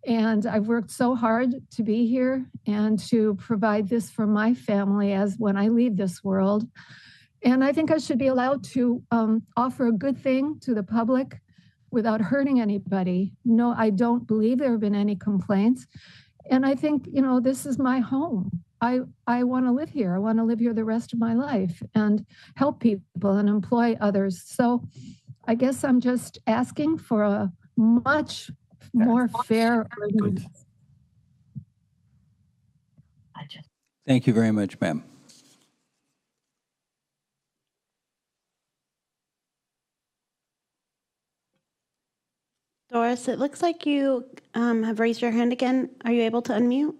And I've worked so hard to be here and to provide this for my family as when I leave this world. And I think I should be allowed to offer a good thing to the public without hurting anybody. No, I don't believe there have been any complaints. And I think, this is my home. I want to live here. I want to live here the rest of my life and help people and employ others. So I guess I'm just asking for a much more fair ordinance. Thank you very much, ma'am. Doris, it looks like you have raised your hand again. Are you able to unmute?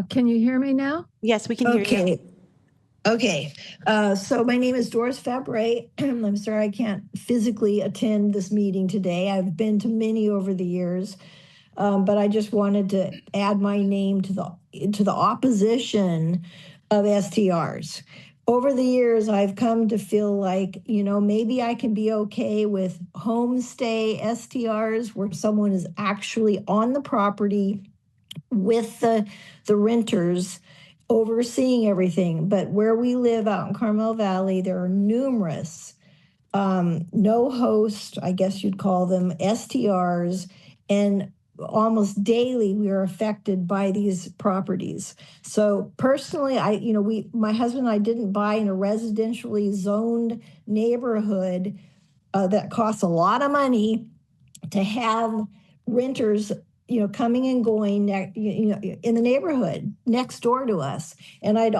Can you hear me now? Yes, we can hear you. Okay. So my name is Doris Fabre. I'm sorry I can't physically attend this meeting today. I've been to many over the years, but I just wanted to add my name to the opposition of STRs. Over the years, I've come to feel like, maybe I can be okay with homestay STRs where someone is actually on the property with the renters overseeing everything. But where we live out in Carmel Valley, there are numerous no host, I guess you'd call them, STRs, and almost daily we are affected by these properties. So personally, my husband and I didn't buy in a residentially zoned neighborhood that costs a lot of money to have renters coming and going in the neighborhood next door to us. And I've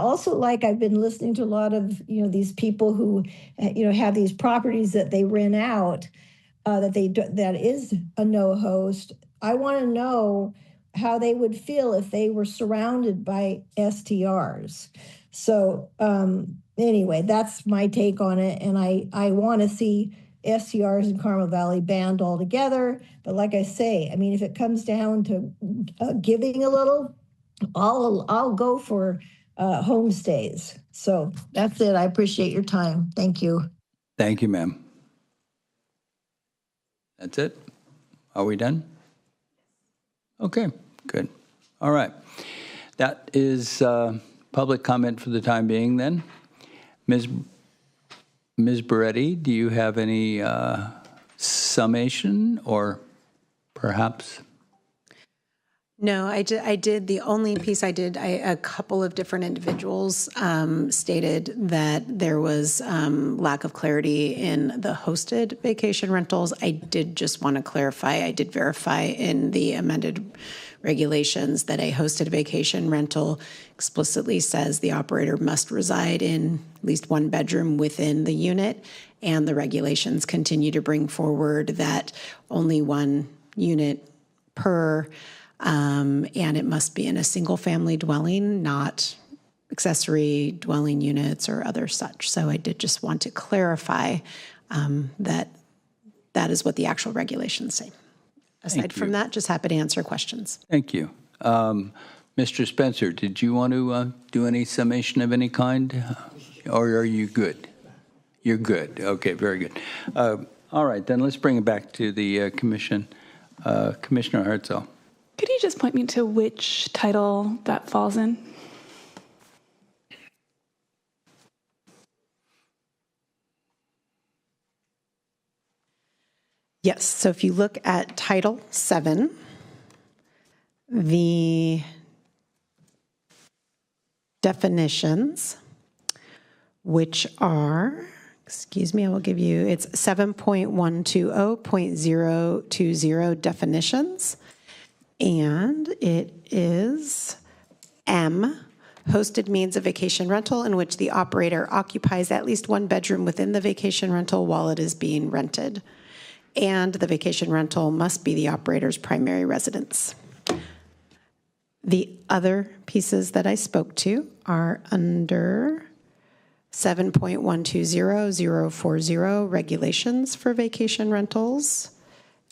been listening to a lot of these people who have these properties that they rent out that is a no host. I want to know how they would feel if they were surrounded by STRs. So anyway, that's my take on it, and I want to see STRs in Carmel Valley banned altogether. But like I say, I mean, if it comes down to giving a little, I'll go for homestays. So that's it. I appreciate your time. Thank you. Thank you, ma'am. That's it? Are we done? Okay, good. All right. That is public comment for the time being then. Ms. Beretti, do you have any summation or perhaps? No, I did. The only piece I did, a couple of different individuals stated that there was lack of clarity in the hosted vacation rentals. I did just want to clarify, I did verify in the amended regulations that a hosted vacation rental explicitly says the operator must reside in at least one bedroom within the unit, and the regulations continue to bring forward that only one unit per, and it must be in a single family dwelling, not accessory dwelling units or other such. So I did just want to clarify that is what the actual regulations say. Aside from that, just happy to answer questions. Thank you. Mr. Spencer, did you want to do any summation of any kind? Or are you good? You're good. Okay, very good. All right, then let's bring it back to the commission. Commissioner Herzl. Could you just point me to which title that falls in? Yes, so if you look at Title 7, the definitions, which are, I will give you, it's 7.120.020 definitions, and it is M, hosted means a vacation rental in which the operator occupies at least one bedroom within the vacation rental while it is being rented. And the vacation rental must be the operator's primary residence. The other pieces that I spoke to are under 7.120.040 regulations for vacation rentals,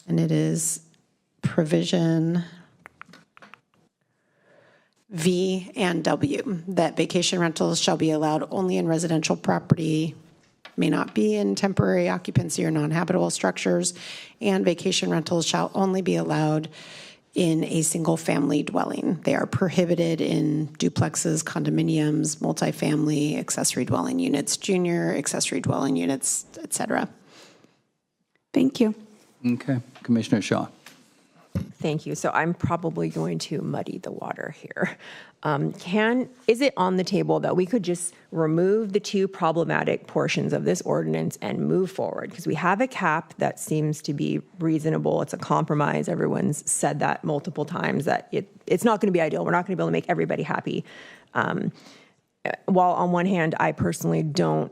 and it is provision V and W, that vacation rentals shall be allowed only in residential property, may not be in temporary occupancy or non-habitable structures, and vacation rentals shall only be allowed in a single-family dwelling. They are prohibited in duplexes, condominiums, multifamily, accessory dwelling units, junior accessory dwelling units, etc. Thank you. Okay, Commissioner Shaw. Thank you. So I'm probably going to muddy the water here. Is it on the table that we could just remove the two problematic portions of this ordinance and move forward? Because we have a cap that seems to be reasonable. It's a compromise. Everyone's said that multiple times, that it's not going to be ideal. We're not going to be able to make everybody happy. While on one hand, I personally don't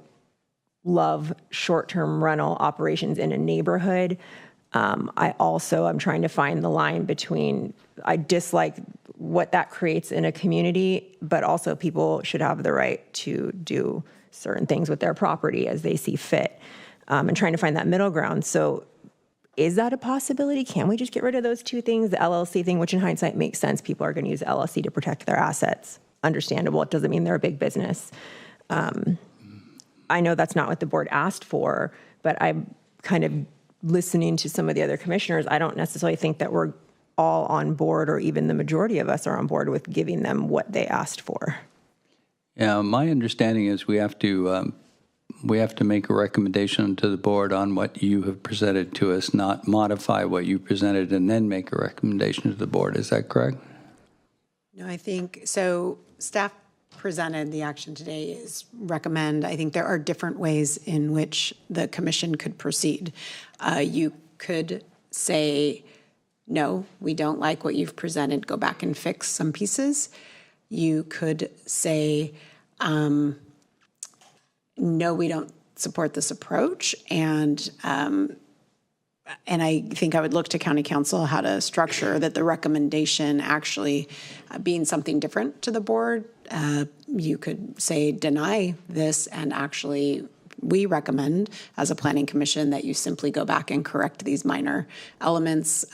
love short-term rental operations in a neighborhood. I'm trying to find the line between, I dislike what that creates in a community, but also people should have the right to do certain things with their property as they see fit, and trying to find that middle ground. So is that a possibility? Can we just get rid of those two things? The LLC thing, which in hindsight makes sense. People are going to use the LLC to protect their assets. Understandable. It doesn't mean they're a big business. I know that's not what the board asked for, but I'm kind of listening to some of the other commissioners. I don't necessarily think that we're all on board, or even the majority of us are on board with giving them what they asked for. Yeah, my understanding is we have to make a recommendation to the board on what you have presented to us, not modify what you presented and then make a recommendation to the board. Is that correct? No, I think so. Staff presented the action today is recommend. I think there are different ways in which the commission could proceed. You could say, no, we don't like what you've presented, go back and fix some pieces. You could say, no, we don't support this approach. And I think I would look to county council how to structure that the recommendation actually being something different to the board. You could say deny this, and actually we recommend as a planning commission that you simply go back and correct these minor elements.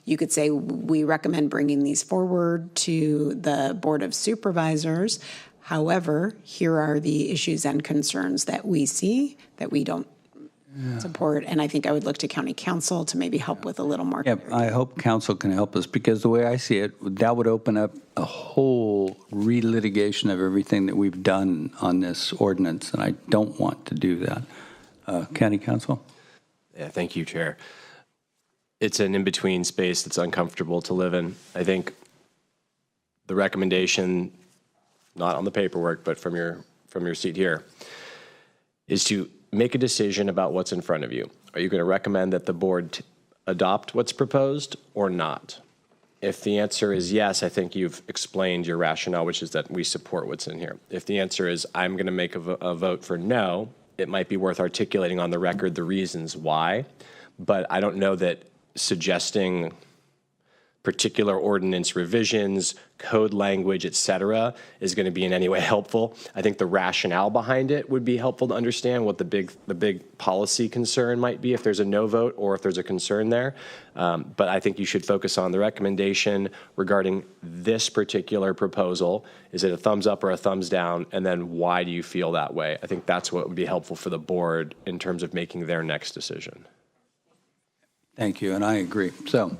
You could say we recommend bringing these forward to the Board of Supervisors. However, here are the issues and concerns that we see that we don't support. And I think I would look to county council to maybe help with a little more. Yeah, I hope council can help us, because the way I see it, that would open up a whole relitigation of everything that we've done on this ordinance, and I don't want to do that. County council? Yeah, thank you, Chair. It's an in-between space that's uncomfortable to live in. I think the recommendation, not on the paperwork, but from your seat here, is to make a decision about what's in front of you. Are you going to recommend that the board adopt what's proposed or not? If the answer is yes, I think you've explained your rationale, which is that we support what's in here. If the answer is I'm going to make a vote for no, it might be worth articulating on the record the reasons why. But I don't know that suggesting particular ordinance revisions, code language, et cetera, is going to be in any way helpful. I think the rationale behind it would be helpful to understand what the big policy concern might be if there's a no vote or if there's a concern there. But I think you should focus on the recommendation regarding this particular proposal. Is it a thumbs up or a thumbs down? And then why do you feel that way? I think that's what would be helpful for the board in terms of making their next decision. Thank you, and I agree. So,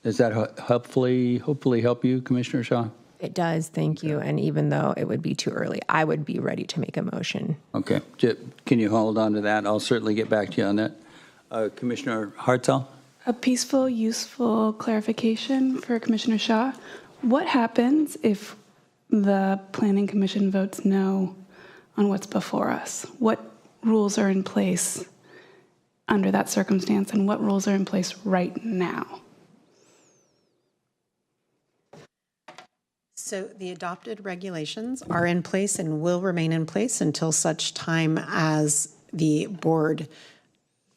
does that hopefully help you, Commissioner Shaw? It does, thank you. And even though it would be too early, I would be ready to make a motion. Okay, can you hold on to that? I'll certainly get back to you on that. Commissioner Hartzell? A peaceful, useful clarification for Commissioner Shaw. What happens if the Planning Commission votes no on what's before us? What rules are in place under that circumstance, and what rules are in place right now? So the adopted regulations are in place and will remain in place until such time as the board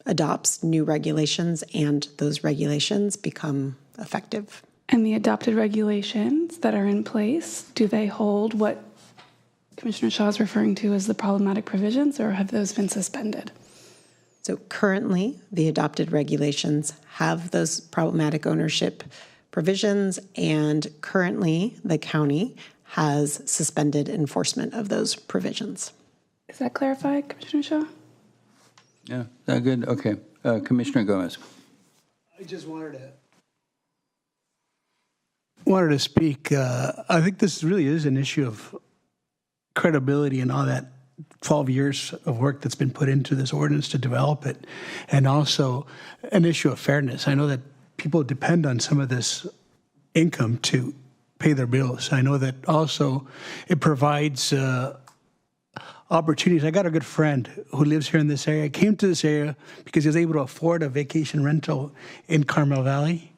adopts new regulations and those regulations become effective. And the adopted regulations that are in place, do they hold what Commissioner Shaw is referring to as the problematic provisions, or have those been suspended? So currently, the adopted regulations have those problematic ownership provisions, and currently the county has suspended enforcement of those provisions. Is that clarified, Commissioner Shaw? Yeah, that good? Okay. Commissioner Gomez. I just wanted to speak. I think this really is an issue of credibility and all that 12 years of work that's been put into this ordinance to develop it, and also an issue of fairness. I know that people depend on some of this income to pay their bills. I know that also it provides opportunities. I got a good friend who lives here in this area. I came to this area because he was able to afford a vacation rental in Carmel Valley.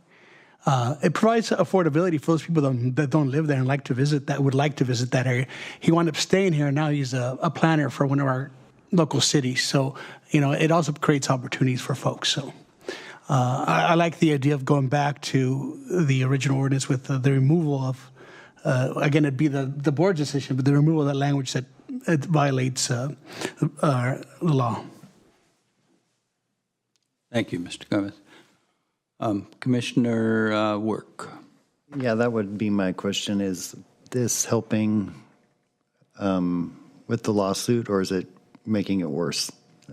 It provides affordability for those people that don't live there and like to visit, that would like to visit that area. He wound up staying here, and now he's a planner for one of our local cities. So, it also creates opportunities for folks. So I like the idea of going back to the original ordinance with the removal of, again, it'd be the board's decision, but the removal of that language that it violates the law. Thank you, Mr. Gomez. Commissioner Work. Yeah, that would be my question. Is this helping with the lawsuit, or is it making it worse?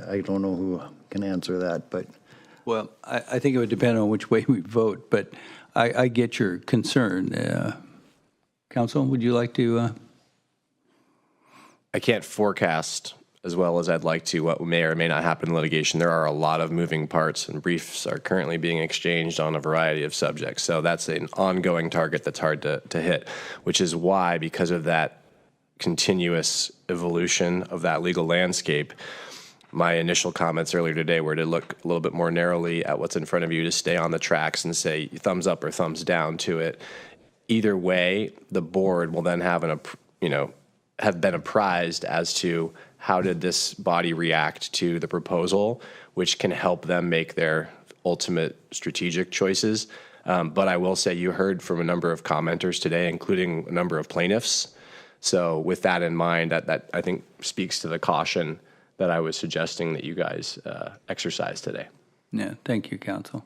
I don't know who can answer that, but... Well, I think it would depend on which way we vote, but I get your concern. Counsel, would you like to? I can't forecast as well as I'd like to what may or may not happen in litigation. There are a lot of moving parts, and briefs are currently being exchanged on a variety of subjects. So that's an ongoing target that's hard to hit, which is why, because of that continuous evolution of that legal landscape, my initial comments earlier today were to look a little bit more narrowly at what's in front of you, to stay on the tracks and say thumbs up or thumbs down to it. Either way, the board will then have have been apprised as to how did this body react to the proposal, which can help them make their ultimate strategic choices. But I will say you heard from a number of commenters today, including a number of plaintiffs. So with that in mind, that I think speaks to the caution that I was suggesting that you guys exercise today. Yeah, thank you, counsel.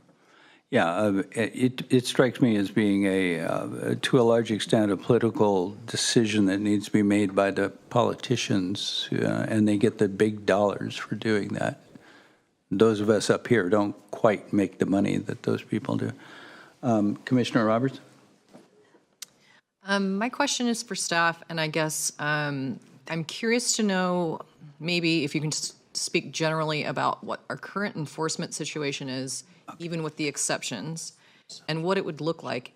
Yeah, it strikes me as being to a large extent, a political decision that needs to be made by the politicians, and they get the big dollars for doing that. Those of us up here don't quite make the money that those people do. Commissioner Roberts? My question is for staff, and I guess I'm curious to know maybe if you can speak generally about what our current enforcement situation is, even with the exceptions, and what it would look like.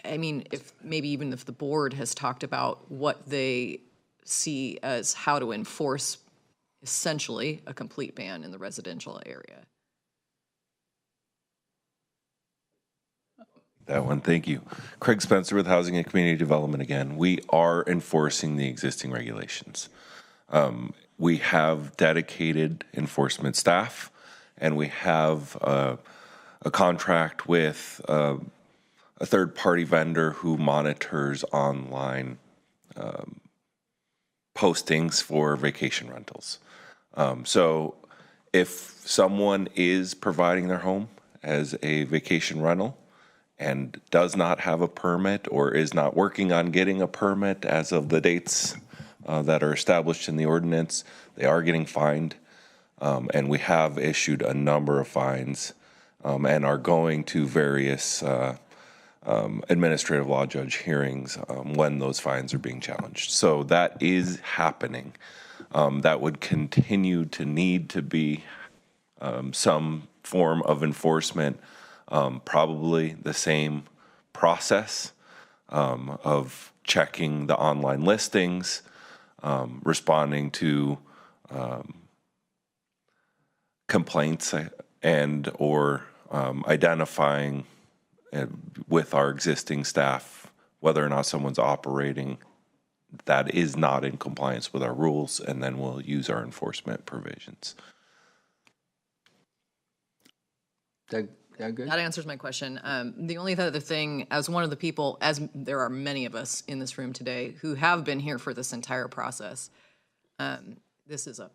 I mean, if the board has talked about what they see as how to enforce essentially a complete ban in the residential area. That one, thank you. Craig Spencer with Housing and Community Development again. We are enforcing the existing regulations. We have dedicated enforcement staff, and we have a contract with a third-party vendor who monitors online postings for vacation rentals. So if someone is providing their home as a vacation rental and does not have a permit or is not working on getting a permit as of the dates that are established in the ordinance, they are getting fined. And we have issued a number of fines and are going to various administrative law judge hearings when those fines are being challenged. So that is happening. That would continue to need to be some form of enforcement, probably the same process of checking the online listings, responding to complaints and or identifying with our existing staff whether or not someone's operating that is not in compliance with our rules, and then we'll use our enforcement provisions. Good? That answers my question. The only other thing, as one of the people, as there are many of us in this room today who have been here for this entire process, this is a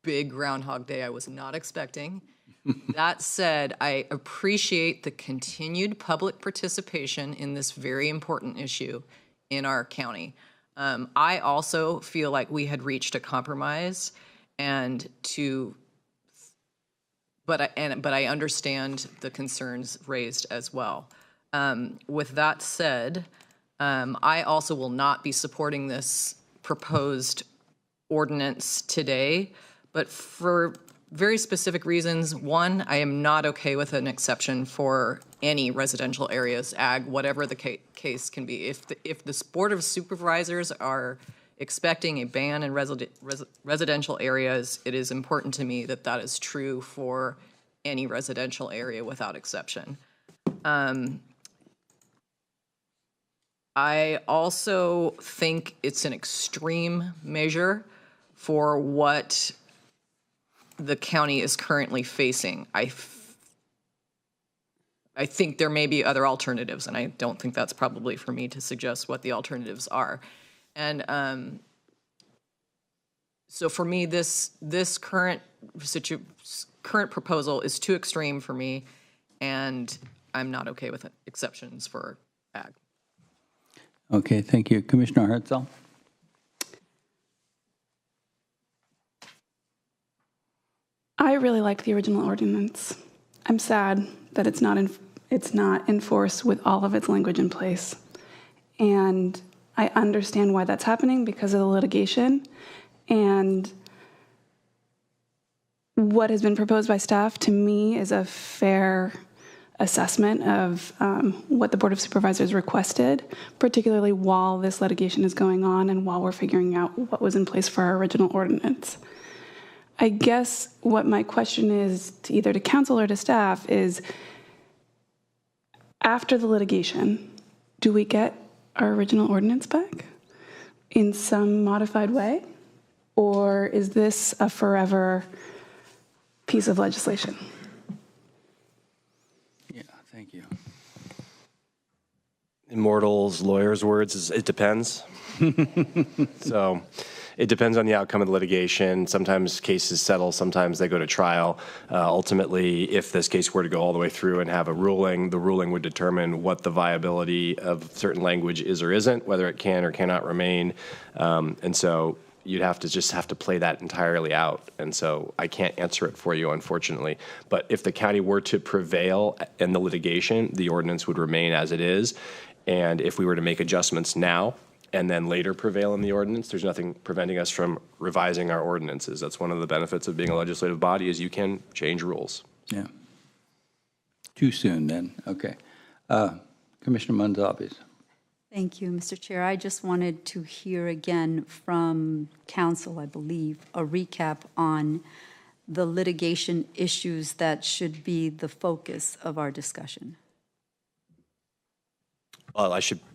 big Groundhog Day I was not expecting. That said, I appreciate the continued public participation in this very important issue in our county. I also feel like we had reached a compromise, but I understand the concerns raised as well. With that said, I also will not be supporting this proposed ordinance today, but for very specific reasons. One, I am not okay with an exception for any residential areas, ag, whatever the case can be. If the Board of Supervisors are expecting a ban in residential areas, it is important to me that that is true for any residential area without exception. I also think it's an extreme measure for what the county is currently facing. I think there may be other alternatives, and I don't think that's probably for me to suggest what the alternatives are. And so for me, this current proposal is too extreme for me, and I'm not okay with exceptions for ag. Okay, thank you. Commissioner Hartzell? I really like the original ordinance. I'm sad that it's not enforced with all of its language in place. And I understand why that's happening because of the litigation. And what has been proposed by staff to me is a fair assessment of what the Board of Supervisors requested, particularly while this litigation is going on and while we're figuring out what was in place for our original ordinance. I guess what my question is to either to council or to staff is, after the litigation, do we get our original ordinance back in some modified way? Or is this a forever piece of legislation? Yeah, thank you. Immortals, lawyers' words is it depends. So it depends on the outcome of the litigation. Sometimes cases settle, sometimes they go to trial. Ultimately, if this case were to go all the way through and have a ruling, the ruling would determine what the viability of certain language is or isn't, whether it can or cannot remain. And so you'd have to play that entirely out. And so I can't answer it for you, unfortunately. But if the county were to prevail in the litigation, the ordinance would remain as it is. And if we were to make adjustments now and then later prevail in the ordinance, there's nothing preventing us from revising our ordinances. That's one of the benefits of being a legislative body, is you can change rules. Yeah. Too soon then. Okay. Commissioner Montalbes. Thank you, Mr. Chair. I just wanted to hear again from council, I believe, a recap on the litigation issues that should be the focus of our discussion. Well,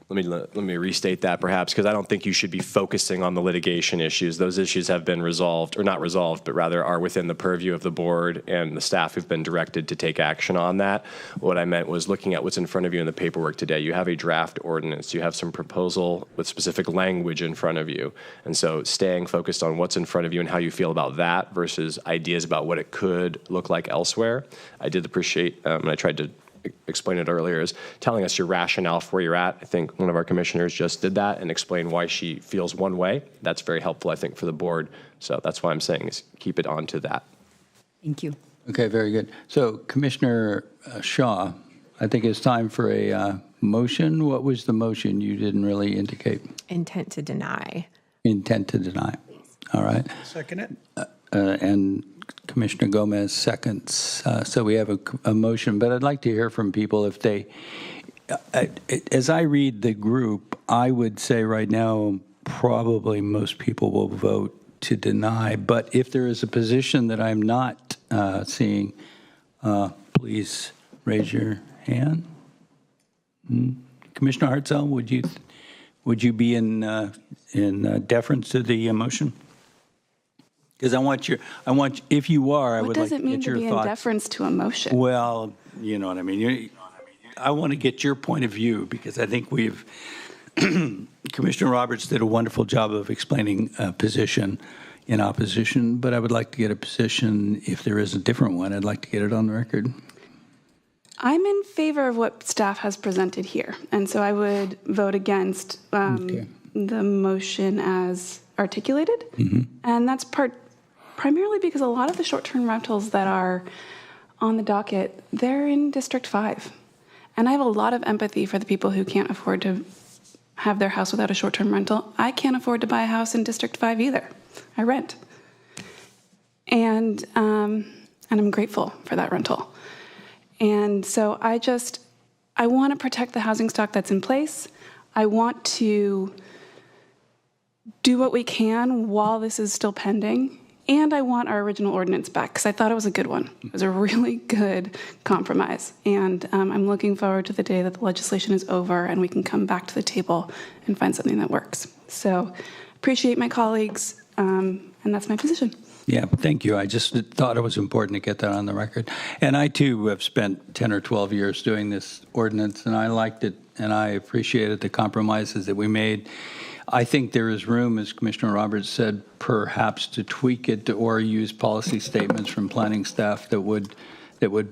let me restate that perhaps, because I don't think you should be focusing on the litigation issues. Those issues have been resolved, or not resolved, but rather are within the purview of the board and the staff who've been directed to take action on that. What I meant was looking at what's in front of you in the paperwork today. You have a draft ordinance. You have some proposal with specific language in front of you. And so staying focused on what's in front of you and how you feel about that versus ideas about what it could look like elsewhere. I did appreciate, and I tried to explain it earlier, is telling us your rationale for where you're at. I think one of our commissioners just did that and explained why she feels one way. That's very helpful, I think, for the board. So that's why I'm saying is keep it on to that. Thank you. Okay, very good. So Commissioner Shaw, I think it's time for a motion. What was the motion? You didn't really indicate. Intent to deny. Intent to deny. All right. Second it. And Commissioner Gomez seconds. So we have a motion, but I'd like to hear from people if they, as I read the group, I would say right now probably most people will vote to deny. But if there is a position that I'm not seeing, please raise your hand. Commissioner Hartzell, would you be in deference to the motion? Because if you are, I would like to get your thoughts. What does it mean to be in deference to a motion? Well, you know what I mean. I want to get your point of view, because I think Commissioner Roberts did a wonderful job of explaining a position in opposition, but I would like to get a position, if there is a different one, I'd like to get it on the record. I'm in favor of what staff has presented here, and so I would vote against the motion as articulated, and that's primarily because a lot of the short-term rentals that are on the docket, they're in District 5. And I have a lot of empathy for the people who can't afford to have their house without a short-term rental. I can't afford to buy a house in District 5 either. I rent. And I'm grateful for that rental. And so I want to protect the housing stock that's in place. I want to do what we can while this is still pending. And I want our original ordinance back, because I thought it was a good one. It was a really good compromise. And I'm looking forward to the day that the legislation is over and we can come back to the table and find something that works. So appreciate my colleagues And that's my position. Yeah, thank you. I just thought it was important to get that on the record. And I, too, have spent 10 or 12 years doing this ordinance, and I liked it, and I appreciated the compromises that we made. I think there is room, as Commissioner Roberts said, perhaps to tweak it or use policy statements from planning staff that would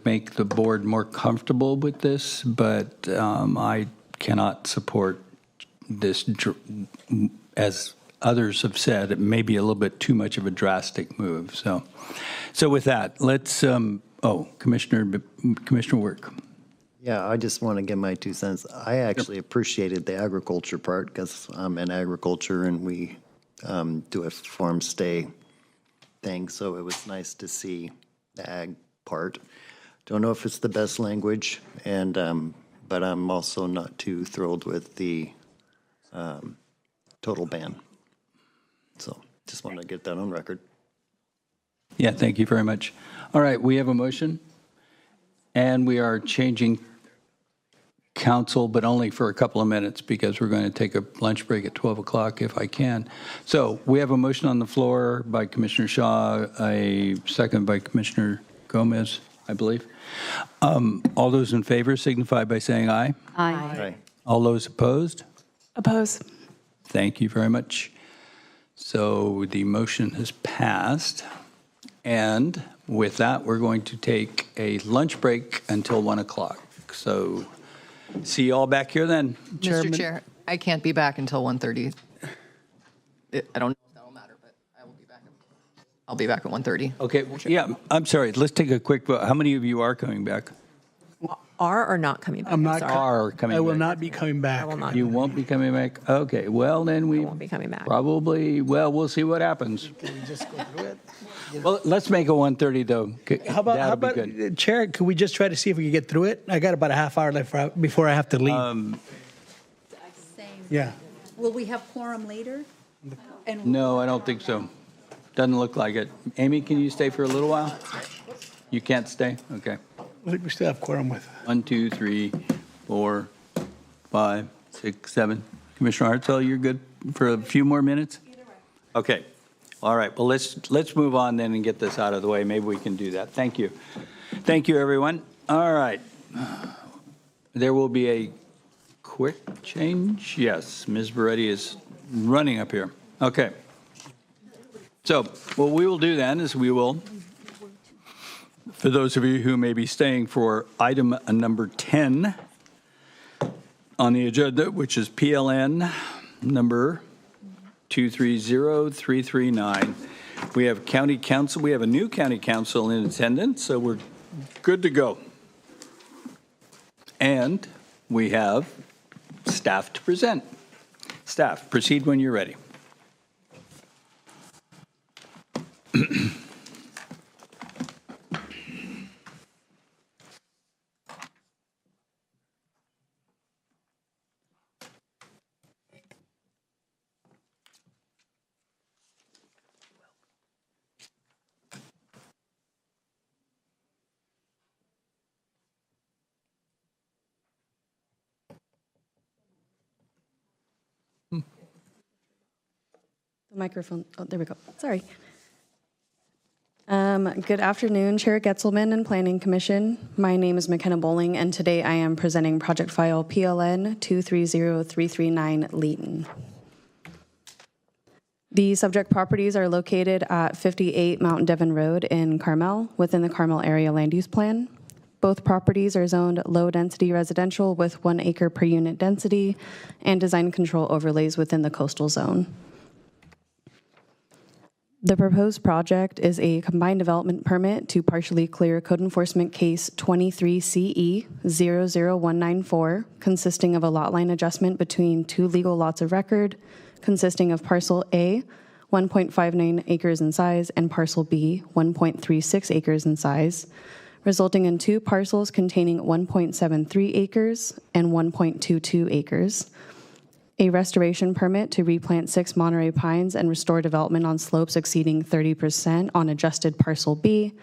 make the board more comfortable with this, but I cannot support this, as others have said, it may be a little bit too much of a drastic move. So with that, let's, Commissioner Work. Yeah, I just want to give my 2 cents. I actually appreciated the agriculture part because I'm in agriculture and we do a farm stay thing. So it was nice to see the ag part. Don't know if it's the best language, and but I'm also not too thrilled with the total ban. So just wanted to get that on record. Yeah, thank you very much. All right, we have a motion, and we are changing council, but only for a couple of minutes because we're going to take a lunch break at 12 o'clock if I can. So we have a motion on the floor by Commissioner Shaw, a second by Commissioner Gomez, I believe. All those in favor signify by saying aye. Aye. Aye. All those opposed? Oppose. Thank you very much. So the motion has passed. And with that, we're going to take a lunch break until 1 o'clock. So see you all back here then. Mr. Chair, I can't be back until 1:30. I don't know if that'll matter, but I will be back. I'll be back at 1:30. Okay, yeah, I'm sorry. Let's take a quick vote. How many of you are coming back? Are or not coming back? I'm not. Are coming I will back. not be coming back. I will not. You won't be coming back? Okay, well, then we won't be coming back. probably, well, we'll see what happens. Can we just go through it? Well, let's make it 1:30 though. How about, That'll be good. Chair, could we just try to see if we can get through it? I got about a half hour left before I have to leave. Yeah. Will we have quorum later? And No, I don't think so. Doesn't look like it. Amy, can you stay for a little while? You can't stay? Okay. I think we still have quorum with. 1, 2, 3, 4, 5, 6, 7. Commissioner Hartzell, you're good for a few more minutes? Okay. All right. Well, let's move on then and get this out of the way. Maybe we can do that. Thank you. Thank you, everyone. All right. There will be a quick change. Yes, Ms. Beretti is running up here. Okay. So what we will do then is we will, for those of you who may be staying for item number 10 on the agenda, which is PLN number 230339. We have county council. We have a new county council in attendance, so we're good to go. And we have staff to present. Staff, proceed when you're ready. The microphone, oh, there we go. Sorry. Good afternoon, Chair Getzelman and Planning Commission. My name is McKenna Bowling, and today I am presenting project file PLN 230339 Leeton. The subject properties are located at 58 Mount Devon Road in Carmel, within the Carmel Area Land Use Plan. Both properties are zoned low-density residential with 1 acre per unit density and design control overlays within the coastal zone. The proposed project is a combined development permit to partially clear Code Enforcement Case 23CE 00194, consisting of a lot line adjustment between 2 legal lots of record, consisting of Parcel A, 1.59 acres in size, and Parcel B, 1.36 acres in size, resulting in 2 parcels containing 1.73 acres and 1.22 acres. A restoration permit to replant 6 Monterey pines and restore development on slopes exceeding 30% on adjusted Parcel B,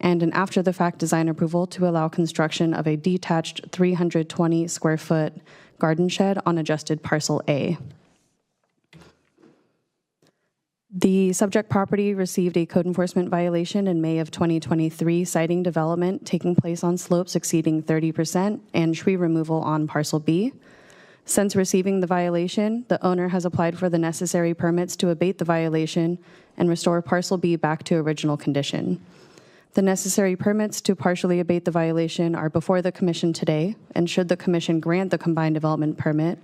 and an after-the-fact design approval to allow construction of a detached 320 square foot garden shed on adjusted Parcel A. The subject property received a code enforcement violation in May of 2023, citing development taking place on slopes exceeding 30% and tree removal on parcel B. Since receiving the violation, the owner has applied for the necessary permits to abate the violation and restore parcel B back to original condition. The necessary permits to partially abate the violation are before the commission today, and should the commission grant the combined development permit,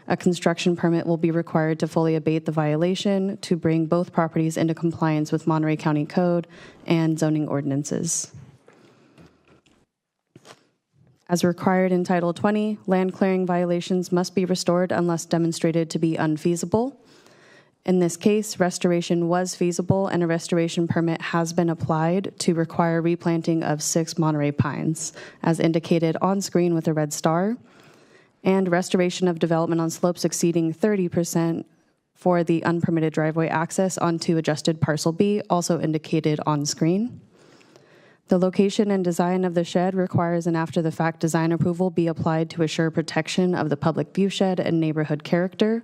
a construction permit will be required to fully abate the violation to bring both properties into compliance with Monterey County Code and zoning ordinances. As required in Title 20, land clearing violations must be restored unless demonstrated to be unfeasible. In this case, restoration was feasible and a restoration permit has been applied to require replanting of 6 Monterey pines, as indicated on screen with a red star, and restoration of development on slopes exceeding 30% for the unpermitted driveway access onto adjusted parcel B, also indicated on screen. The location and design of the shed requires an after-the-fact design approval be applied to assure protection of the public view shed and neighborhood character.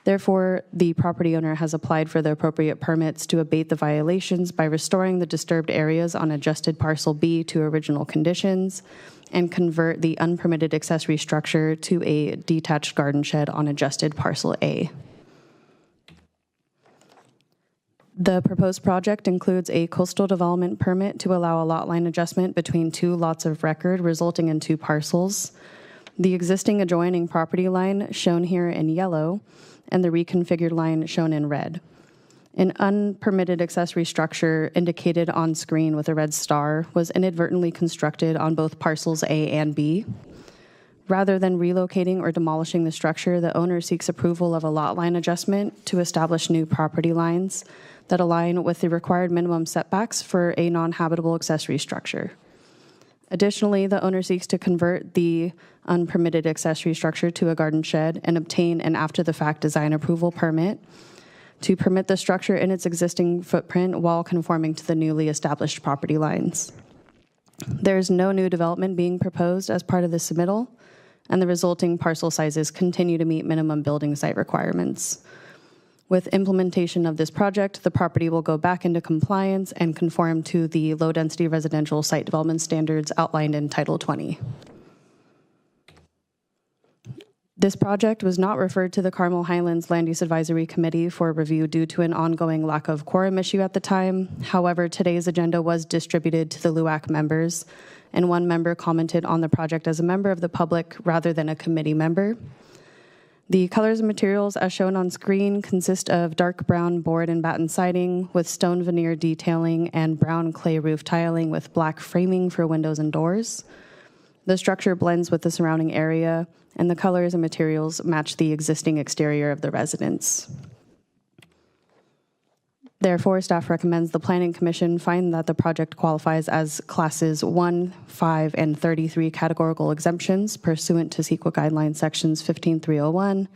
Therefore, the property owner has applied for the appropriate permits to abate the violations by restoring the disturbed areas on adjusted parcel B to original conditions and convert the unpermitted accessory structure to a detached garden shed on adjusted parcel A. The proposed project includes a coastal development permit to allow a lot line adjustment between 2 lots of record, resulting in 2 parcels. The existing adjoining property line, shown here in yellow, and the reconfigured line shown in red. An unpermitted accessory structure indicated on screen with a red star was inadvertently constructed on both parcels A and B. Rather than relocating or demolishing the structure, the owner seeks approval of a lot line adjustment to establish new property lines that align with the required minimum setbacks for a non-habitable accessory structure. Additionally, the owner seeks to convert the unpermitted accessory structure to a garden shed and obtain an after-the-fact design approval permit to permit the structure in its existing footprint while conforming to the newly established property lines. There is no new development being proposed as part of the submittal, and the resulting parcel sizes continue to meet minimum building site requirements. With implementation of this project, the property will go back into compliance and conform to the low-density residential site development standards outlined in Title 20. This project was not referred to the Carmel Highlands Land Use Advisory Committee for review due to an ongoing lack of quorum issue at the time. However, today's agenda was distributed to the LUAC members, and one member commented on the project as a member of the public rather than a committee member. The colors and materials as shown on screen consist of dark brown board and batten siding with stone veneer detailing and brown clay roof tiling with black framing for windows and doors. The structure blends with the surrounding area, and the colors and materials match the existing exterior of the residence. Therefore, staff recommends the Planning Commission find that the project qualifies as classes 1, 5, and 33 categorical exemptions pursuant to CEQA guidelines sections 15301,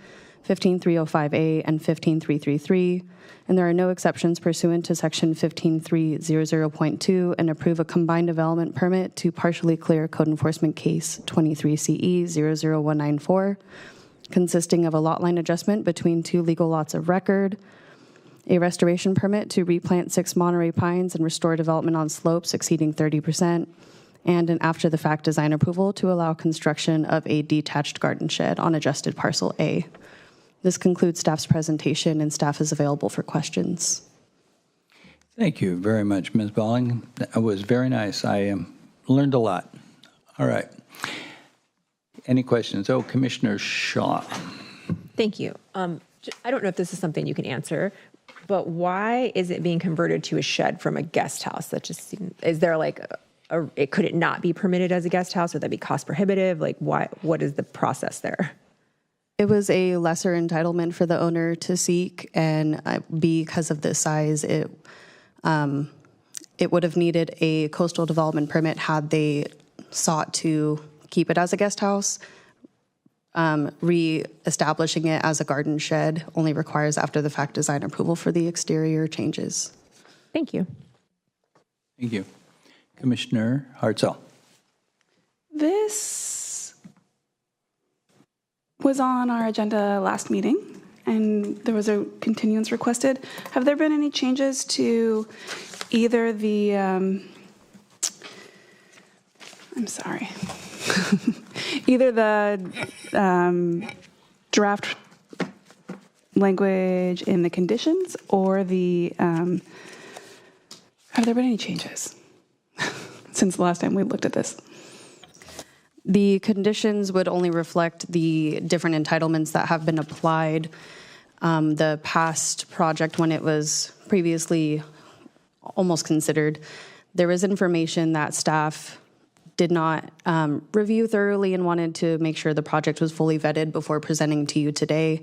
15305A, and 15333, and there are no exceptions pursuant to section 15300.2, and approve a combined development permit to partially clear code enforcement case 23CE 00194, consisting of a lot line adjustment between 2 legal lots of record, a restoration permit to replant 6 Monterey pines and restore development on slopes exceeding 30%, and an after-the-fact design approval to allow construction of a detached garden shed on adjusted parcel A. This concludes staff's presentation, and staff is available for questions. Thank you very much, Ms. Balling. That was very nice. I learned a lot. All right. Any questions? Oh, Commissioner Shaw. Thank you. I don't know if this is something you can answer, but why is it being converted to a shed from a guest house? That just is there like could it not be permitted as a guest house? Would that be cost prohibitive? Like why? What is the process there? It was a lesser entitlement for the owner to seek, and because of the size, it would have needed a coastal development permit had they sought to keep it as a guest house. Re-establishing it as a garden shed only requires after-the-fact design approval for the exterior changes. Thank you. Thank you. Commissioner Hartzell. This was on our agenda last meeting, and there was a continuance requested. Have there been any changes to either the, I'm sorry, either the draft language in the conditions or the, have there been any changes since the last time we looked at this? The conditions would only reflect the different entitlements that have been applied. The past project, when it was previously almost considered, there was information that staff did not review thoroughly and wanted to make sure the project was fully vetted before presenting to you today.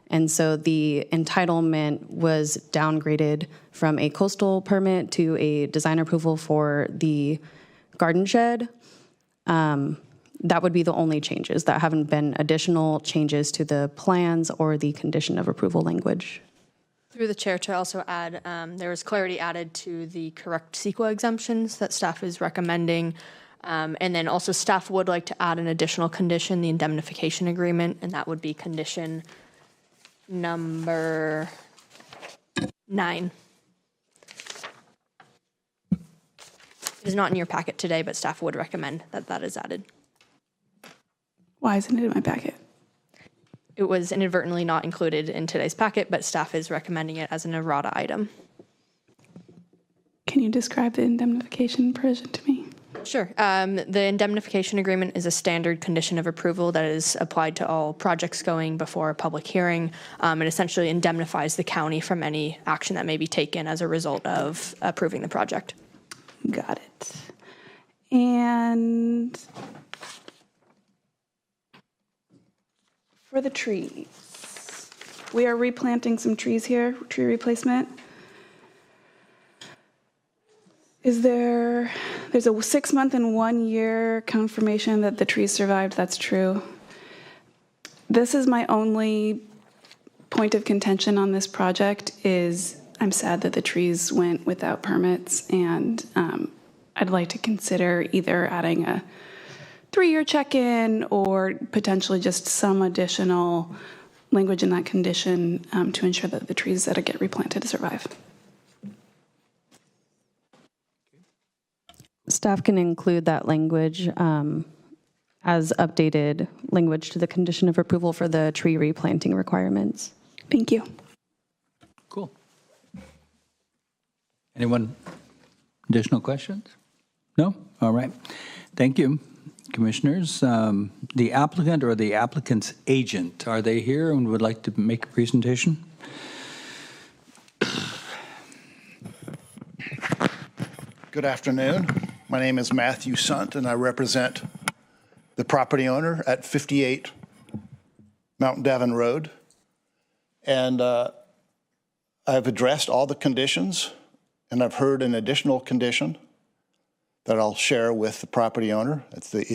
And so the entitlement was downgraded from a coastal permit to a design approval for the garden shed. That would be the only changes. That haven't been additional changes to the plans or the condition of approval language. Through the chair, to also add, there was clarity added to the correct CEQA exemptions that staff is recommending. And then also staff would like to add an additional condition, the indemnification agreement, and that would be condition number 9. It is not in your packet today, but staff would recommend that that is added. Why isn't it in my packet? It was inadvertently not included in today's packet, but staff is recommending it as an errata item. Can you describe the indemnification provision to me? Sure. The indemnification agreement is a standard condition of approval that is applied to all projects going before a public hearing. It essentially indemnifies the county from any action that may be taken as a result of approving the project. Got it. And for the trees, we are replanting some trees here, tree replacement. There's a 6-month and 1-year confirmation that the trees survived. That's true. This is my only point of contention on this project is I'm sad that the trees went without permits, and I'd like to consider either adding a 3-year check-in or potentially just some additional language in that condition to ensure that the trees that get replanted survive. Staff can include that language as updated language to the condition of approval for the tree replanting requirements. Thank you. Cool. Anyone additional questions? No? All right. Thank you, commissioners. The applicant or the applicant's agent, are they here and would like to make a presentation? Good afternoon. My name is Matthew Sant, and I represent the property owner at 58 Mount Devon Road. And I've addressed all the conditions, and I've heard an additional condition that I'll share with the property owner. It's the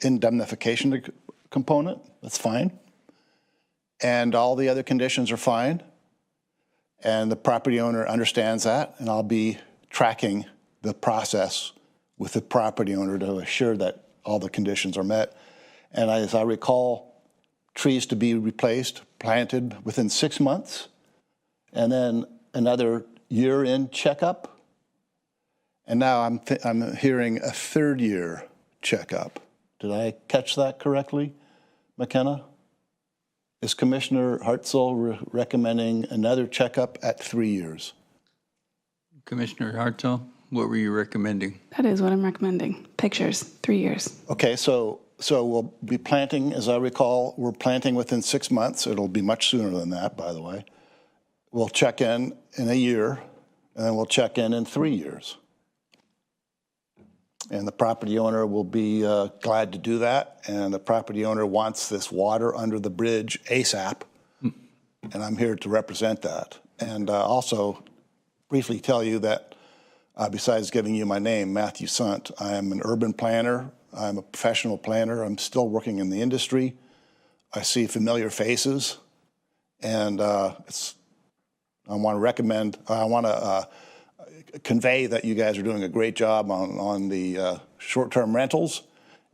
indemnification component. That's fine. And all the other conditions are fine. And the property owner understands that, and I'll be tracking the process with the property owner to assure that all the conditions are met. And as I recall, trees to be replaced, planted within 6 months, and then another year-in checkup. And now I'm hearing a 3rd-year checkup. Did I catch that correctly, McKenna? Is Commissioner Hartzell recommending another checkup at 3 years? Commissioner Hartzell, what were you recommending? That is what I'm recommending. Pictures, 3 years. Okay, so we'll be planting, as I recall, we're planting within 6 months. It'll be much sooner than that, by the way. We'll check in a year, and then we'll check in 3 years. And the property owner will be glad to do that. And the property owner wants this water under the bridge ASAP. And I'm here to represent that. And also briefly tell you that besides giving you my name, Matthew Sant, I am an urban planner. I'm a professional planner. I'm still working in the industry. I see familiar faces. And I want to convey that you guys are doing a great job on the short-term rentals,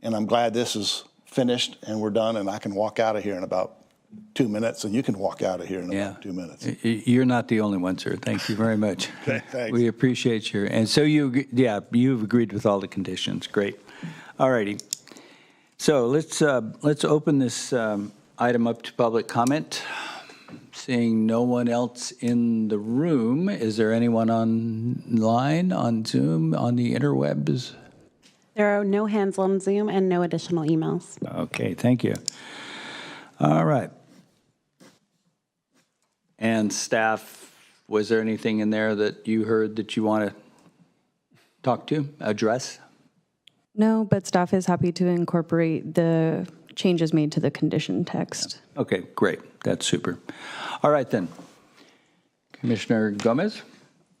and I'm glad this is finished and we're done and I can walk out of here in about 2 minutes, and you can walk out of here in about 2 minutes. You're not the only one, sir. Thank you very much. Okay, thanks. We appreciate your, and so you've agreed with all the conditions. Great. All righty. So let's open this item up to public comment. Seeing no one else in the room, is there anyone online, on Zoom, on the interwebs? There are no hands on Zoom and no additional emails. Okay, thank you. All right. And staff, was there anything in there that you heard that you want to talk to, address? No, but staff is happy to incorporate the changes made to the condition text. Okay, great. That's super. All right, then. Commissioner Gomez?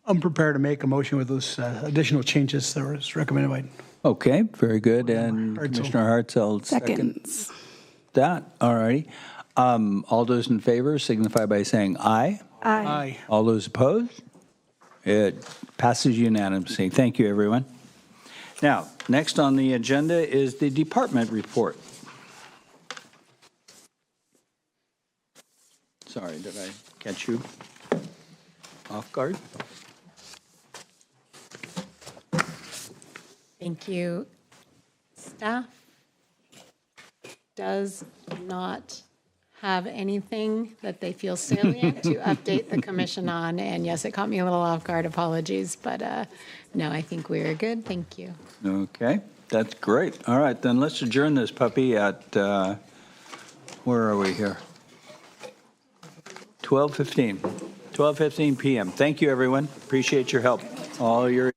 I'm prepared to make a motion with those additional changes that was recommended by. Okay, very good. And Commissioner Hartzell seconds that. All righty. All those in favor signify by saying aye. Aye. All those opposed? It passes unanimously. Thank you, everyone. Now, next on the agenda is the department report. Sorry, did I catch you off guard? Thank you. Staff does not have anything that they feel salient to update the commission on. And yes, it caught me a little off guard. Apologies. But no, I think we're good. Thank you. Okay, that's great. All right, then let's adjourn this puppy at, where are we here? 12:15 p.m. Thank you, everyone. Appreciate your help. All your